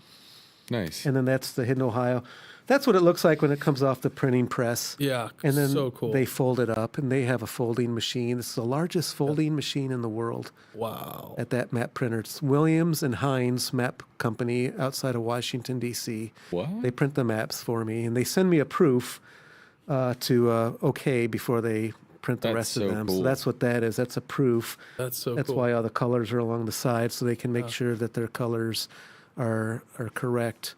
Nice. And then that's the Hidden Ohio. That's what it looks like when it comes off the printing press. yeah, And then so cool. they fold it up, and they have a folding machine. It's the largest folding machine in the world Wow. at that map printer. It's Williams and Hines Map Company outside of Washington, D.C. What? They print the maps for me, and they send me a proof to okay before they print the That's rest so of them. cool. So that's what that is. That's a proof. That's so That's cool. why all the colors are along the side, so they can make sure that their colors are correct.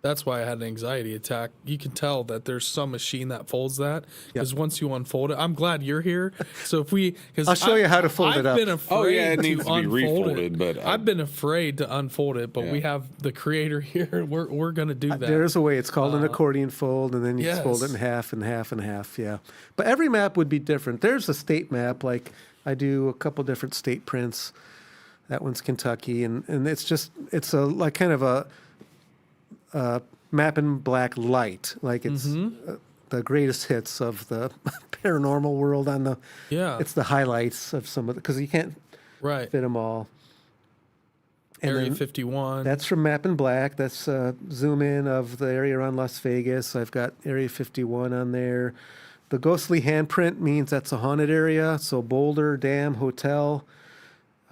That's why I had an anxiety attack. You can tell that there's some machine that folds that because once you unfold it, I'm glad you're here. So if we, because I'll show you how to fold it up. I've been afraid it needs to be unfold refolded, it. but I've been afraid to unfold it, but we have the creator here. We're gonna do that. There is a way. It's called an accordion fold, and then you just fold it in half and half and half. Yeah, but every map would be different. There's a state map. Like I do a couple different state prints. That one's Kentucky, and it's a like kind of a map in black light, like it's the greatest hits of the paranormal world on the. Yeah, it's the highlights of some of the because you can't fit them all. And Area 51. That's from Map in Black. That's zoom in of the area around Las Vegas. I've got Area 51 on there. The ghostly handprint means that's a haunted area. So Boulder Dam Hotel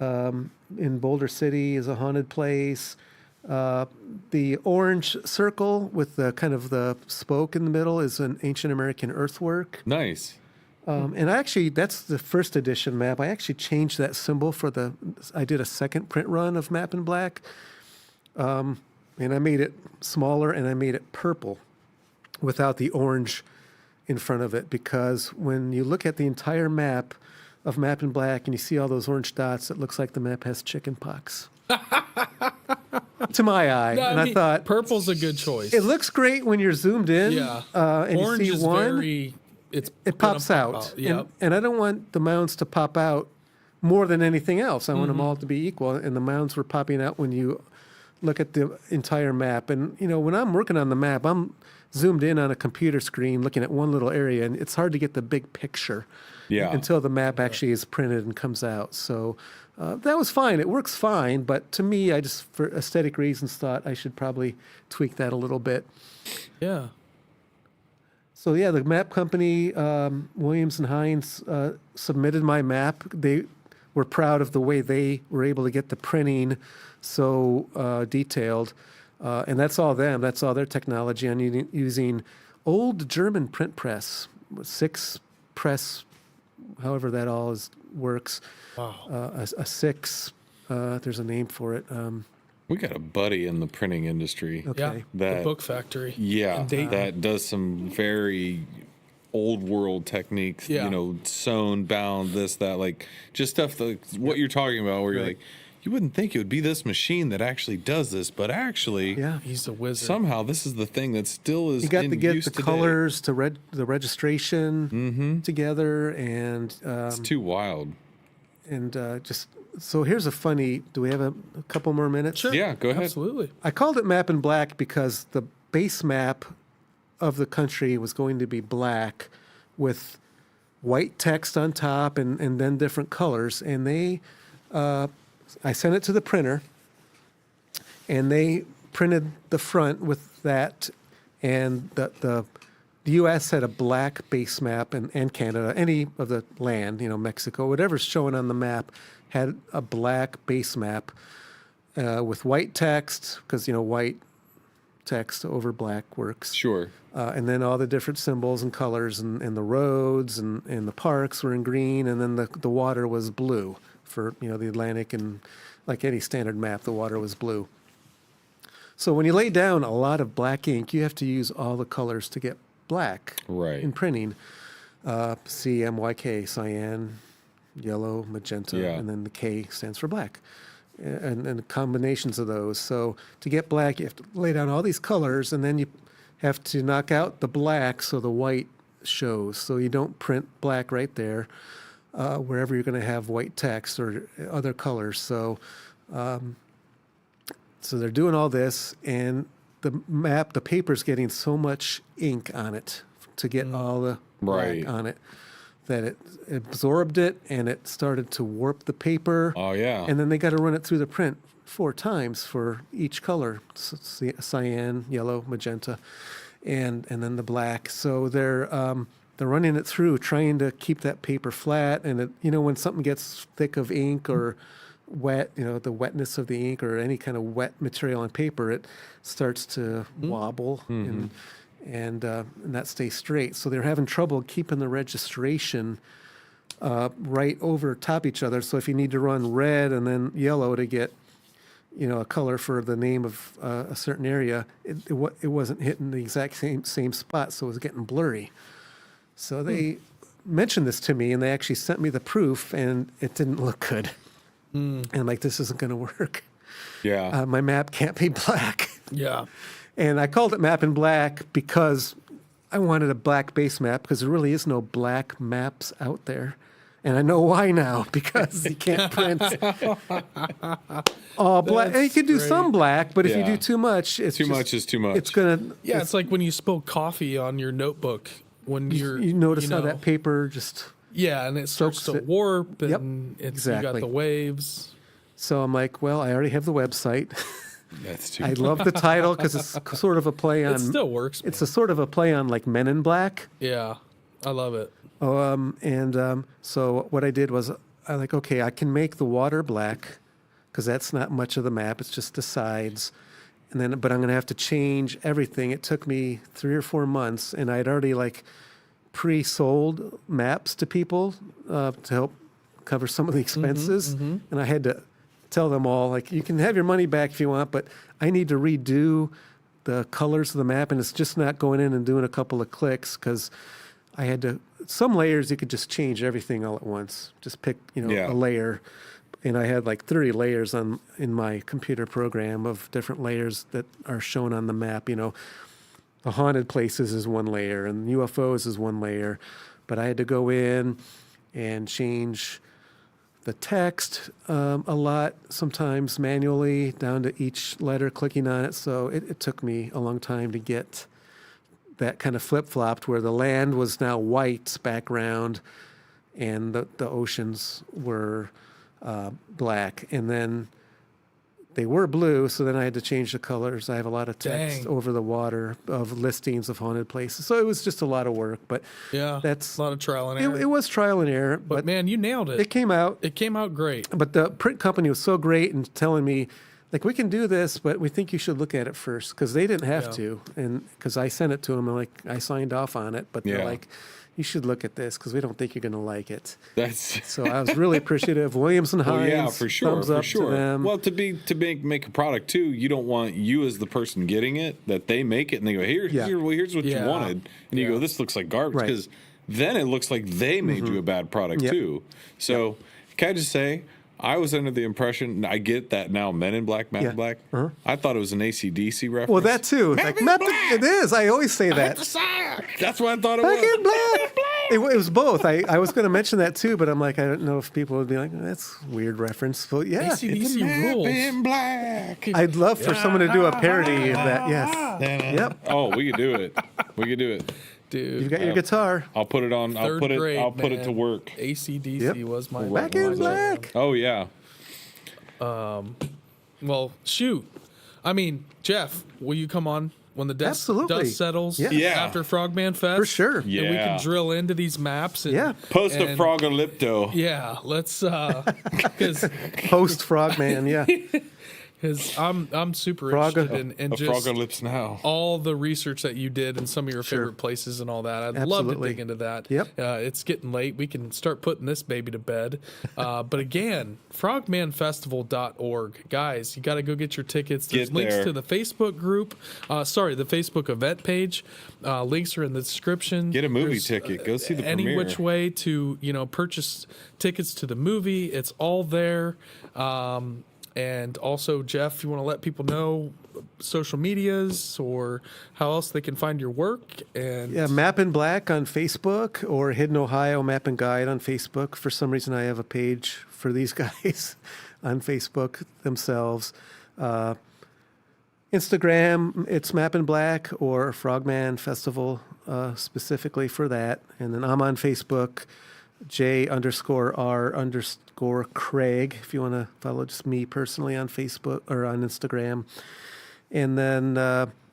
in Boulder City is a haunted place. The orange circle with the kind of the spoke in the middle is an ancient American earthwork. Nice. And actually, that's the first edition map. I actually changed that symbol I did a second print run of Map in Black. And I made it smaller and I made it purple without the orange in front of it. Because when you look at the entire map of Map in Black and you see all those orange dots, it looks like the map has chicken pox. To my eye. No, I thought purple's a good choice. it looks great when you're zoomed in. Yeah. And Orange you see is one. very. It Pops out. Yep. And I don't want the mounds to pop out more than anything else. I want them all to be equal. And the mounds were popping out when you look at the entire map. And, when I'm working on the map, I'm zoomed in on a computer screen looking at one little area, and it's hard to get the big picture until the map actually is printed and comes out. So that was fine. It works fine. But to me, I just, for aesthetic reasons, thought I should probably tweak that a little bit. Yeah. So yeah, the map company, Williams and Hines, submitted my map. They were proud of the way they were able to get the printing so detailed, and that's all them. That's all their technology. I'm using old German print press, 6 press, however that all works. Wow. A 6. There's a name for it. We got a buddy in the printing industry. Okay. Yeah. The Book Factory. Yeah. That does some very old world techniques, sewn, bound, this, that, like just stuff like what you're talking about where you're like, you wouldn't think it would be this machine that actually does this, but actually, he's a wizard. Somehow this is the thing that still is. You got to get the today. colors to the registration together, and it's too wild. And just so here's a funny. Do we have a couple more minutes? Sure. Yeah, go ahead. Absolutely. I called it Map in Black because the base map of the country was going to be black with white text on top and then different colors. And I sent it to the printer, and they printed the front with that. And the U.S. had a black base map, and Canada, any of the land, Mexico, whatever's showing on the map, had a black base map with white text, because, white text over black works. Sure. And then all the different symbols and colors, and the roads and the parks were in green, and then the water was blue for, the Atlantic, and like any standard map, the water was blue. So when you lay down a lot of black ink, you have to use all the colors to get black in printing. CMYK, cyan, yellow, magenta, and then the K stands for black. And combinations of those. So to get black, you have to lay down all these colors, and then you have to knock out the black so the white shows. So you don't print black right there wherever you're going to have white text or other colors. So they're doing all this, and the paper's getting so much ink on it to get all the black on it that it absorbed it, and it started to warp the paper. Oh, yeah. And then they got to run it through the print 4 times for each color, cyan, yellow, magenta, and then the black. So they're running it through, trying to keep that paper flat. And it, when something gets thick of ink or wet, the wetness of the ink or any kind of wet material on paper, it starts to wobble and not stay straight. So they're having trouble keeping the registration right over top each other. So if you need to run red and then yellow to get, a color for the name of a certain area, it wasn't hitting the exact same spot, so it was getting blurry. So they mentioned this to me, and they actually sent me the proof, and it didn't look good. And I'm like, this isn't going to work. Yeah. My map can't be black. Yeah. And I called it Map in Black because I wanted a black base map, because there really is no black maps out there. And I know why now, because you can't print all black. And you can do some black, but if you do too much, it's much is too much. It's gonna. Yeah, it's like when you spill coffee on your notebook when you notice how that paper just. Yeah, and it starts to warp, and you got the waves. So I'm like, well, I already have the website. That's too. I love the title because it's sort of a play on. It still works. It's a sort of a play on like Men in Black. Yeah, I love it. So what I did was I like, okay, I can make the water black because that's not much of the map. It's just the sides. And then, but I'm going to have to change everything. It took me 3 or 4 months, and I'd already like pre-sold maps to people to help cover some of the expenses. And I had to tell them all, like, you can have your money back if you want, but I need to redo the colors of the map, and it's just not going in and doing a couple of clicks because I had to. Some layers you could just change everything all at once. Just pick, a layer, and I had like 30 layers in my computer program of different layers that are shown on the map. The haunted places is one layer, and UFOs is one layer, but I had to go in and change the text a lot, sometimes manually down to each letter, clicking on it. So it took me a long time to get that kind of flip-flopped where the land was now white background and the oceans were black. And then they were blue, so then I had to change the colors. I have a lot of text over the water of listings of haunted places. So it was just a lot of work, but that's a lot of trial and error. It was trial and error. But man, you nailed it. It came out. It came out great. But the print company was so great in telling me, like, we can do this, but we think you should look at it first, because they didn't have to, and because I sent it to them, and like I signed off on it, but they're like, you should look at this because we don't think you're going to like it. So I was really appreciative. Williams and Hines, for sure, thumbs up to them. Well, to make a product too, you don't want you as the person getting it that they make it and they go, here's what you wanted, and you go, this looks like garbage, because then it looks like they made you a bad product too. So can I just say, I was under the impression, I get that now, Men in Black, Matt in Black. I thought it was an AC/DC reference. Well, that too. Like, it is. I always say that. That's what I thought it Back was. in Black. It was both. I was going to mention that too, but I'm like, I don't know if people would be like, that's a weird reference. But yeah. AC/DC rules. In Black. I'd love for someone to do a parody of that. Yes. Yep. Oh, we could do it. Dude, You've got your guitar. I'll put it on. I'll put it to work. AC/DC was my Back in Black. Oh yeah. Well, shoot. I mean, Jeff, will you come on when the dust settles after Frogman Fest? For sure. Yeah. And we can drill into these maps. And, Post a Frogalipto. Yeah, let's because Post Frogman. Yeah. Because I'm super interested in just Frogalips now. all the research that you did and some of your favorite places and all that. I'd love to dig into that. Yep. It's getting late. We can start putting this baby to bed. But again, frogmanfestival.org. Guys, you got to go get your tickets. There's links to the Facebook group. The Facebook event page. Links are in the description. Get a movie ticket. Go see the premiere. Any which way to purchase tickets to the movie. It's all there. And also, Jeff, you want to let people know social medias or how else they can find your work? And Map in Black on Facebook or Hidden Ohio Map and Guide on Facebook. For some reason, I have a page for these guys on Facebook themselves. Instagram, it's Map in Black or Frogman Festival specifically for that. And then I'm on Facebook. J_R_Craig, if you want to follow just me personally on Facebook or on Instagram. And then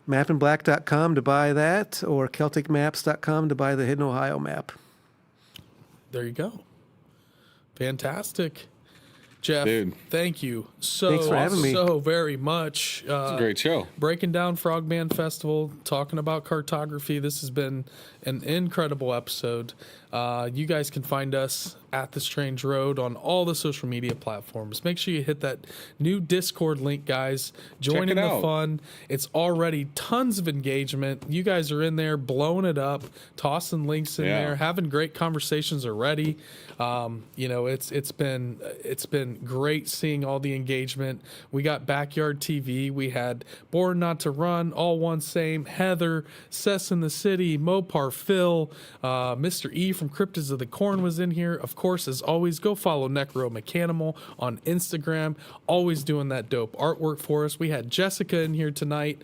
mapinblack.com to buy that, or celticmaps.com to buy the Hidden Ohio map. There you go. Fantastic. Jeff, Dude. thank you Thanks for having me. so very much. It's a great show. Breaking down Frogman Festival, talking about cartography. This has been an incredible episode. You guys can find us at The Strange Road on all the social media platforms. Make sure you hit that new Discord link, guys. Join in the fun. It's already tons of engagement. You guys are in there blowing it up, tossing links in there, having great conversations already. It's been great seeing all the engagement. We got Backyard TV. We had Born Not to Run, All One Same, Heather, Cess in the City, Mopar Phil, Mr. E from Cryptids of the Corn was in here. Of course, as always, go follow Necromechanimal on Instagram. Always doing that dope artwork for us. We had Jessica in here tonight.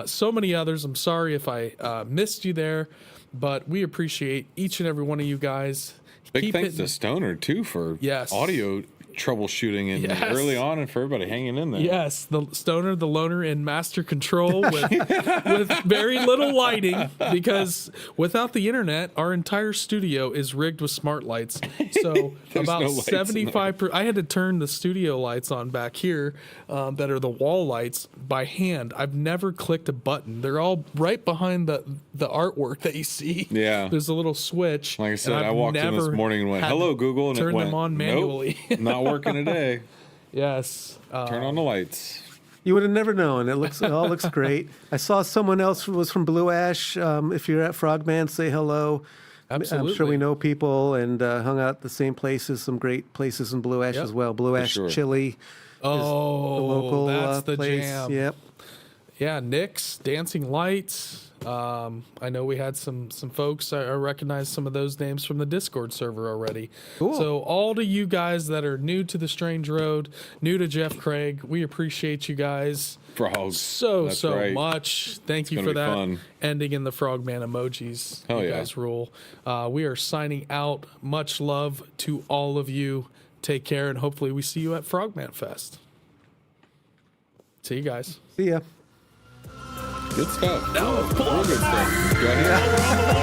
So many others. I'm sorry if I missed you there, but we appreciate each and every one of you guys. Big thanks to Stoner, too, for audio troubleshooting and early on, and for everybody hanging in there. Yes, the Stoner, the Loner, in master control with very little lighting, because without the internet, our entire studio is rigged with smart lights. So about 75%. I had to turn the studio lights on back here that are the wall lights by hand. I've never clicked a button. They're all right behind the artwork that you see. Yeah. There's a little switch. Like I said, I walked in this morning and went, "Hello, Google," and turn it went, them on manually. Nope, not working today. Yes. Turn on the lights. You would have never known. It all looks great. I saw someone else who was from Blue Ash. If you're at Frogman, say hello. Absolutely. I'm sure we know people and hung out at the same places. Some great places in Blue Ash as well. Blue Ash Chili. Oh, the local that's the place. jam. Yep. Yeah, Nick's Dancing Lights. I know we had some folks. I recognize some of those names from the Discord server already. Cool. So all to you guys that are new to the Strange Road, new to Jeff Craig, we appreciate you guys Frogs. so much. Thank you for that. Fun. Ending in the Frogman emojis. Hell you yeah. guys rule. We are signing out. Much love to all of you. Take care, and hopefully we see you at Frogman Fest. See you guys. See ya. Good stuff. Now, Real good stuff. Go ahead.